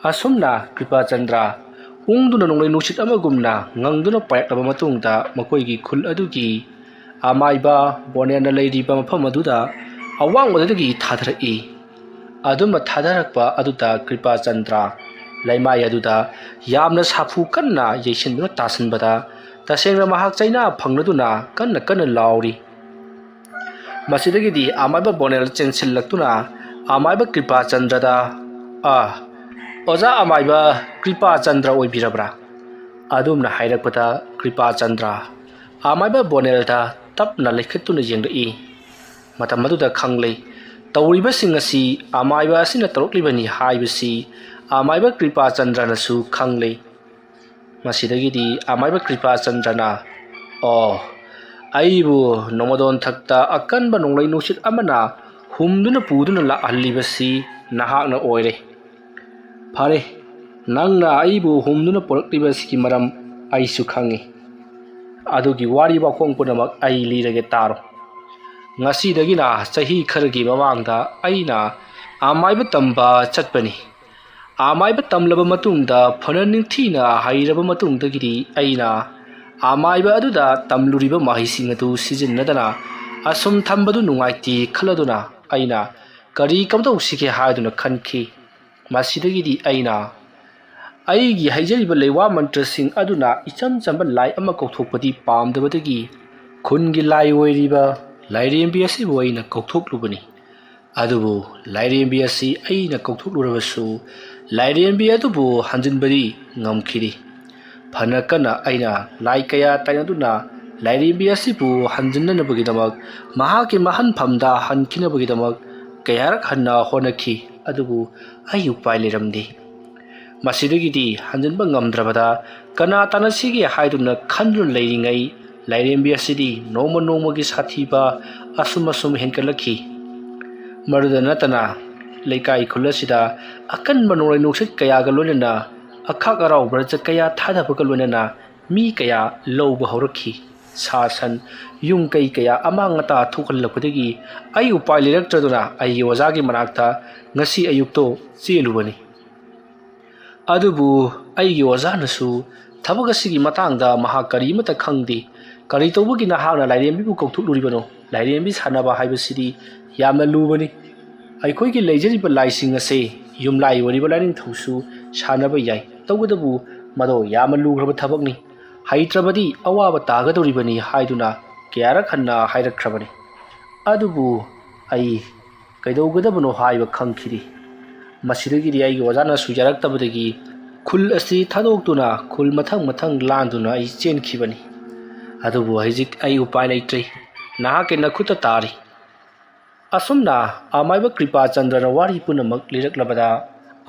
ꯑꯁꯨꯝꯅ ꯀ꯭ꯔꯤꯄꯥꯆꯟꯗ꯭ꯔ ꯎꯡꯗꯨꯅ ꯅꯣꯡꯂꯩ ꯅꯨꯡꯁꯤꯠ ꯑꯃꯒꯨꯝꯅ ꯉꯪꯗꯨꯅ ꯄꯥꯏꯔꯛꯂꯕ ꯃꯇꯨꯡꯗ ꯃꯈꯣꯏꯒꯤ ꯈꯨꯜ ꯑꯗꯨꯒꯤ ꯑꯃꯥꯏꯕ ꯕꯣꯅꯦꯜꯅ ꯂꯩꯔꯤꯕ ꯃꯐꯝ ꯑꯗꯨꯗ ꯑꯋꯥꯡꯕꯗꯒꯤ ꯊꯥꯗꯔꯛꯏ꯫ ꯑꯗꯨꯝꯕ ꯊꯥꯗꯔꯛꯄ ꯑꯗꯨꯗ ꯀ꯭ꯔꯤꯄꯥꯆꯟꯗ꯭ꯔ ꯂꯩꯃꯥꯏ ꯑꯗꯨꯗ ꯌꯥꯝꯅ ꯁꯥꯐꯨ ꯀꯟꯅ ꯌꯩꯁꯤꯟꯗꯨꯅ ꯇꯥꯁꯤꯟꯕꯗ ꯇꯁꯦꯡꯅ ꯃꯍꯥꯛ ꯆꯩꯅꯥ ꯐꯪꯂꯗꯨꯅ ꯀꯟꯅ ꯀꯟꯅ ꯂꯥꯎꯔꯤ꯫ ꯃꯁꯤꯗꯒꯤꯗꯤ ꯑꯃꯥꯏꯕ ꯕꯣꯅꯦꯜ ꯆꯦꯟꯁꯤꯜꯂꯛꯇꯨꯅ ꯑꯃꯥꯏꯕ ꯀ꯭ꯔꯤꯄꯥꯆꯟꯗ꯭ꯔꯗ ꯑꯣꯖꯥ ꯑꯃꯥꯏꯕ ꯀ꯭ꯔꯤꯄꯥꯆꯟꯗ꯭ꯔ ꯑꯣꯏꯕꯤꯔꯕ꯭ꯔꯥ? ꯑꯗꯨꯝꯅ ꯍꯥꯏꯔꯛꯄꯗ ꯀ꯭ꯔꯤꯄꯥꯆꯟꯗ꯭ꯔ ꯑꯃꯥꯏꯕ ꯕꯣꯅꯦꯜꯗ ꯇꯞꯅ ꯂꯩꯈꯠꯇꯨꯅ ꯌꯦꯡꯂꯛꯏ꯫ ꯃꯇꯝ ꯑꯗꯨꯗ ꯈꯪꯂꯦ, ꯇꯧꯔꯤꯕꯁꯤꯡ ꯑꯁꯤ ꯑꯃꯥꯏꯕ ꯑꯁꯤꯅ ꯇꯧꯔꯛꯂꯤꯕꯅꯤ ꯍꯥꯏꯕꯁꯤ ꯑꯃꯥꯏꯕ ꯀ꯭ꯔꯤꯄꯥꯆꯟꯗ꯭ꯔꯅꯁꯨ ꯈꯪꯂꯦ꯫ ꯃꯁꯤꯗꯒꯤꯗꯤ ꯑꯃꯥꯏꯕ ꯀ꯭ꯔꯤꯄꯥꯆꯟꯗ꯭ꯔꯅ ꯑꯩꯕꯨ ꯅꯣꯡꯃꯗꯣꯟꯊꯛꯇ ꯑꯀꯟꯕ ꯅꯣꯡꯂꯩ ꯅꯨꯡꯁꯤꯠ ꯑꯃꯅ ꯍꯨꯝꯗꯨꯅ ꯄꯨꯗꯨꯅ ꯂꯥꯛꯍꯜꯂꯤꯕꯁꯤ ꯅꯍꯥꯛꯅ ꯑꯣꯏꯔꯦ꯫ ꯐꯔꯦ, ꯅꯪꯅ ꯑꯩꯕꯨ ꯍꯨꯝꯗꯨꯅ ꯄꯨꯔꯛꯂꯤꯕꯁꯤꯒꯤ ꯃꯔꯝ ꯑꯩꯁꯨ ꯈꯪꯉꯤ꯫ ꯑꯗꯨꯒꯤ ꯋꯥꯔꯤ ꯋꯥꯈꯣꯡ ꯄꯨꯝꯅꯃꯛ ꯑꯩ ꯂꯤꯔꯒꯦ ꯇꯥꯔꯣ꯫ ꯉꯁꯤꯗꯒꯤꯅ ꯆꯍꯤ ꯈꯔꯒꯤ ꯃꯃꯥꯡꯗ ꯑꯩꯅ ꯑꯃꯥꯏꯕ ꯇꯝꯕ ꯆꯠꯄꯅꯤ꯫ ꯑꯃꯥꯏꯕ ꯇꯝꯂꯕ ꯃꯇꯨꯡꯗ ꯐꯅ ꯅꯤꯡꯊꯤꯅ ꯍꯩꯔꯕ ꯃꯇꯨꯡꯗꯒꯤꯗꯤ ꯑꯩꯅ ꯑꯃꯥꯏꯕ ꯑꯗꯨꯗ ꯇꯝꯂꯨꯔꯤꯕ ꯃꯍꯩꯁꯤꯡ ꯑꯗꯨ ꯁꯤꯖꯤꯟꯅꯗꯅ ꯑꯁꯨꯝ ꯊꯝꯕꯗꯨ ꯅꯨꯡꯉꯥꯏꯇꯦ ꯈꯜꯂꯗꯨꯅ ꯑꯩꯅ ꯀꯔꯤ ꯀꯝꯗꯧꯁꯤꯒꯦ ꯍꯥꯏꯗꯨꯅ ꯈꯟꯈꯤ꯫ ꯃꯁꯤꯗꯒꯤꯗꯤ ꯑꯩꯅ ꯑꯩꯒꯤ ꯍꯩꯖꯔꯤꯕ ꯂꯩꯋꯥ ꯃꯟꯇ꯭ꯔꯁꯤꯡ ꯑꯗꯨꯅ ꯏꯆꯝ ꯆꯝꯕ ꯂꯥꯏ ꯑꯃ ꯀꯧꯊꯣꯛꯄꯗꯤ ꯄꯥꯝꯗꯕꯗꯒꯤ ꯈꯨꯟꯒꯤ ꯂꯥꯏ ꯑꯣꯏꯔꯤꯕ ꯂꯥꯏꯔꯦꯝꯕꯤ ꯑꯁꯤꯕꯨ ꯑꯩꯅ ꯀꯧꯊꯣꯛꯂꯨꯕꯅꯤ꯫ ꯑꯗꯨꯕꯨ ꯂꯥꯏꯔꯦꯝꯕꯤ ꯑꯁꯤ ꯑꯩꯅ ꯀꯧꯊꯣꯛꯂꯨꯔꯕꯁꯨ ꯂꯥꯏꯔꯦꯝꯕꯤ ꯑꯗꯨꯕꯨ ꯍꯟꯖꯤꯟꯕꯗꯤ ꯉꯝꯈꯤꯗꯦ꯫ ꯐꯅ ꯀꯟꯅ ꯑꯩꯅ ꯂꯥꯏ ꯀꯌꯥ ꯇꯥꯏꯅꯗꯨꯅ ꯂꯥꯏꯔꯦꯝꯕꯤ ꯑꯁꯤꯕꯨ ꯍꯟꯖꯤꯟꯅꯅꯕꯒꯤꯗꯃꯛ ꯃꯍꯥꯛꯀꯤ ꯃꯍꯟꯐꯝꯗ ꯍꯟꯈꯤꯅꯕꯒꯤꯗꯃꯛ ꯀꯌꯥꯔꯛ ꯍꯟꯅ ꯍꯣꯠꯅꯈꯤ, ꯑꯗꯨꯕꯨ ꯑꯩ ꯎꯄꯥꯏ ꯂꯩꯔꯝꯗꯦ꯫ ꯃꯁꯤꯗꯒꯤꯗꯤ ꯍꯟꯖꯤꯟꯕ ꯉꯝꯗ꯭ꯔꯕꯗ ꯀꯅꯥ ꯇꯥꯟꯅꯁꯤꯒꯦ ꯍꯥꯏꯗꯨꯅ ꯈꯟꯗꯨꯅ ꯂꯩꯔꯤꯉꯩ ꯂꯥꯏꯔꯦꯝꯕꯤ ꯑꯁꯤꯗꯤ ꯅꯣꯡꯃ ꯅꯣꯡꯃꯒꯤ ꯁꯥꯊꯤꯕ ꯑꯁꯨꯝ ꯍꯦꯟꯒꯠꯂꯛꯈꯤ꯫ ꯃꯗꯨꯗ ꯅꯠꯇꯅ ꯂꯩꯀꯥꯏ ꯈꯨꯜ ꯑꯁꯤꯗ ꯑꯀꯟꯕ ꯅꯣꯡꯂꯩ ꯅꯨꯡꯁꯤꯠ ꯀꯌꯥꯒ ꯂꯣꯏꯅꯅ ꯑꯈꯥꯛ ꯑꯔꯥꯎ ꯕ꯭ꯔꯖ ꯀꯌꯥ ꯊꯥꯗꯕꯒ ꯂꯣꯏꯅꯅ ꯃꯤ ꯀꯌꯥ ꯂꯧꯕ ꯍꯧꯔꯛꯈꯤ ꯁꯥ ꯁꯟ ꯌꯨꯝ ꯀꯩ ꯀꯌꯥ ꯑꯃꯥꯡ ꯑꯇꯥ ꯊꯣꯛꯍꯜꯂꯛꯄꯗꯒꯤ ꯑꯩ ꯎꯄꯥꯏ ꯂꯩꯔꯛꯇ꯭ꯔꯗꯨꯅ ꯑꯩꯒꯤ ꯑꯣꯖꯥꯒꯤ ꯃꯅꯥꯛꯇ ꯉꯁꯤ ꯑꯌꯨꯛꯇꯣ ꯆꯦꯜꯂꯨꯕꯅꯤ ꯑꯗꯨꯕꯨ ꯑꯩꯒꯤ ꯑꯣꯖꯥꯅꯁꯨ ꯊꯕꯛ ꯑꯁꯤꯒꯤ ꯃꯇꯥꯡꯗ ꯃꯍꯥꯛ ꯀꯔꯤꯃꯠꯇ ꯈꯪꯗꯦ ꯀꯔꯤ ꯇꯧꯕꯒꯤ ꯅꯍꯥꯛꯅ ꯂꯥꯏꯔꯦꯝꯕꯤꯕꯨ ꯀꯧꯊꯣꯛꯂꯨꯔꯤꯕꯅꯣ ꯂꯥꯏꯔꯦꯝꯕꯤ ꯁꯥꯟꯅꯕ ꯍꯥꯏꯕꯁꯤꯗꯤ ꯌꯥꯝꯅ ꯂꯨꯕꯅꯤ ꯑꯩꯈꯣꯏꯒꯤ ꯂꯩꯖꯔꯤꯕ ꯂꯥꯏꯁꯤꯡ ꯑꯁꯤ ꯌꯨꯝꯂꯥꯏ ꯑꯣꯏꯔꯤꯕ ꯂꯥꯏꯅꯤꯡꯊꯧꯁꯨ ꯁꯥꯟꯅꯕ ꯌꯥꯏ ꯇꯧꯕꯇꯕꯨ ꯃꯗꯣ ꯌꯥꯝꯅ ꯂꯨꯈ꯭ꯔꯕ ꯊꯕꯛꯅꯤ ꯍꯩꯇ꯭ꯔꯕꯗꯤ ꯑꯋꯥꯕ ꯇꯥꯒꯗꯧꯔꯤꯕꯅꯤ ꯍꯥꯏꯗꯨꯅ ꯀꯌꯥꯔꯛ ꯍꯟꯅ ꯍꯥꯏꯔꯛꯈ꯭ꯔꯕꯅꯤ ꯑꯗꯨꯕꯨ ꯑꯩ ꯀꯩꯗꯧꯒꯗꯕꯅꯣ ꯍꯥꯏꯕ ꯈꯪꯈꯤꯗꯦ ꯃꯁꯤꯗꯒꯤꯗꯤ ꯑꯩꯒꯤ ꯑꯣꯖꯥꯅꯁꯨ ꯌꯥꯔꯛꯇꯕꯗꯒꯤ ꯈꯨꯜ ꯑꯁꯤ ꯊꯥꯗꯣꯛꯇꯨꯅ ꯈꯨꯜ ꯃꯊꯪ ꯃꯊꯪ ꯂꯥꯟꯗꯨꯅ ꯑꯩ ꯆꯦꯟꯈꯤꯕꯅꯤ ꯑꯗꯨꯕꯨ ꯍꯧꯖꯤꯛ ꯑꯩ ꯎꯄꯥꯏ ꯂꯩꯇ꯭ꯔꯦ ꯅꯍꯥꯛꯀꯤ ꯅꯈꯨꯠꯇ ꯇꯥꯔꯤ ꯑꯁꯨꯝꯅ ꯑꯃꯥꯏꯕ ꯀ꯭ꯔꯤꯄꯥꯆꯟꯗ꯭ꯔꯅ ꯋꯥꯔꯤ ꯄꯨꯝꯅꯃꯛ ꯂꯤꯔꯛꯂꯕꯗ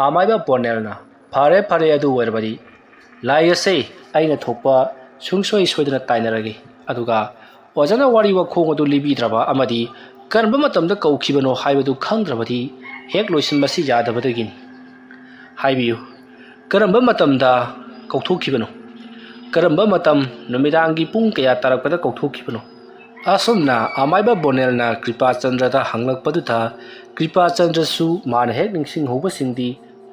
ꯑꯃꯥꯏꯕ ꯕꯣꯅꯦꯜꯅ ꯐꯔꯦ ꯐꯔꯦ ꯑꯗꯨ ꯑꯣꯏꯔꯕꯗꯤ ꯂꯥꯏ ꯑꯁꯦ ꯑꯩꯅ ꯊꯣꯛꯄ ꯁꯨꯡꯁꯣꯏ ꯁꯣꯏꯗꯅ ꯇꯥꯏꯅꯔꯒꯦ ꯑꯗꯨꯒ ꯑꯣꯖꯥꯅ ꯋꯥꯔꯤ ꯋꯥꯈꯣꯡ ꯑꯗꯨ ꯂꯤꯕꯤꯗ꯭ꯔꯕ ꯑꯃꯗꯤ ꯀꯔꯝꯕ ꯃꯇꯝꯗ ꯀꯧꯈꯤꯕꯅꯣ ꯍꯥꯏꯕꯗꯨ ꯈꯪꯗ꯭ꯔꯕꯗꯤ ꯍꯦꯛ ꯂꯣꯏꯁꯤꯟꯕꯁꯤ ꯌꯥꯗꯕꯗꯒꯤꯅꯤ ꯍꯥꯏꯕꯤꯌꯨ ꯀꯔꯝꯕ ꯃꯇꯝꯗ ꯀꯧꯊꯣꯛꯈꯤꯕꯅꯣ ꯀꯔꯝꯕ ꯃꯇꯝ ꯅꯨꯃꯤꯗꯥꯡꯒꯤ ꯄꯨꯡ ꯀꯌꯥ ꯇꯥꯔꯛꯄꯗ ꯀꯧꯊꯣꯛꯈꯤꯕꯅꯣ ꯑꯁꯨꯝꯅ ꯑꯃꯥꯏꯕ ꯕꯣꯅꯦꯜꯅ ꯀ꯭ꯔꯤꯄꯥꯆꯟꯗ꯭ꯔꯗ ꯍꯪꯂꯛꯄꯗꯨꯗ ꯀ꯭ꯔꯤꯄꯥꯆꯟꯗ꯭ꯔꯁꯨ ꯃꯥꯅ ꯍꯦꯛ ꯅꯤꯡꯁꯤꯡꯍꯧꯕꯁꯤꯡꯗꯤ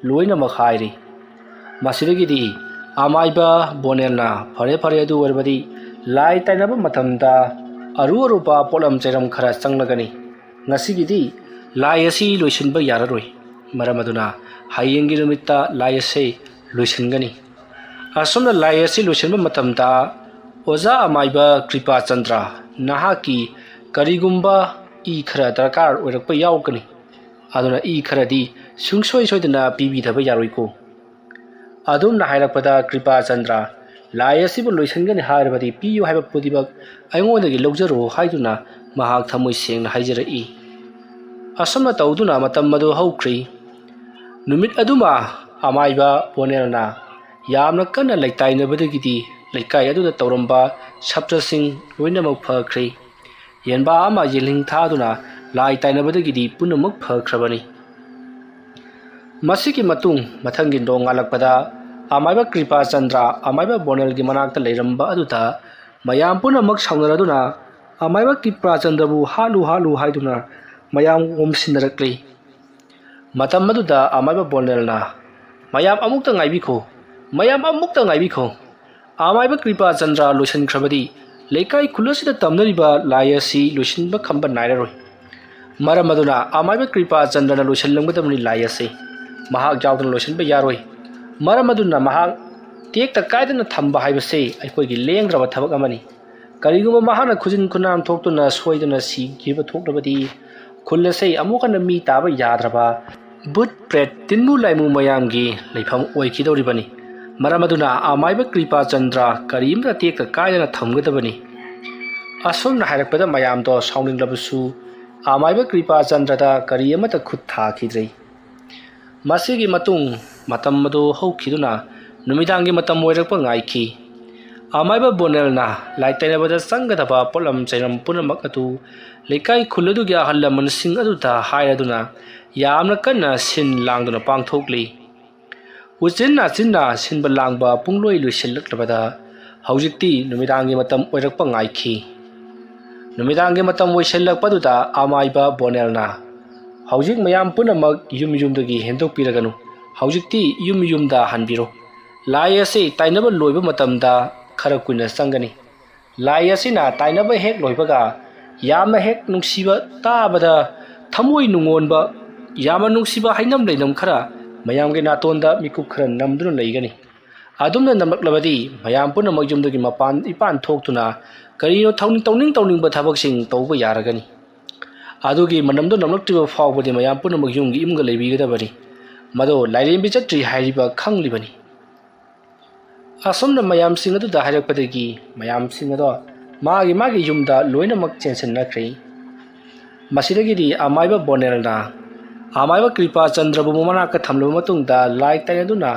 ꯂꯣꯏꯅꯃꯛ ꯍꯥꯏꯔꯤ ꯃꯁꯤꯗꯒꯤꯗꯤ ꯑꯃꯥꯏꯕ ꯕꯣꯅꯦꯜꯅ ꯐꯔꯦ ꯐꯔꯦ ꯑꯗꯨ ꯑꯣꯏꯔꯕꯗꯤ ꯂꯥꯏ ꯇꯥꯏꯅꯕ ꯃꯇꯝꯗ ꯑꯔꯨ ꯑꯔꯨꯕ ꯄꯣꯠꯂꯝ ꯆꯩꯔꯝ ꯈꯔ ꯆꯪꯂꯒꯅꯤ ꯉꯁꯤꯒꯤꯗꯤ ꯂꯥꯏ ꯑꯁꯤ ꯂꯣꯏꯁꯤꯟꯕ ꯌꯥꯔꯔꯣꯏ ꯃꯔꯝ ꯑꯗꯨꯅ ꯍꯌꯦꯡꯒꯤ ꯅꯨꯃꯤꯠꯇ ꯂꯥꯏ ꯑꯁꯤ ꯂꯣꯏꯁꯤꯟꯒꯅꯤ ꯑꯁꯨꯝꯅ ꯂꯥꯏ ꯑꯁꯤ ꯂꯣꯏꯁꯤꯟꯕ ꯃꯇꯝꯗ ꯑꯣꯖꯥ ꯑꯃꯥꯏꯕ ꯀ꯭ꯔꯤꯄꯥꯆꯟꯗ꯭ꯔ ꯅꯍꯥꯛꯀꯤ ꯀꯔꯤꯒꯨꯝꯕ ꯏ ꯈꯔ ꯗꯔꯀꯥꯔ ꯑꯣꯏꯔꯛꯄ ꯌꯥꯎꯒꯅꯤ ꯑꯗꯨꯅ ꯏ ꯈꯔꯗꯤ ꯁꯨꯡꯁꯣꯏ ꯁꯣꯏꯗꯅ ꯄꯤꯕꯤꯗꯕ ꯌꯥꯔꯣꯏꯀꯣ ꯑꯗꯨꯝꯅ ꯍꯥꯏꯔꯛꯄꯗ ꯀ꯭ꯔꯤꯄꯥꯆꯟꯗ꯭ꯔ ꯂꯥꯏ ꯑꯁꯤꯕꯨ ꯂꯣꯏꯁꯤꯟꯒꯅꯤ ꯍꯥꯏꯔꯕꯗꯤ ꯄꯤꯌꯨ ꯍꯥꯏꯕ ꯈꯨꯗꯤꯡꯃꯛ ꯑꯩꯉꯣꯟꯗꯒꯤ ꯂꯧꯖꯔꯣ ꯍꯥꯏꯗꯨꯅ ꯃꯍꯥꯛ ꯊꯃꯣꯏ ꯁꯦꯡꯅ ꯍꯥꯏꯖꯔꯛꯏ ꯑꯁꯨꯝꯅ ꯇꯧꯗꯨꯅ ꯃꯇꯝ ꯑꯗꯨ ꯍꯧꯈ꯭ꯔꯤ ꯅꯨꯃꯤꯠ ꯑꯗꯨꯃ ꯑꯃꯥꯏꯕ ꯕꯣꯅꯦꯜꯅ ꯌꯥꯝꯅ ꯀꯟꯅ ꯂꯩꯇꯥꯏꯅꯕꯗꯒꯤꯗꯤ ꯂꯩꯀꯥꯏ ꯑꯗꯨꯗ ꯇꯧꯔꯝꯕ ꯁꯞꯇ꯭ꯔꯁꯤꯡ ꯂꯣꯏꯅꯃꯛ ꯐꯈ꯭ꯔꯦ ꯌꯦꯟꯕꯥ ꯑꯃ ꯌꯦꯜꯍꯤꯡ ꯊꯥꯗꯨꯅ ꯂꯥꯏ ꯇꯥꯏꯅꯕꯗꯒꯤꯗꯤ ꯄꯨꯝꯅꯃꯛ ꯐꯈ꯭ꯔꯕꯅꯤ ꯃꯁꯤꯒꯤ ꯃꯇꯨꯡ ꯃꯊꯪꯒꯤ ꯅꯣꯡꯉꯥꯜꯂꯛꯄꯗ ꯑꯃꯥꯏꯕ ꯀ꯭ꯔꯤꯄꯥꯆꯟꯗ꯭ꯔ ꯑꯃꯥꯏꯕ ꯕꯣꯅꯦꯜꯒꯤ ꯃꯅꯥꯛꯇ ꯂꯩꯔꯝꯕ ꯑꯗꯨꯗ ꯃꯌꯥꯝ ꯄꯨꯝꯅꯃꯛ ꯁꯥꯎꯅꯔꯗꯨꯅ ꯑꯃꯥꯏꯕ ꯀ꯭ꯔꯤꯄꯥꯆꯟꯗ꯭ꯔꯕꯨ ꯍꯥꯠꯂꯨ ꯍꯥꯠꯂꯨ ꯍꯥꯏꯗꯨꯅ ꯃꯌꯥꯝ ꯑꯣꯝꯁꯤꯟꯅꯔꯛꯂꯤ ꯃꯇꯝ ꯑꯗꯨꯗ ꯑꯃꯥꯏꯕ ꯕꯣꯅꯦꯜꯅ ꯃꯌꯥꯝ ꯑꯃꯨꯛꯇ ꯉꯥꯏꯕꯤꯈꯣ ꯃꯌꯥꯝ ꯑꯃꯨꯛꯇ ꯉꯥꯏꯕꯤꯈꯣ ꯑꯃꯥꯏꯕ ꯀ꯭ꯔꯤꯄꯥꯆꯟꯗ꯭ꯔ ꯂꯣꯏꯁꯤꯟꯈ꯭ꯔꯕꯗꯤ ꯂꯩꯀꯥꯏ ꯈꯨꯜ ꯑꯁꯤꯗ ꯇꯝꯅꯔꯤꯕ ꯂꯥꯏ ꯑꯁꯤ ꯂꯣꯏꯁꯤꯟꯕ ꯈꯝꯕ ꯅꯥꯏꯔꯔꯣꯏ ꯃꯔꯝ ꯑꯗꯨꯅ ꯑꯃꯥꯏꯕ ꯀ꯭ꯔꯤꯄꯥꯆꯟꯗ꯭ꯔꯅ ꯂꯣꯏꯁꯤꯜꯂꯝꯒꯗꯕꯅꯤ ꯂꯥꯏ ꯑꯁꯤ ꯃꯍꯥꯛ ꯌꯥꯎꯗꯅ ꯂꯣꯏꯁꯤꯟꯕ ꯌꯥꯔꯣꯏ ꯃꯔꯝ ꯑꯗꯨꯅ ꯃꯍꯥꯛ ꯇꯦꯛꯇ ꯀꯥꯏꯗꯅ ꯊꯝꯕ ꯍꯥꯏꯕꯁꯤ ꯑꯩꯈꯣꯏꯒꯤ ꯂꯦꯡꯗ꯭ꯔꯕ ꯊꯕꯛ ꯑꯃꯅꯤ ꯀꯔꯤꯒꯨꯝꯕ ꯃꯍꯥꯛꯅ ꯈꯨꯖꯤꯟ ꯈꯨꯅꯥꯝ ꯊꯣꯛꯇꯨꯅ ꯁꯣꯏꯗꯅ ꯁꯤꯈꯤꯕ ꯊꯣꯛꯂꯕꯗꯤ ꯈꯨꯜ ꯑꯁꯤ ꯑꯃꯨꯛ ꯍꯟꯅ ꯃꯤ ꯇꯥꯕ ꯌꯥꯗ꯭ꯔꯕ ꯕꯨꯠ ꯄ꯭ꯔꯦꯠ ꯇꯤꯟꯃꯨ ꯂꯥꯏꯃꯨ ꯃꯌꯥꯝꯒꯤ ꯂꯩꯐꯝ ꯑꯣꯏꯈꯤꯗꯧꯔꯤꯕꯅꯤ ꯃꯔꯝ ꯑꯗꯨꯅ ꯑꯃꯥꯏꯕ ꯀ꯭ꯔꯤꯄꯥꯆꯟꯗ꯭ꯔ ꯀꯔꯤꯝꯇ ꯇꯦꯛꯇ ꯀꯥꯏꯗꯅ ꯊꯝꯒꯗꯕꯅꯤ ꯑꯁꯨꯝꯅ ꯍꯥꯏꯔꯛꯄꯗ ꯃꯌꯥꯝꯗꯣ ꯁꯥꯎꯅꯤꯡꯂꯕꯁꯨ ꯑꯃꯥꯏꯕ ꯀ꯭ꯔꯤꯄꯥꯆꯟꯗ꯭ꯔꯗ ꯀꯔꯤ ꯑꯃꯠꯇ ꯈꯨꯠ ꯊꯥꯈꯤꯗ꯭ꯔꯦ ꯃꯁꯤꯒꯤ ꯃꯇꯨꯡ ꯃꯇꯝ ꯑꯗꯨ ꯍꯧꯈꯤꯗꯨꯅ ꯅꯨꯃꯤꯗꯥꯡꯒꯤ ꯃꯇꯝ ꯑꯣꯏꯔꯛꯄ ꯉꯥꯏꯈꯤ ꯑꯃꯥꯏꯕ ꯕꯣꯅꯦꯜꯅ ꯂꯥꯏ ꯇꯩꯅꯕꯗ ꯆꯪꯒꯗꯕ ꯄꯣꯠꯂꯝ ꯆꯩꯔꯝ ꯄꯨꯝꯅꯃꯛ ꯑꯗꯨ ꯂꯩꯀꯥꯏ ꯈꯨꯜ ꯑꯗꯨꯒꯤ ꯑꯍꯜ ꯂꯃꯟꯁꯤꯡ ꯑꯗꯨꯗ ꯍꯥꯏꯔꯗꯨꯅ ꯌꯥꯝꯅ ꯀꯟꯅ ꯁꯤꯟ लांदुना पांथोक्ली उचिन नाचिन्ना सिनबा लांगबा पुंगलोई लुसिल्लक्लबदा हौजिक्ति नुमिदांगी मतम ओइरक्पा ngaikhi नुमिदांगी मतम ओइसिल्लक्पदुदा आमाइबा बोनेलना हौजिक मयाम पुनमक युम युमदगी हेंदोकपिरगनु हौजिक्ति युम युमदा हनबिरो लाई असे ताइनबा लोइबा मतमदा खरा कुइना संगनी लाई असिना ताइनबा हेक लोइबगा यामना हेक नुंगसिबा ताबदा थमोइ नुंगोनबा यामा नुंगसिबा हाइनम लेनम खरा मयामगे नातोंदा मिकुप खरा नमदुना लेगनी अदुमना नमलक्लबदी मयाम पुनमक युमदगी मपान इपान थोक्तुना करिनो तौनिंग थबकसिंग तौबा यारगनी अदुगी मनमदो नमलक्तिबा फावबदि मयाम पुनमक युमगी इमगा लेबिगदबनी मदो लाइरेंबि चट्री हाइरिबा खंगलिबनी असमना मयाम सिंग अदुदा हाइरकपदगी मयाम सिंग अदो मागी युमदा लोइनमक चेंसननख्रे मसिदगिदी अमाइबा बोनेलना अमाइबा कृपाचंद्रबु मनाका थमलब मतुंगदा लाई ताइनदुना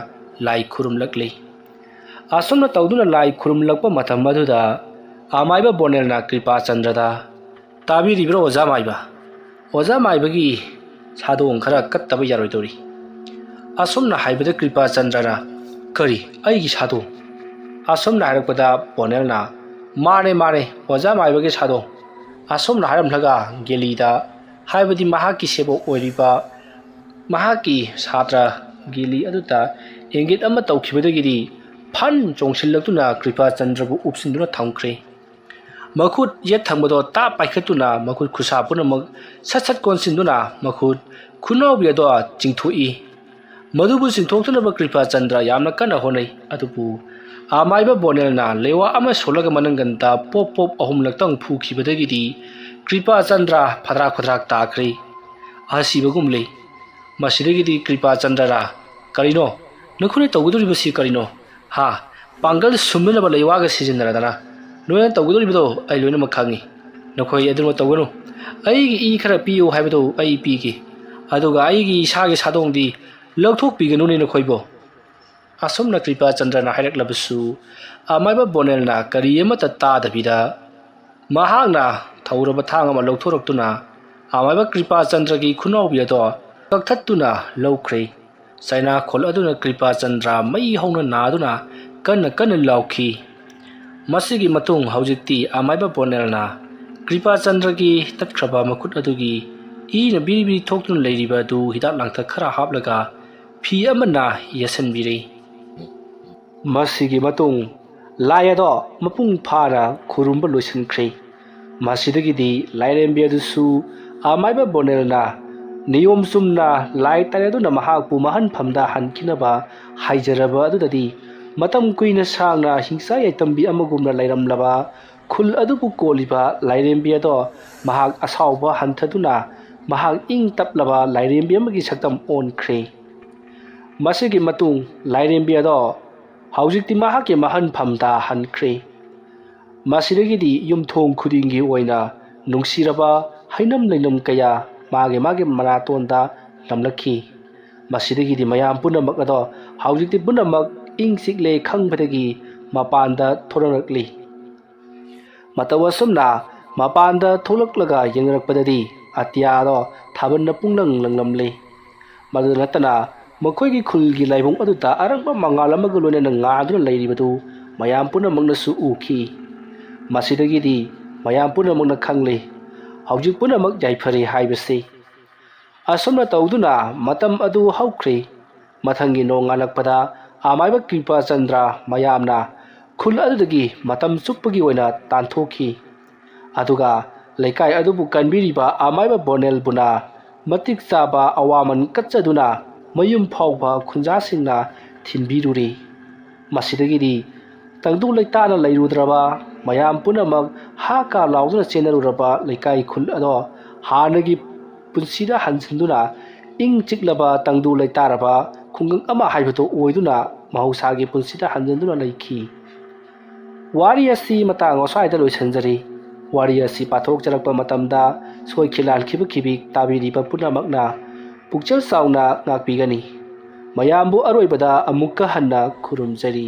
लाई खुरुमलक्ले असमना तौदुना लाई खुरुमलक्पा मथम अदुदा अमाइबा बोनेलना कृपाचंद्रदा ताबिरिब्रो ओजा माइबगी सादोंग खरा कत्तबा यारोइदोरी असमना हाइबदा कृपाचंद्रना ꯀꯔꯤ ꯑꯩꯒꯤ ꯁꯥꯗꯣꯡ ꯑꯁꯣꯝꯅ ꯍꯥꯏꯔꯛꯄꯗ ꯕꯣꯅꯦꯜꯅ ꯃꯥꯅꯦ ꯑꯣꯖꯥ ꯃꯥꯏꯕꯒꯤ ꯁꯥꯗꯣꯡ ꯑꯁꯣꯝꯅ ꯍꯥꯏꯔꯝꯂꯒ ꯒꯦꯂꯤꯗ ꯍꯥꯏꯕꯗꯤ ꯃꯍꯥꯛꯀꯤ ꯁꯦꯕꯣꯛ ꯑꯣꯏꯔꯤꯕ ꯃꯍꯥꯛꯀꯤ ꯁꯥꯇ꯭ꯔ ꯒꯦꯂꯤ ꯑꯗꯨꯗ ꯏꯪꯒꯤꯠ ꯑꯃ ꯇꯧꯈꯤꯕꯗꯒꯤꯗꯤ ꯐꯟ ꯆꯣꯡꯁꯤꯜꯂꯛꯇꯨꯅ ꯀ꯭ꯔꯤꯄꯥꯆꯟꯗ꯭ꯔꯕꯨ ꯎꯞꯁꯤꯟꯗꯨꯅ ꯊꯝꯈ꯭ꯔꯦ ꯃꯈꯨꯠ ꯌꯦꯠ ꯊꯪꯕꯗꯣ ꯇꯥꯞ ꯄꯥꯏꯈꯠꯇꯨꯅ ꯃꯈꯨꯠ ꯈꯨꯠꯁꯥ ꯄꯨꯝꯅꯃꯛ ꯁꯠ ꯀꯣꯟꯁꯤꯟꯗꯨꯅ ꯃꯈꯨꯠ ꯈꯨꯅꯥꯎꯕꯤ ꯑꯗꯣ ꯆꯤꯡꯊꯣꯛꯏ ꯃꯗꯨꯕꯨ ꯆꯤꯡꯊꯣꯛꯇꯨꯅꯕ ꯀ꯭ꯔꯤꯄꯥꯆꯟꯗ꯭ꯔ ꯌꯥꯝꯅ ꯀꯟꯅ ꯍꯣꯠꯅꯩ ꯑꯗꯨꯕꯨ ꯑꯃꯥꯏꯕ ꯕꯣꯅꯦꯜꯅ ꯂꯩꯋꯥ ꯑꯃ ꯁꯣꯜꯂꯒ ꯃꯅꯪꯒꯟꯗ ꯄꯣꯞ ꯑꯍꯨꯝꯂꯛꯇꯪ ꯐꯨꯈꯤꯕꯗꯒꯤꯗꯤ ꯀ꯭ꯔꯤꯄꯥꯆꯟꯗ꯭ꯔ ꯐꯗ꯭ꯔꯥꯛ ꯇꯥꯈ꯭ꯔꯦ ꯑꯁꯤꯕꯒꯨꯝ ꯂꯩ ꯃꯁꯤꯗꯒꯤꯗꯤ ꯀ꯭ꯔꯤꯄꯥꯆꯟꯗ꯭ꯔ ꯀꯔꯤꯅꯣ ꯅꯈꯣꯏꯅ ꯇꯧꯒꯗꯧꯔꯤꯕꯁꯤ ꯀꯔꯤꯅꯣ ꯍꯥ ꯄꯥꯡꯒꯜ ꯁꯨꯝꯅꯅꯕ ꯂꯩꯋꯥꯒ ꯁꯤꯖꯤꯟꯅꯔꯗꯅ ꯅꯣꯏꯅ ꯇꯧꯒꯗꯧꯔꯤꯕꯗꯣ ꯑꯩ ꯂꯣꯏꯅꯃꯛ ꯈꯪꯉꯤ ꯅꯈꯣꯏ ꯑꯗꯨꯃꯛ ꯇꯧꯒꯅꯨ ꯑꯩꯒꯤ ꯏ ꯈꯔ ꯄꯤꯌꯨ ꯍꯥꯏꯕꯗꯨ ꯑꯩ ꯄꯤꯒꯦ ꯑꯗꯨꯒ ꯑꯩꯒꯤ ꯏꯁꯥꯒꯤ ꯁꯥꯗꯣꯡꯗꯤ ꯂꯧꯊꯣꯛꯄꯤꯒꯅꯨꯅꯦ ꯅꯈꯣꯏꯕꯣ ꯑꯁꯣꯝꯅ ꯀ꯭ꯔꯤꯄꯥꯆꯟꯗ꯭ꯔꯅ ꯍꯥꯏꯔꯛꯂꯕꯁꯨ ꯑꯃꯥꯏꯕ ꯕꯣꯅꯦꯜꯅ ꯀꯔꯤ ꯑꯃꯠꯇ ꯇꯥꯗꯕꯤꯗ ꯃꯍꯥꯛꯅ ꯊꯧꯔꯕ ꯊꯥꯡ ꯑꯃ ꯂꯧꯊꯣꯔꯛꯇꯨꯅ ꯑꯃꯥꯏꯕ ꯀ꯭ꯔꯤꯄꯥꯆꯟꯗ꯭ꯔꯒꯤ ꯈꯨꯅꯥꯎꯕꯤ ꯑꯗꯣ ꯀꯛꯊꯠꯇꯨꯅ ꯂꯧꯈ꯭ꯔꯦ ꯆꯩꯅꯥꯈꯣꯜ ꯑꯗꯨꯅ ꯀ꯭ꯔꯤꯄꯥꯆꯟꯗ꯭ꯔ ꯃꯩ ꯍꯧꯅ ꯅꯥꯗꯨꯅ ꯀꯟꯅ ꯂꯥꯎꯈꯤ ꯃꯁꯤꯒꯤ ꯃꯇꯨꯡ ꯍꯧꯖꯤꯛꯇꯤ ꯑꯃꯥꯏꯕ ꯕꯣꯅꯦꯜꯅ ꯀ꯭ꯔꯤꯄꯥꯆꯟꯗ꯭ꯔꯒꯤ ꯇꯠꯈ꯭ꯔꯕ ꯃꯈꯨꯠ ꯑꯗꯨꯒꯤ ꯏꯅ ꯕꯤꯔꯤ ꯊꯣꯛꯇꯨꯅ ꯂꯩꯔꯤꯕ ꯑꯗꯨ ꯍꯤꯗꯥꯛ ꯂꯥꯡꯊꯛ ꯈꯔ ꯍꯥꯞꯂꯒ ꯐꯤ ꯑꯃꯅ ꯌꯦꯠꯁꯤꯟꯕꯤꯔꯦ ꯃꯁꯤꯒꯤ ꯃꯇꯨꯡ ꯂꯥꯏ ꯑꯗꯣ ꯃꯄꯨꯡ ꯐꯥꯅ ꯈꯨꯔꯨꯝꯕ ꯂꯣꯏꯁꯤꯟꯈ꯭ꯔꯦ ꯃꯁꯤꯗꯒꯤꯗꯤ ꯂꯥꯏꯔꯦꯝꯕꯤ ꯑꯗꯨꯁꯨ ꯑꯃꯥꯏꯕ ꯕꯣꯅꯦꯜꯅ ꯅꯤꯌꯣꯝ ꯆꯨꯝꯅ ꯂꯥꯏ ꯇꯥꯏꯅꯗꯨꯅ ꯃꯍꯥꯛꯄꯨ ꯃꯍꯟꯐꯝꯗ ꯍꯟꯈꯤꯅꯕ ꯍꯥꯏꯖꯔꯕ ꯑꯗꯨꯗꯗꯤ ꯃꯇꯝ ꯀꯨꯏꯅ ꯁꯥꯡꯅ ꯍꯤꯡꯆꯥ ꯌꯥꯏꯇꯝꯕꯤ ꯑꯃꯒꯨꯝꯅ ꯂꯩꯔꯝꯂꯕ ꯈꯨꯜ ꯑꯗꯨꯕꯨ ꯀꯣꯜꯂꯤꯕ ꯂꯥꯏꯔꯦꯝꯕꯤ ꯑꯗꯣ ꯃꯍꯥꯛ ꯑꯁꯥꯎꯕ ꯍꯟꯊꯗꯨꯅ ꯃꯍꯥꯛ ꯏꯪ ꯇꯞꯂꯕ ꯂꯥꯏꯔꯦꯝꯕꯤ ꯑꯃꯒꯤ ꯁꯛꯇꯝ ꯑꯣꯟꯈ꯭ꯔꯦ ꯃꯁꯤꯒꯤ ꯃꯇꯨꯡ ꯂꯥꯏꯔꯦꯝꯕꯤ ꯑꯗꯣ ꯍꯧꯖꯤꯛꯇꯤ ꯃꯍꯥꯛꯀꯤ ꯃꯍꯟꯐꯝꯗ ꯍꯟꯈ꯭ꯔꯦ ꯃꯁꯤꯗꯒꯤꯗꯤ ꯌꯨꯝꯊꯣꯡ ꯈꯨꯗꯤꯡꯒꯤ ꯑꯣꯏꯅ ꯅꯨꯡꯁꯤꯔꯕ ꯍꯩꯅꯝ ꯂꯩꯅꯝ ꯀꯌꯥ ꯃꯥꯒꯤ ꯃꯅꯥꯇꯣꯟꯗ ꯅꯝꯂꯛꯈꯤ ꯃꯁꯤꯗꯒꯤꯗꯤ ꯃꯌꯥꯝ ꯄꯨꯝꯅꯃꯛ ꯑꯗꯣ ꯍꯧꯖꯤꯛꯇꯤ ꯄꯨꯝꯅꯃꯛ ꯏꯪ ꯆꯤꯛꯂꯦ ꯈꯪꯕꯗꯒꯤ ꯃꯄꯥꯟꯗ ꯊꯣꯔꯛꯂꯤ ꯃꯇꯧ ꯑꯁꯨꯝꯅ ꯃꯄꯥꯟꯗ ꯊꯣꯛꯂꯛꯂꯒ ꯌꯦꯡꯅꯔꯛꯄꯗꯗꯤ ꯑꯇꯤꯌꯥꯗꯣ ꯊꯥꯕꯜꯅ ꯄꯨꯡꯂꯪ ꯂꯪꯂꯝꯂꯤ ꯃꯗꯨꯗ ꯅꯠꯇꯅ ꯃꯈꯣꯏꯒꯤ ꯈꯨꯜꯒꯤ ꯂꯥꯏꯕꯨꯡ ꯑꯗꯨꯗ ꯑꯔꯪꯕ ꯃꯉꯥꯜ ꯑꯃꯒ ꯂꯣꯏꯅꯅ ꯉꯥꯗꯨꯅ ꯂꯩꯔꯤꯕꯗꯨ ꯃꯌꯥꯝ ꯄꯨꯝꯅꯃꯛꯅꯁꯨ ꯎꯈꯤ ꯃꯁꯤꯗꯒꯤꯗꯤ ꯃꯌꯥꯝ ꯄꯨꯝꯅꯃꯛꯅ ꯈꯪꯂꯤ ꯍꯧꯖꯤꯛ ꯄꯨꯝꯅꯃꯛ ꯌꯥꯏꯐꯔꯦ ꯍꯥꯏꯕꯁꯤ ꯑꯁꯨꯝꯅ ꯇꯧꯗꯨꯅ ꯃꯇꯝ ꯑꯗꯨ ꯍꯧꯈ꯭ꯔꯦ ꯃꯊꯪꯒꯤ ꯅꯣꯡꯉꯥꯜꯂꯛꯄꯗ ꯑꯃꯥꯏꯕ ꯀ꯭ꯔꯤꯄꯥꯆꯟꯗ꯭ꯔ ꯃꯌꯥꯝꯅ ꯈꯨꯜ ꯑꯗꯨꯗꯒꯤ ꯃꯇꯝ ꯆꯨꯞꯄꯒꯤ ꯑꯣꯏꯅ ꯇꯥꯟꯊꯣꯛꯈꯤ ꯑꯗꯨꯒ ꯂꯩꯀꯥꯏ ꯑꯗꯨꯕꯨ ꯀꯟꯕꯤꯔꯤꯕ ꯑꯃꯥꯏꯕ ꯕꯣꯅꯦꯜꯕꯨꯅ ꯃꯇꯤꯛ ꯆꯥꯕ ꯑꯋꯥꯃꯟ ꯀꯠꯆꯗꯨꯅ ꯃꯌꯨꯝ ꯐꯥꯎꯕ ꯈꯨꯟꯖꯥꯁꯤꯡꯅ ꯊꯤꯟꯕꯤꯔꯨꯔꯤ ꯃꯁꯤꯗꯒꯤꯗꯤ ꯇꯪꯗꯨ ꯂꯩꯇꯥꯅ ꯂꯩꯔꯨꯗ꯭ꯔꯕ ꯃꯌꯥꯝ ꯄꯨꯝꯅꯃꯛ ꯍꯥ ꯀꯥ ꯂꯥꯎꯗꯨꯅ ꯆꯦꯟꯅꯔꯨꯔꯕ ꯂꯩꯀꯥꯏ ꯈꯨꯜ ꯑꯗꯣ ꯍꯥꯟꯅꯒꯤ ꯄꯨꯟꯁꯤꯗ ꯍꯟꯖꯤꯟꯗꯨꯅ ꯏꯪ ꯆꯤꯛꯂꯕ ꯇꯪꯗꯨ ꯂꯩꯇꯥꯔꯕ ꯈꯨꯡꯒꯪ ꯑꯃ ꯍꯥꯏꯕꯗꯨ ꯑꯣꯏꯗꯨꯅ ꯃꯍꯧꯁꯥꯒꯤ ꯄꯨꯟꯁꯤꯗ ꯍꯟꯖꯤꯟꯗꯨꯅ ꯂꯩꯈꯤ ꯋꯥꯔꯤ ꯑꯁꯤ ꯃꯇꯥꯡ ꯑꯁ꯭ꯋꯥꯏꯗ ꯂꯣꯏꯁꯤꯟꯖꯔꯤ ꯋꯥꯔꯤ ꯑꯁꯤ ꯄꯥꯊꯣꯛꯆꯔꯛꯄ ꯃꯇꯝꯗ ꯁꯣꯏꯈꯤ ꯂꯥꯟꯈꯤꯕ ꯈꯤꯕꯤ ꯇꯥꯕꯤꯔꯤꯕ ꯄꯨꯝꯅꯃꯛꯅ ꯄꯨꯛꯆꯦꯜ ꯆꯥꯎꯅ ꯉꯥꯛꯄꯤꯒꯅꯤ ꯃꯌꯥꯝꯕꯨ ꯑꯔꯣꯏꯕꯗ ꯑꯃꯨꯛꯀ ꯍꯟꯅ ꯈꯨꯔꯨꯝꯖꯔꯤ